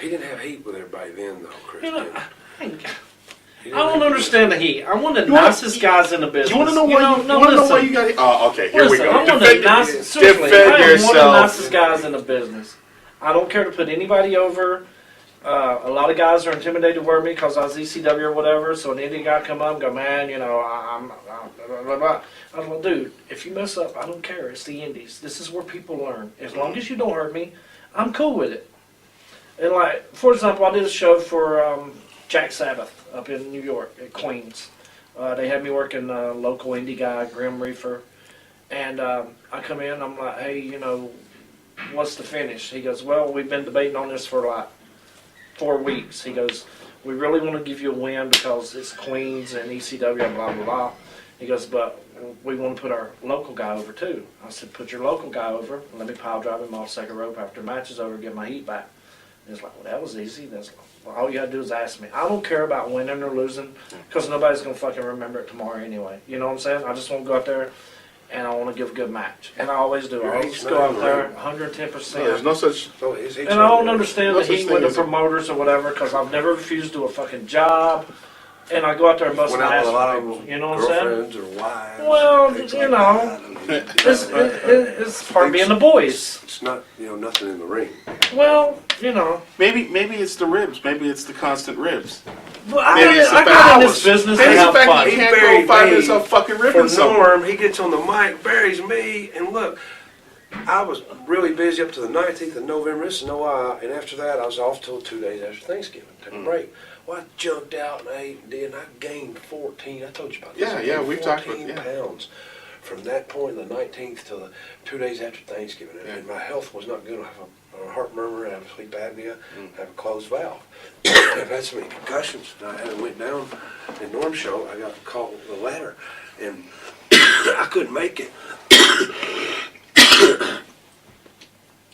He didn't have heat with everybody then, though, Chris. You know, did he? I He didn't don't have understand the heat. I'm one of the You wanna- nicest guys in the business. You want to know why? know, You no, want to know why listen. you got it? Oh, okay. Here we Listen, go. I'm one of the Defend- nicest. Seriously, defend I am one of the yourself. nicest guys in the business. I don't care to put anybody over. A lot of guys are intimidated to wear me because I was ECW or whatever. So an Indian guy come up and go, man, you know, I'm blah, blah, blah. I was like, dude, if you mess up, I don't care. It's the Indies. This is where people learn. As long as you don't hurt me, I'm cool with it. And like, for example, I did a show for Jack Sabbath up in New York at Queens. They had me working local indie guy, Grim Reaper. And I come in, I'm like, hey, you know, what's the finish? He goes, well, we've been debating on this for like 4 weeks. He goes, we really want to give you a win because it's Queens and ECW and blah, blah, blah. He goes, but we want to put our local guy over too. I said, put your local guy over and let me pile drive him off second rope after the match is over and get my heat back. And he's like, well, that was easy. That's well, all you got to do is ask me. I don't care about winning or losing because nobody's going to fucking remember it tomorrow anyway. You know what I'm saying? I just want to go out there and I want to give a good match. And I always do. I always go out there 110%. No, there's no such. So his heat's And I don't not understand No the such heat thing with the as- promoters or whatever because I've never refused to do a fucking job. And I go out there and bust Went my out ass with a lot for of people. You know what I'm saying? girlfriends or wives. Well, things you like know, that. It's part of being the boys. It's not, you know, nothing in the ring. Well, you know. Maybe it's the ribs. Maybe it's the constant ribs. Well, I Maybe it's the got in hours. this business Maybe to it's the have fact fun. you can't He go buried 5 me minutes off fucking For ribbon somewhere. Norm, he gets on the mic, buries me, and look, I was really busy up to the 19th of November. This is no lie, and after that, I was off till 2 days after Thanksgiving. Took a break. Well, I jumped out and ate and did, and I gained 14. I told you about this. Yeah, I yeah, gained we've talked about- 14 yeah. pounds from that point, the 19th till the 2 days after Thanksgiving, and my health was not good. I have a heart murmur, I have sleep apnea, I have a closed valve. I've had so many concussions, and I had went down in Norm's show. I got caught with a ladder, and I couldn't make it.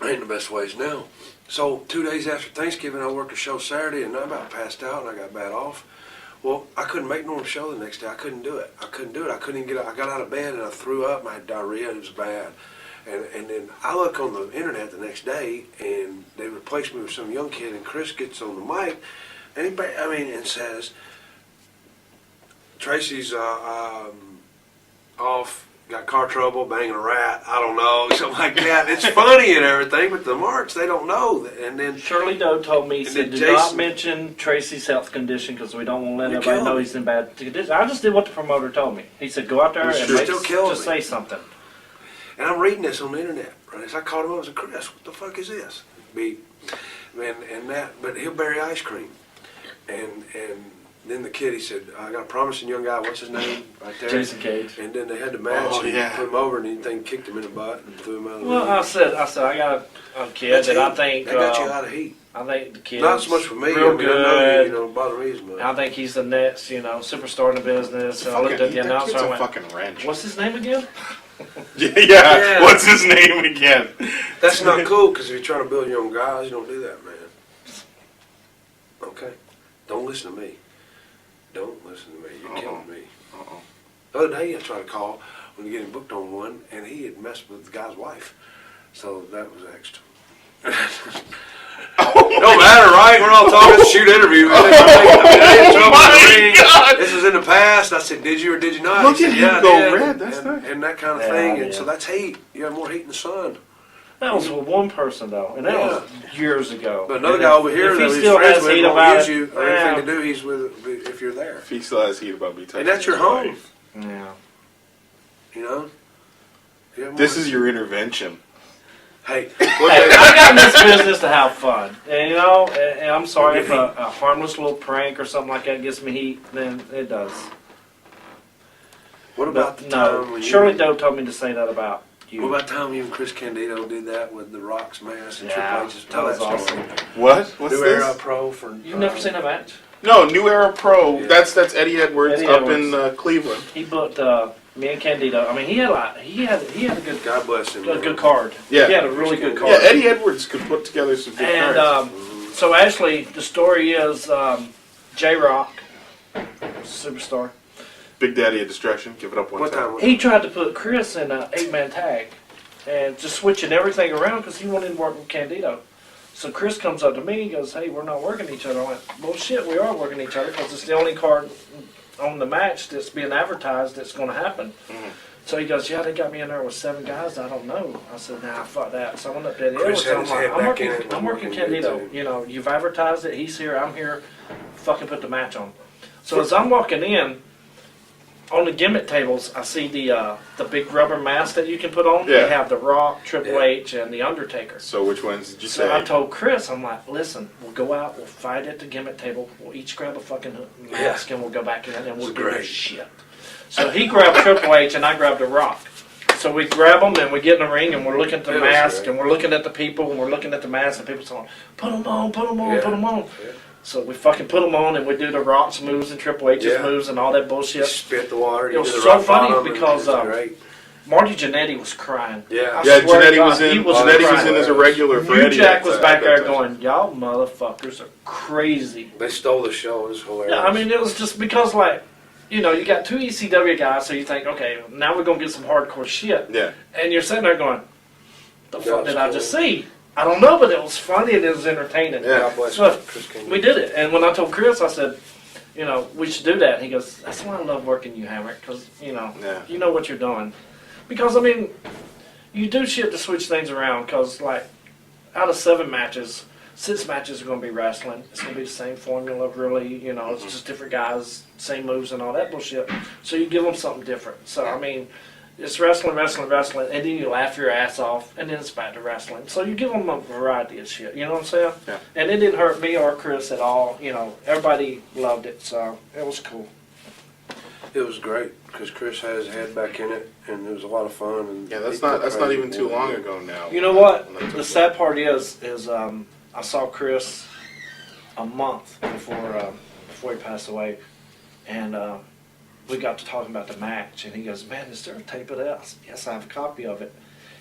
Ain't the best ways now. So 2 days after Thanksgiving, I worked a show Saturday, and I about passed out, and I got bad off. Well, I couldn't make Norm's show the next day. I couldn't do it. I couldn't even get out. I got out of bed, and I threw up, and I had diarrhea, and it was bad. And then I look on the internet the next day, and they replaced me with some young kid, and Chris gets on the mic, and and says, Tracy's off, got car trouble, banging a rat, I don't know, something like that. It's funny and everything, but the marks, they don't know. And then Shirley Doe told me, he And said, then do not Jason- mention Tracy's health condition because we don't want to let You're everybody killing know me. he's in bad condition. I just did what the promoter told me. He said, go out there You're and still killing just me. say something. And I'm reading this on the internet, right? So I called him up and said, Chris, what the fuck is this? But he'll bury ice cream. And then the kid, he said, I got a promising young guy, what's his name? Right there. Jason Cage. And then they had the match, Oh, and he yeah. put him over, and anything kicked him in the butt and threw him out of the Well, ring. I said, I got a kid That's that I heat. think, They got you out of heat. I think the kid's Not so much for me, real I mean, I know good. you know, bother me as much. I think he's the next, superstar in the business. And I Fucking, looked at the that announcer kid's and a I went, fucking wrench. what's his name again? Yeah. What's his name again? That's not cool, because if you're trying to build your own guys, you don't do that, man. Okay? Don't listen to me. Don't listen to me. You're killing me. The other day, I tried to call when you getting booked on one, and he had messed with the guy's wife. So that was extra. Don't matter, right? We're all talking shoot interview. This was in the past. I said, did you or did you not? Look He at said, him I go did. red. That's nice. And that kind of thing. And so that's heat. You have more heat in the sun. That was with one person though, and that was years ago. But another And guy if- over here if that he he's still friends has with heat won't about use it, you or anything to do. He's with if you're there. If he still has heat about me touching And that's your his home. wife. Yeah. You know. You have This more- is your intervention. Hey, Hey, I got in this business to have fun, and you know, and I'm sorry if a harmless little prank or something like that gets me heat, then it does. what about the But time no, when Shirley you? Doe told me to say that about you. What about the time you and Chris Candido did that with the Rock's mask and Yeah, Triple H's? Tell that that was story. What? What's New this? Era Pro for. You've never seen a match? No, New Era Pro. Yeah. That's Eddie Edwards Eddie up Edwards. in Cleveland. He booked me and Candido. I mean, he had a good God bless him. good card. Yeah. He had a really good card. Yeah, Eddie Edwards could put together some good And cards. so actually, the story is J Rock, superstar. Big Daddy of Destruction. Give it up one What time. time? He tried to put Chris in an 8-man tag, and just switching everything around because he wanted to work with Candido. So Chris comes up to me and goes, "Hey, we're not working each other." I went, "Well, shit, we are working each other because it's the only card on the match that's being advertised that's going to happen." So he goes, "Yeah, they got me in there with 7 guys. I don't know." I said, "Nah, fuck that." So I went up there. Chris had his head back in it. I'm working Candido. You know, you've advertised it. He's here. I'm here. Fucking put the match on. So as I'm walking in, on the gimmick tables, I see the big rubber mask that you can put on. Yeah. They have the Rock, Triple H, and the Undertaker. So which ones did you So say? I told Chris, I'm like, "Listen, we'll go out, we'll fight at the gimmick table, we'll each grab a fucking mask, and we'll go back in and we'll It's do great. this shit." So he grabbed Triple H and I grabbed the Rock. So we grab them and we get in the ring and we're looking at the It was mask great. and we're looking at the people and we're looking at the mask and people saying, "Put them on, put them on, Yeah. put them on." Yeah. So we fucking put them on and we do the Rock's moves and Triple H's Yeah. moves and all that You bullshit. spit the water. It You was did the so rock funny bottom, and because, it was great. Marty Jannetty was crying. Yeah. I Yeah, swear to Jannetty God, was in. he was Jannetty was crying. in as a regular for New Eddie. Jack was at back that there time. going, "Y'all motherfuckers are crazy." They stole the show. It was hilarious. Yeah, I mean, it was just because, like, you know, you got 2 ECW guys, so you think, okay, now we're going to get some hardcore shit. Yeah. And you're sitting there going, "The That fuck was did I cool. just see?" I don't know, but it was funny and it was entertaining. Yeah. God bless So Chris Candido. we did it. And when I told Chris, I said, "You know, we should do that." He goes, "That's why I love working you, Hamrick, because, you know, Yeah. you know what you're doing." Because, I mean, you do shit to switch things around, because, like, out of 7 matches, 6 matches are going to be wrestling. It's going to be the same formula, really. You know, it's just different guys, same moves and all that bullshit. So you give them something different. So, I mean, it's wrestling, wrestling, wrestling, and then you laugh your ass off, and then it's back to wrestling. So you give them a variety of shit, you know what I'm saying? Yeah. And it didn't hurt me or Chris at all. You know, everybody loved it, so it was cool. It was great because Chris had his head back in it, and it was a lot of fun. And Yeah, that's he not put even crazy too boy. long ago now. You know what? When I took The it. sad part is I saw Chris a month before he passed away, and we got to talking about the match, and he goes, "Man, is there a tape of that?" I said, "Yes, I have a copy of it."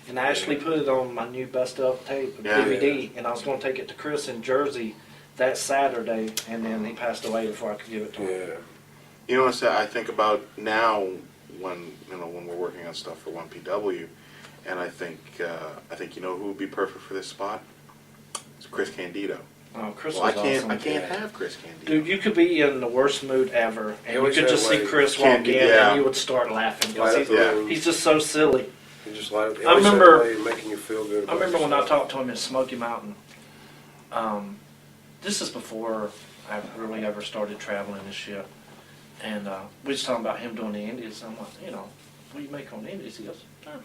And I actually put it on my new best of tape, Yeah. DVD, and I was going to take it to Chris in Jersey that Saturday, and then he passed away before I could give it to him. Yeah. You know what I think about now when we're working on stuff for 1PW, and I think you know who would be perfect for this spot? It's Chris Candido. Oh, Chris Well, was I can't awesome. have Chris Candido. Dude, you could be in the worst mood ever, He and you always could had just see ways. Chris Can't walk be- in, yeah. and you would start laughing. 'Cause Light up the Yeah. room. he's just so silly. He just light up. He I always had remember- a way of making you feel good. I about remember when I yourself. talked to him in Smoky Mountain. This is before I really ever started traveling and shit. And we was talking about him doing the Indies. I'm like, you know, what do you make on the Indies? He goes,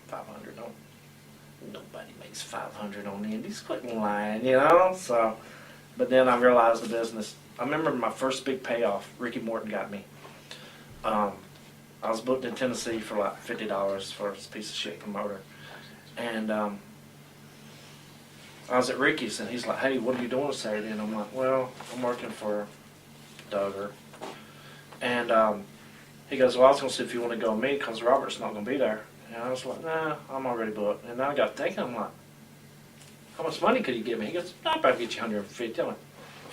500. Nobody makes 500 on the Indies. Quit lying, you know? So, but then I realized the business. I remember my first big payoff, Ricky Morton got me. I was booked in Tennessee for like $50 for a piece of shit promoter. And I was at Ricky's, and he's like, "Hey, what are you doing Saturday?" And I'm like, "Well, I'm working for Duggar." And he goes, "Well, I was going to see if you want to go with me because Robert's not going to be there." And I was like, nah, I'm already booked. And I got thinking, I'm like, how much money could you give me? He goes, I'll probably get you $150. I'm like,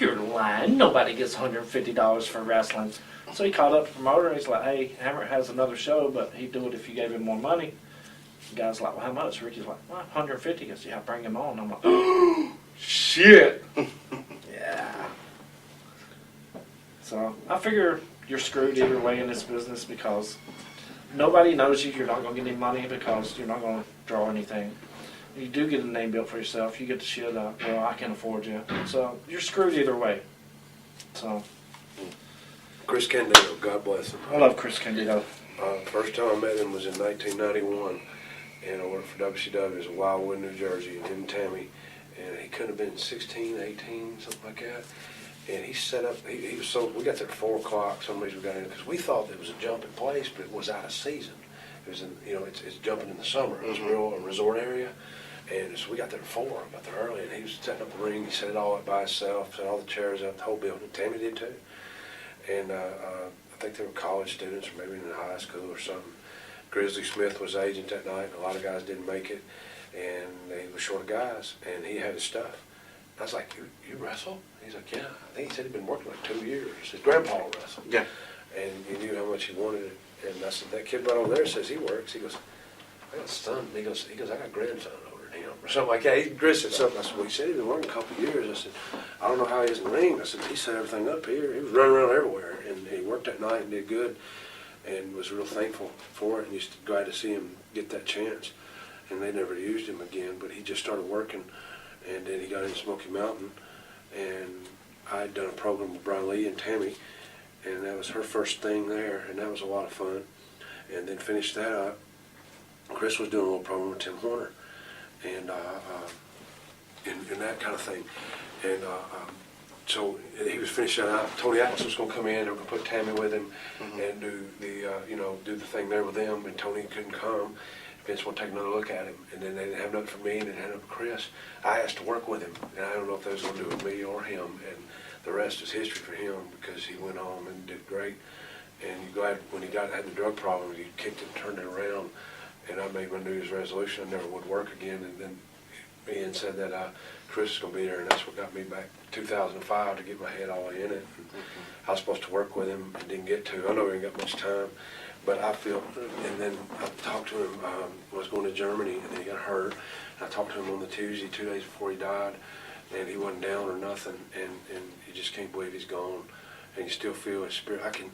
you're lying. Nobody gets $150 for wrestling. So he called up the promoter and he's like, hey, Hamrick has another show, but he'd do it if you gave him more money. The guy's like, well, how much? Ricky's like, well, 150. He goes, yeah, bring him on. I'm like, oh, shit. Yeah. So I figure you're screwed either way in this business because nobody knows you. You're not going to get any money because you're not going to draw anything. You do get a name built for yourself. You get the shit up. Well, I can afford you. So you're screwed either way. So Chris Candido, God bless him. I love Chris Candido. First time I met him was in 1991, and I worked for WCW as a Wildwood, New Jersey, him and Tammy, and he couldn't have been 16, 18, something like that. And he set up, he was so, we got there at 4 o'clock, some reason we got in, because we thought it was a jumping place, but it was out of season. It was in, you know, it's jumping in the summer. It was a real resort area. And so we got there at 4, got there early, and he was setting up the ring. He set it all up by himself, set all the chairs up, the whole building. Tammy did too. And I think they were college students, or maybe in high school or something. Grizzly Smith was agent that night. A lot of guys didn't make it, and they were short of guys, and he had his stuff. I was like, you wrestle? He's like, yeah. I think he said he'd been working like 2 years. His grandpa wrestled. Yeah. And he knew how much he wanted it. And I said, that kid right over there says he works. He goes, I got a son. He goes, I got a grandson older than him, or something like that. He Chris said something. I said, well, he said he'd been working a couple of years. I said, I don't know how he is in the ring. I said, he set everything up here. He was running around everywhere, and he worked that night and did good, and was real thankful for it. And just glad to see him get that chance. And they never used him again, but he just started working, and then he got into Smoky Mountain, and I had done a program with Brian Lee and Tammy, and that was her first thing there, and that was a lot of fun. And then finished that up. Chris was doing a little program with Tim Horner, and that kind of thing. And so he was finishing that up. Tony Atlas was going to come in. They were going to put Tammy with him and do the thing there with them. And Tony couldn't come. Vince wanted to take another look at him, and then they didn't have nothing for me, and they had nothing for Chris. I asked to work with him, and I don't know if they was going to do it with me or him. And the rest is history for him because he went on and did great. And you're glad when he had the drug problem, he kicked it and turned it around. And I made my New Year's resolution I never would work again. And then Ian said that Chris is going to be there, and that's what got me back 2005 to get my head all in it. And I was supposed to work with him and didn't get to. I know we ain't got much time, but I feel. And then I talked to him. I was going to Germany, and then he got hurt. I talked to him on the Tuesday, 2 days before he died, and he wasn't down or nothing. And you just can't believe he's gone. And you still feel his spirit. I can.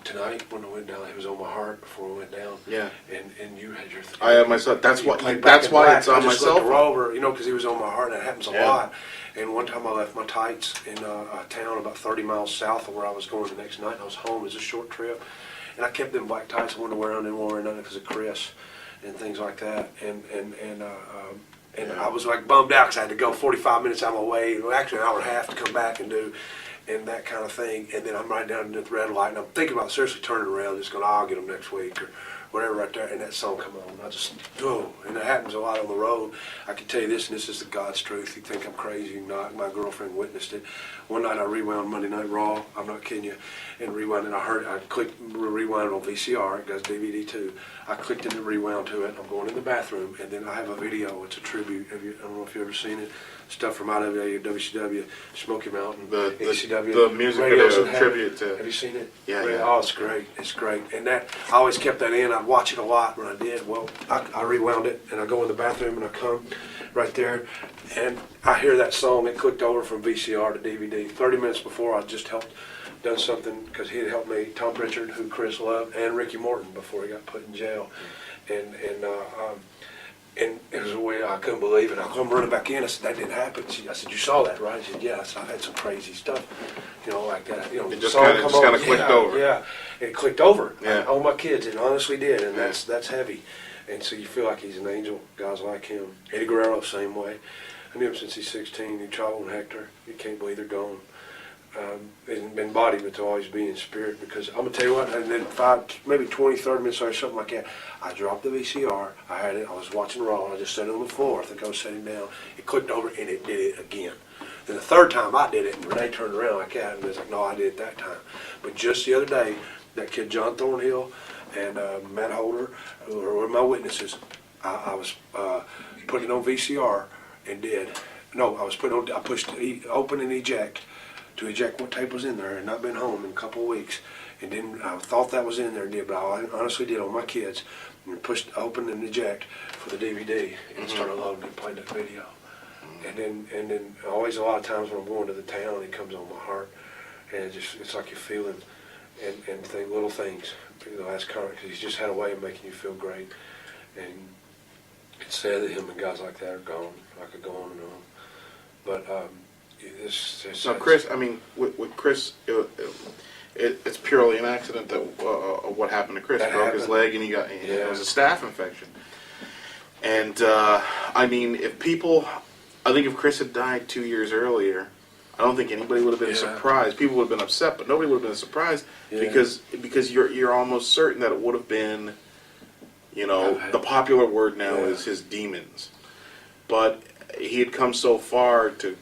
Tonight when I went down, he was on my heart before we went down. Yeah. And you had your. I have myself. That's you why. played That's Back in why Black. it's on I just myself. looked her over, because he was on my heart. And that happens a Yeah. lot. And one time I left my tights in a town about 30 miles south of where I was going the next night. I was home. It was a short trip, and I kept them black tights. I wanted to wear them. Didn't want to wear none because of Chris and things like that. And I was like bummed out because I had to go 45 minutes out of my way. Well, actually an hour and a half to come back and do. And that kind of thing, and then I'm right down at the red light, and I'm thinking about seriously turning around, just going, I'll get them next week, or whatever right there, and that song come on, and I just, oh, and it happens a lot on the road. I can tell you this, and this is the God's truth. You think I'm crazy, you're not. My girlfriend witnessed it. One night I rewound Monday Night Raw, I'm not kidding you, and rewound, and I clicked rewind on VCR, it does DVD too. I clicked into rewound to it, I'm going in the bathroom, and then I have a video, it's a tribute, I don't know if you've ever seen it, stuff from IWA, WCW, Smoky Mountain, ECW. The music video tribute to. Have you seen it? Yeah, Really? yeah. Oh, it's great. It's great. And that, I always kept that in. I'd watch it a lot when I did. Well, I rewound it, and I go in the bathroom, and I come right there, and I hear that song. It clicked over from VCR to DVD. 30 minutes before, I just done something, because he had helped me, Tom Pritchard, who Chris loved, and Ricky Morton before he got put in jail. And it was a way I couldn't believe it. I come running back in. I said, that didn't happen. I said, you saw that, right? She said, yeah. I said, I've had some crazy stuff, like that. It just kind of clicked over. Yeah, it clicked over. Yeah. All my kids, it honestly did, and that's heavy. And so you feel like he's an angel. Guys like him. Eddie Guerrero, same way. I knew him since he's 16. He traveled with Hector. You can't believe they're gone. In body, but to always be in spirit, because I'm going to tell you what, and then maybe 20, 30 minutes or something like that, I dropped the VCR, I had it, I was watching Raw, and I just set it on the floor, I think I was sitting down, it clicked over, and it did it again. Then the third time I did it, and Renee turned around like that, and it was like, no, I did it that time. But just the other day, that kid John Thornhill and Matt Holder, who were my witnesses. I was putting it on VCR and did. No, I pushed open and eject to eject what tape was in there, and not been home in a couple of weeks. And then I thought that was in there, and did, but I honestly did on my kids. And pushed open and eject for the DVD, and started loading and playing that video. And then always a lot of times when I'm going to the town, it comes on my heart, and it's like you're feeling and little things. Last comment, because he's just had a way of making you feel great, and it's sad that him and guys like that are gone. I could go on and on, but So Chris, I mean, with Chris, it's purely an accident that what happened to Chris. He broke his leg and it was a staph infection. And I mean, I think if Chris had died 2 years earlier, I don't think anybody would have been surprised. People would have been upset, but nobody would have been surprised because you're almost certain that it would have been, the popular word now is his demons. But he had come so far to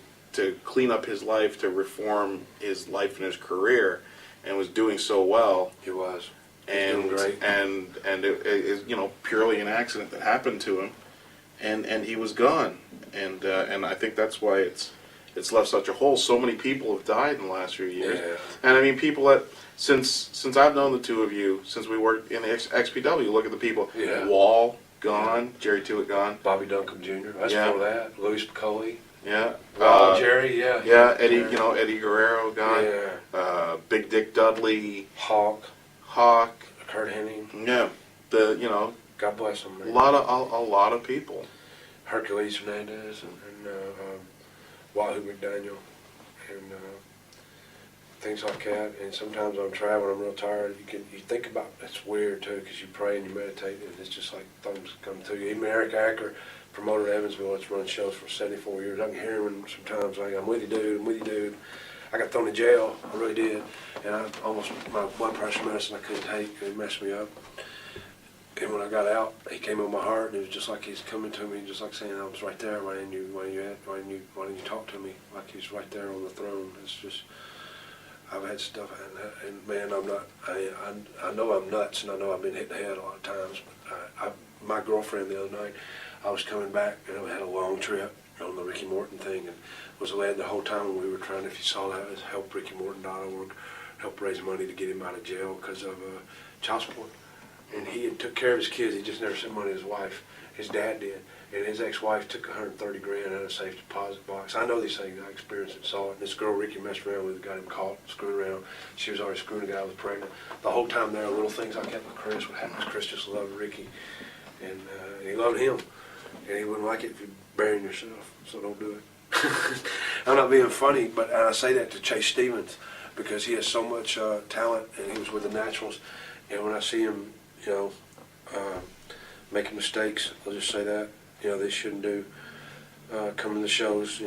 clean up his life, to reform his life and his career, and was doing so well. He was. And doing great. And it is purely an accident that happened to him, and he was gone. And I think that's why it's left such a hole. So many people have died in the last few years. Yeah. And I mean, people that since I've known the two of you, since we worked in the XPW, look at the people. Yeah. Wall gone, Jerry Tuitt gone, Bobby Duncombe Jr. That's before that. Louis Piccoli. yeah, Jerry, Eddie, Eddie Guerrero gone, Yeah. Big Dick Dudley, Hawk. Kurt Hennig. yeah, God bless him, a man. lot of people. Hercules Hernandez and Wahoo McDaniel and things like that. And sometimes I'm traveling, I'm real tired. You think about it's weird too, because you pray and you meditate, and it's just like things come to you. Even Eric Acker, promoter in Evansville, that's run shows for 74 years. I can hear him sometimes like, I'm with you, dude. I got thrown in jail, I really did, and my blood pressure medicine I couldn't take, it messed me up. And when I got out, he came on my heart, and it was just like he's coming to me, just like saying, I was right there, why didn't you talk to me? Like he was right there on the throne. It's just, I've had stuff, and man, I know I'm nuts, and I know I've been hit in the head a lot of times, but my girlfriend the other night, I was coming back, and we had a long trip on the Ricky Morton thing, and was led the whole time when we were trying, if you saw that, it was helprickymorton.org, help raise money to get him out of jail because of child support. And he had took care of his kids. He just never sent money to his wife. His dad did. And his ex-wife took $130,000 out of a safe deposit box. I know these things. I experienced it, saw it. And this girl Ricky messed around with, got him caught, screwing around. She was already screwing a guy who was pregnant. The whole time there, little things like that with Chris would happen. Chris just loved Ricky. And he loved him. And he wouldn't like it if you're burying yourself. So don't do it. I'm not being funny, but I say that to Chase Stevens because he has so much talent, and he was with the Naturals. And when I see him, making mistakes, I'll just say that, they shouldn't do, coming to shows,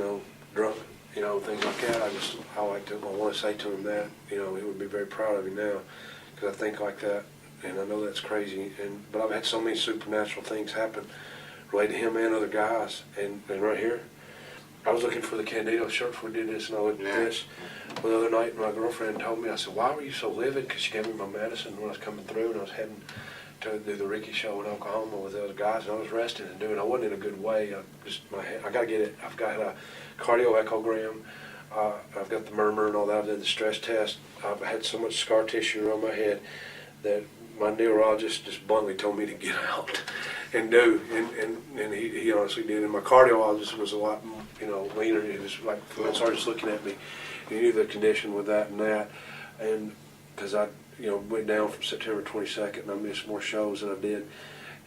drunk, things like that. I want to say to him that, he would be very proud of me now, because I think like that, and I know that's crazy, but I've had so many supernatural things happen related to him and other guys, and right here, I was looking for the Candido shirt before we did this, and I looked at this. Well, the other night, my girlfriend told me, I said, why were you so livid? Because she gave me my medicine when I was coming through, and I was heading to do the Ricky show in Oklahoma with the other guys, and I was resting and doing. I wasn't in a good way. I got to get it. I've got a cardio echogram. I've got the murmur and all that. I've done the stress test. I've had so much scar tissue around my head that my neurologist just bluntly told me to get out and do, and he honestly did. And my cardiologist was a lot, leaner. He was like, started just looking at me. He knew the condition with that and that, and because I, went down from September 22nd, and I missed more shows than I did.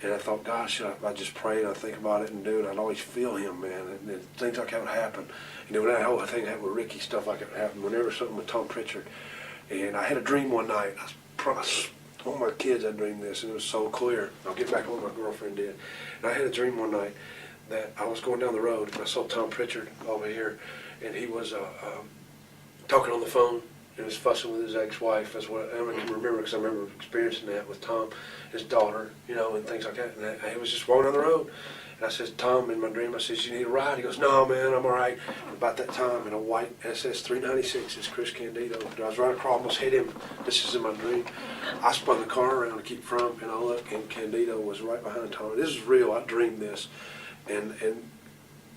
And I thought, gosh, I just pray and I think about it and do it. I'd always feel him, man, and things like that would happen. When that whole thing happened with Ricky, stuff like that would happen. Whenever something with Tom Pritchard, and I had a dream one night. All my kids, I dreamed this, and it was so clear. I'll get back to what my girlfriend did. And I had a dream one night that I was going down the road, and I saw Tom Pritchard over here, and he was talking on the phone. He was fussing with his ex-wife. That's what I can remember, because I remember experiencing that with Tom, his daughter, and things like that. And he was just walking down the road, And I says, Tom, in my dream, I says, you need a ride? He goes, no, man, I'm all right. And about that time, in a white SS 396, it's Chris Candido. I was right across, almost hit him. This is in my dream. I spun the car around to keep from, and I look, and Candido was right behind Tom. This is real. I dreamed this. And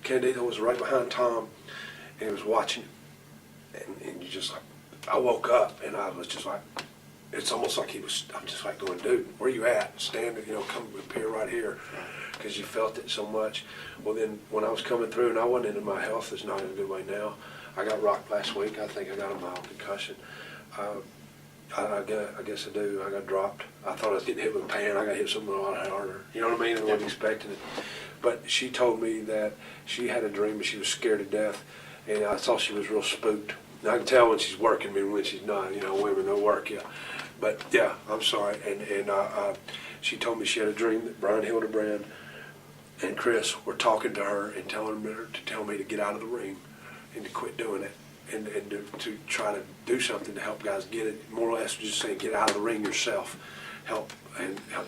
Candido was right behind Tom, and he was watching him. And you just like, I woke up, and I was just like, it's almost like I'm just like going, dude, where you at? Standing, come appear right here, because you felt it so much. Well, then when I was coming through, and I wasn't into my health, is not in a good way now. I got rocked last week. I think I got a mild concussion. I guess I do. I got dropped. I thought I was getting hit with a pan. I got hit something a lot harder. You know what I mean? I wasn't expecting it. But she told me that she had a dream and she was scared to death, and I thought she was real spooked. And I can tell when she's working me and when she's not. Women don't work, yeah. But yeah, I'm sorry. And she told me she had a dream that Brian Hildebrand and Chris were talking to her and telling her to tell me to get out of the ring and to quit doing it and to try to do something to help guys get it. More or less just saying get out of the ring yourself. Help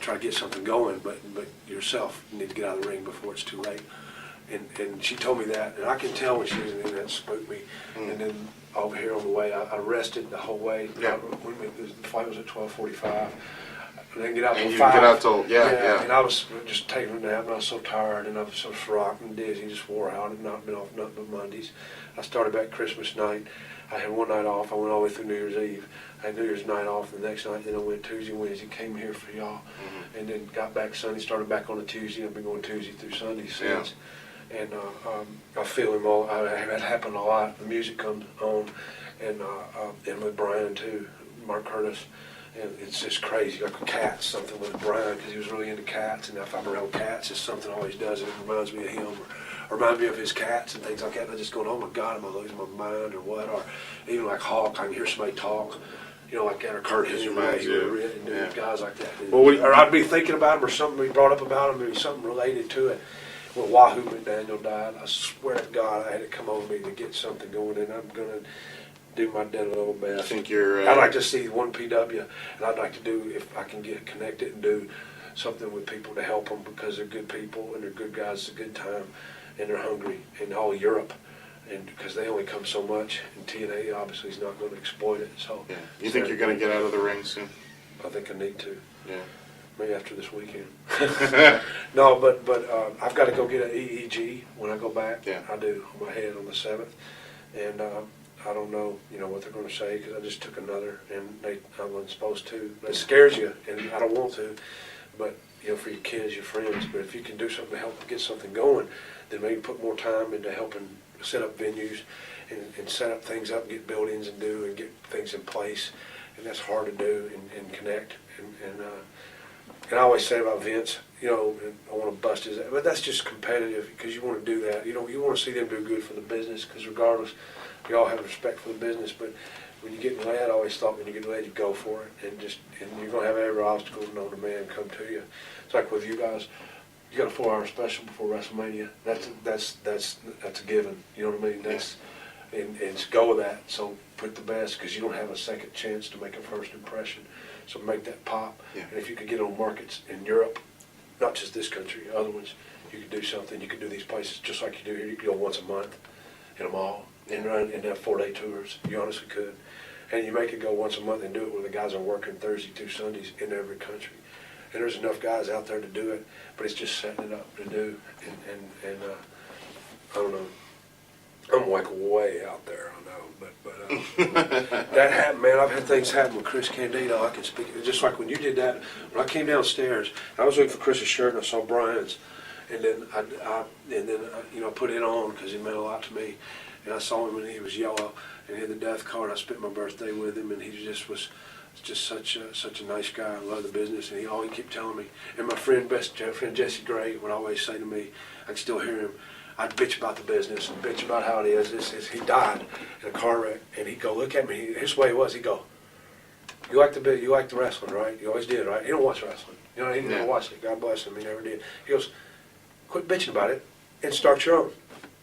try to get something going, but yourself, you need to get out of the ring before it's too late. And she told me that, and I can tell when she was in there, that spooked me. And then over here on the way, I rested the whole way. Yeah. The flight was at 12:45. I didn't get out And till you 5. get out till, yeah. And I was just taking a nap, and I was so tired, and I was so rocked and dizzy, just wore out. I'd not been off nothing but Mondays. I started back Christmas night. I had one night off. I went all the way through New Year's Eve. I had New Year's night off the next night. Then I went Tuesday, Wednesday, came here for y'all, and then got back Sunday. Started back on a Tuesday. I've been going Tuesday through Sunday since. And I feel them all. That happened a lot. The music comes on, and with Brian too, Mark Curtis. And it's just crazy, like with cats, something with Brian, because he was really into cats, and if I'm around cats, it's something always does, and it reminds me of him, or reminds me of his cats and things like that, and I'm just going, oh my God, am I losing my mind, or what, or even like Hawk, I can hear somebody talk, like that, or Kurt Henry, and guys like that. Well, or I'd be thinking about him, or something we brought up about him, maybe something related to it. When Wahoo McDaniel died, I swear to God, I had it come over me to get something going, and I'm going to do my dead little best. I think you're... I'd like to see one PW, and I'd like to do, if I can get connected and do something with people to help them, because they're good people and they're good guys. It's a good time, and they're hungry, and all Europe, and because they only come so much, and TNA obviously is not going to exploit it. So yeah. You think you're going to get out of the ring soon? I think I need to. Yeah. Maybe after this weekend. No, but I've got to go get an EEG when I go back. Yeah. I do, on my head on the 7th, and I don't know, what they're going to say, because I just took another, and I wasn't supposed to. But it scares you, and I don't want to. But for your kids, your friends. But if you can do something to help get something going, then maybe put more time into helping set up venues and set up things up, get buildings and get things in place. And that's hard to do and connect. And I always say about Vince, and I want to bust his ass, but that's just competitive, because you want to do that. You want to see them do good for the business, because regardless, we all have respect for the business, but when you get led, I always thought when you get led, you go for it, and you're going to have every obstacle known to man come to you. It's like with you guys, you got a 4-hour special before WrestleMania. That's a given. You know what I mean? And go with that. So put the best, because you don't have a second chance to make a first impression. So make that pop. Yeah. And if you could get on markets in Europe, not just this country, other ones, you could do something. You could do these places just like you do here. You could go once a month in a mall and run and have 4-day tours. You honestly could. And you make it go once a month and do it where the guys are working Thursday through Sundays in every country. And there's enough guys out there to do it, but it's just setting it up to do. And I don't know. I'm like way out there, I know, but that happened, man. I've had things happen with Chris Candido. I can speak, just like when you did that. When I came downstairs, I was looking for Chris's shirt and I saw Brian's, and then I put it on because he meant a lot to me. And I saw him when he was yellow and he had the death card. I spent my birthday with him, and he just was just such a nice guy. I love the business, and he always kept telling me. And my friend Jesse Gray would always say to me, I can still hear him, I'd bitch about the business and bitch about how it is. He died in a car wreck, and he'd go look at me. His way was, he'd go, you like the wrestling, right? You always did, right? He don't watch wrestling. He never watched it. God bless him, he never did. He goes, quit bitching about it and start your own.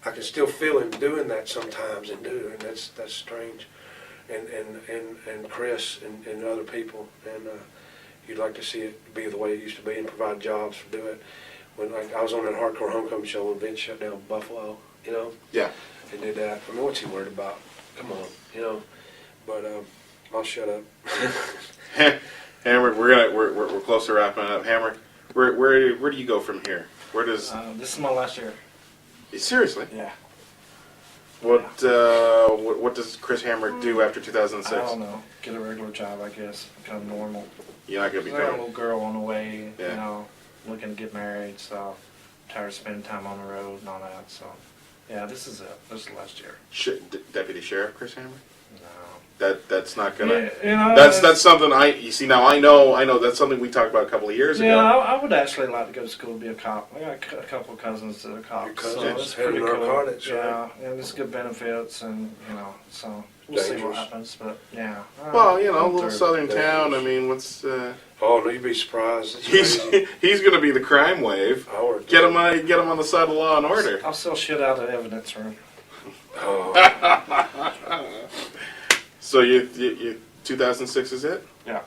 I can still feel him doing that sometimes, and that's strange. And Chris and other people, and you'd like to see it be the way it used to be and provide jobs for do it. when I was on that hardcore homecoming show when Vince shut down Buffalo, you know, Yeah. and did that. I mean, what's he worried about? Come on, you know. But I'll shut up. Hamrick, we're close to wrapping up. Hamrick, where do you go from here? Where does This is my last year. seriously? Yeah. What does Chris Hamrick do after 2006? I don't know. Get a regular job, I guess. Become normal. You're not gonna be I got a going. little girl on the way, Yeah. you know, looking to get married, so tired of spending time on the road and all that, so yeah, this is it. This is the last year. Deputy Sheriff Chris Hamrick? No. That's not gonna. Yeah, you know, That's something you see now. I know that's something we talked about a couple of years yeah, ago. I would actually like to go to school to be a cop. I got a couple of cousins that are cops, Your so cousins it's head of pretty cool. narcotics, right? Yeah, and it's good benefits, and you know, so we'll see what Dangerous. happens. But yeah. Well, you know, a I'm little through. southern Dangerous. town. I mean, what's Oh, no, you'd be surprised. It's crazy. he's gonna be the crime wave. I worked Get there. him on the side of law and order. I'll sell shit out of the evidence room. Oh, So you 2006 is it? Yeah,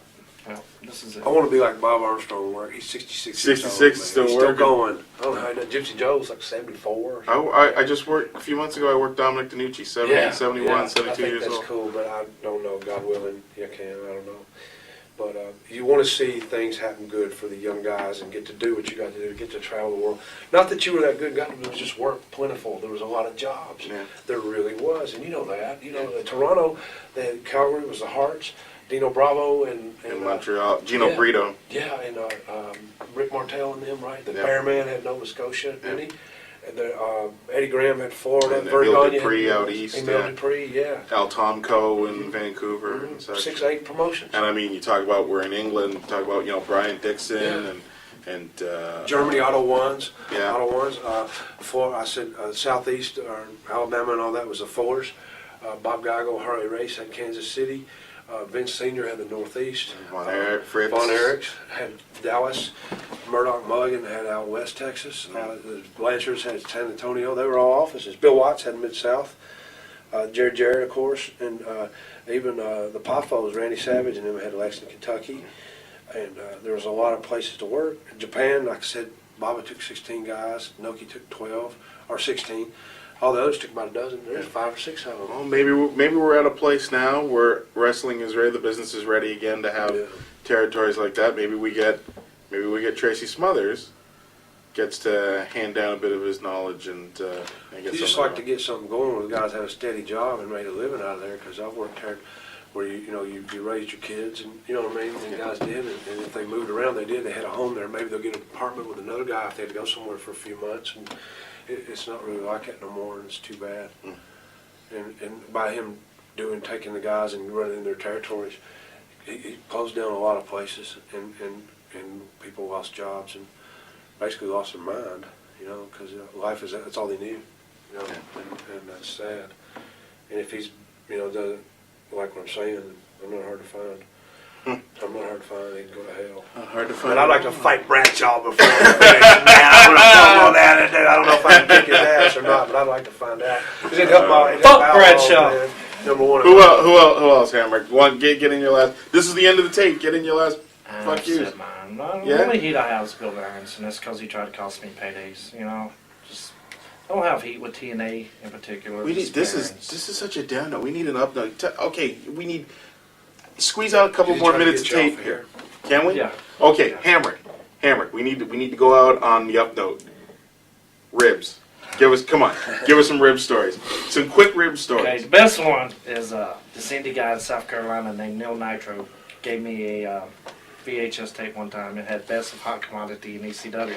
this is it. I want to be like Bob Armstrong. Work. He's 66. 66, years old, still man. He's working. still going. I don't know how he does. Gypsy Joe's like 74. I just worked a few months ago. I worked Dominic DeNucci, 70, 71, 72 I think years that's old. cool, but I don't know. God willing, you can. I don't know. But you want to see things happen good for the young guys and get to do what you got to do, get to travel the world. Not that you were that good guy, but it was just work plentiful. There was a lot of jobs. Yeah. There really was, and you know that. You know, Toronto, they had Calgary was the Hearts, Dino Bravo, and In Montreal, Gino yeah. Brito. yeah, and Rick Martel and them, right? The Yeah. Bearman had Nova Scotia, didn't Yeah. he? And Eddie Graham had Florida. And Vern Emile Gagne Dupree had- out east, Emile yeah. Dupree, yeah. Al Tomko in Vancouver and such. 6-8 promotions. And I mean, you talk about we're in England. You talk about Brian Dixon Yeah. and Germany, Auto Ones. Yeah. Auto Ones. I said Southeast or Alabama and all that was the Fullers. Bob Geigel, Harley Race had Kansas City. Vince Sr. had the Northeast. Von Erich, Fritz. Von Erichs had Dallas. Murdoch Mulligan had out West Texas. The Blanchers had San Antonio. They were all offices. Bill Watts had Mid-South. Jared Jarrett, of course. And even the Poffos, Randy Savage, and them had Lexington, Kentucky. And there was a lot of places to work. In Japan, like I said, Baba took 16 guys. Noki took 12 or 16. All the others took about a dozen. There's 5 or 6 of them. Well, maybe we're at a place now where wrestling is ready. The business is ready again to have Yeah. territories like that. Maybe we get Tracy Smothers gets to hand down a bit of his knowledge and get You just something like to going. get something going where the guys have a steady job and made a living out of there. Because I've worked there where you raised your kids and you know what I mean. And guys did, and if they moved around, they did. They had a home there. Maybe they'll get an apartment with another guy if they had to go somewhere for a few months. And it's not really like that no more, and it's too bad. And by him taking the guys and running their territories, he closed down a lot of places, and people lost jobs and basically lost their mind, you know, because life that's all they knew, you know, and that's sad. And if he's, you know, doesn't like what I'm saying, I'm not hard to find. I'm not hard to find. He'd go to hell. Hard to find. But I'd like to fight Bradshaw before I finish. Man, I'm gonna follow that. I don't know if I can kick his ass or not, but I'd like to find out. 'Cause it'd help out. Fuck Bradshaw. Number one. Who else, Hamrick? One, get in your last. This is the end of the tape. Get in your last. Fuck you. Man. The Yeah? only heat I have is Bill Barons, and that's because he tried to cost me paydays. You know, just I don't have heat with TNA in particular. We need. just This Barons. is such a down note. We need an up note. Okay, we need. Squeeze out a couple Did he more try to minutes of get you tape off here. Can we? Yeah. Okay, Yeah. Hamrick. We need to go out on the up note. Ribs. Give us some rib stories. Some quick rib Okay, stories. the best one is this indie guy in South Carolina named Neil Nitro gave me a VHS tape one time. It had Best of Hot Commodity in ECW.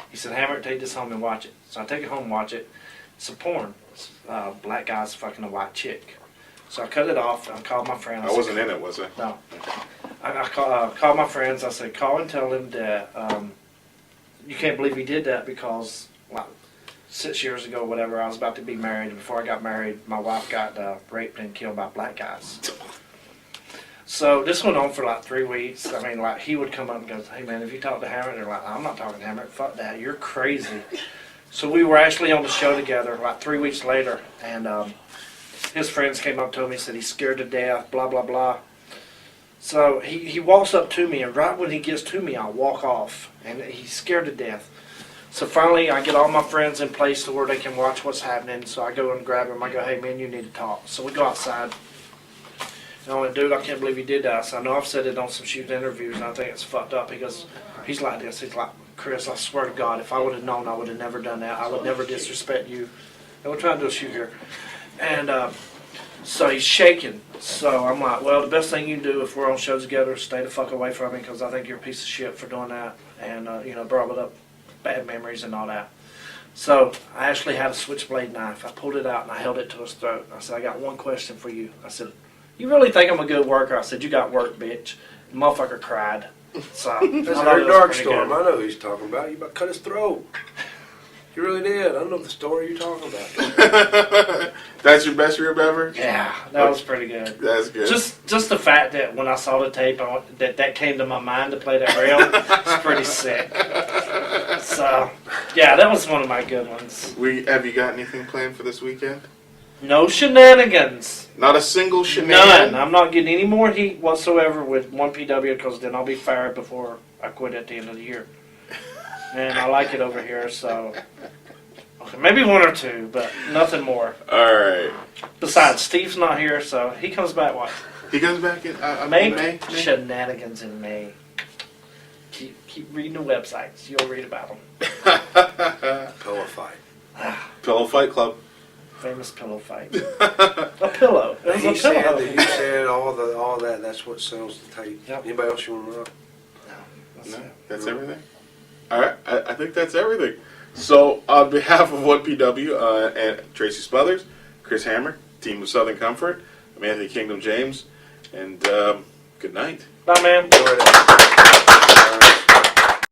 He said, Hamrick, take this home and watch it. So I take it home and watch it. It's a porn. It's, black guys fucking a white chick. So I cut it off. I called my friend. I wasn't in it, was I? No. I called my friends. I said, call and tell him that you can't believe he did that because, well, 6 years ago, whatever, I was about to be married. And before I got married, my wife got raped and killed by black guys. So this went on for like 3 weeks. I mean, like, he would come up and go, hey, man, if you talk to Hamrick, they're like, I'm not talking to Hamrick. Fuck that. You're crazy. So we were actually on the show together like 3 weeks later, and his friends came up to him. He said he's scared to death, blah, blah, blah. So he walks up to me, and right when he gets to me, I walk off, and he's scared to death. So finally, I get all my friends in place to where they can watch what's happening. So I go and grab them. I go, hey, man, you need to talk. So we go outside. And I went, dude, I can't believe you did that. So I know I've said it on some shoot interviews, and I think it's fucked up. He goes, he's like this. He's like, Chris, I swear to God, if I would have known, I would have never done that. I would never disrespect you. And we're trying to do a shoot here. And so he's shaking. So I'm like, well, the best thing you can do if we're on shows together is stay the fuck away from me, because I think you're a piece of shit for doing that. And, brought up bad memories and all that. So I actually had a switchblade knife. I pulled it out and I held it to his throat. I said, I got one question for you. I said, you really think I'm a good worker? I said, you got work, bitch. The motherfucker cried. So That's I a thought very it was dark pretty storm. good. I know who he's talking about. You about to cut his throat. You really did. I don't know the story you're talking about. That's your best rib ever? Yeah, that was pretty good. That's good. Just the fact that when I saw the tape, that came to my mind to play that reel, it's pretty sick. So, yeah, that was one of my good ones. Have you got anything planned for this weekend? No shenanigans. Not a single shenanigan? None. I'm not getting any more heat whatsoever with 1PW, because then I'll be fired before I quit at the end of the year. And I like it over here, so okay, maybe one or two, but nothing more. All right. Besides, Steve's not here, so he comes back what? He comes back in May? Shenanigans in May. Keep reading the websites. You'll read about them. Pillow fight. Pillow Fight Club. Famous pillow fight. A pillow. It was He a said pillow. that. He said all that. That's what sells the tape. Yep. Anybody else you want to know? No, that's everything? All right. I think that's everything. So, on behalf of 1PW and Tracy Smothers, Chris Hamrick, Team of Southern Comfort, I'm Anthony Kingdom James, and good night. Bye, man. Enjoy that.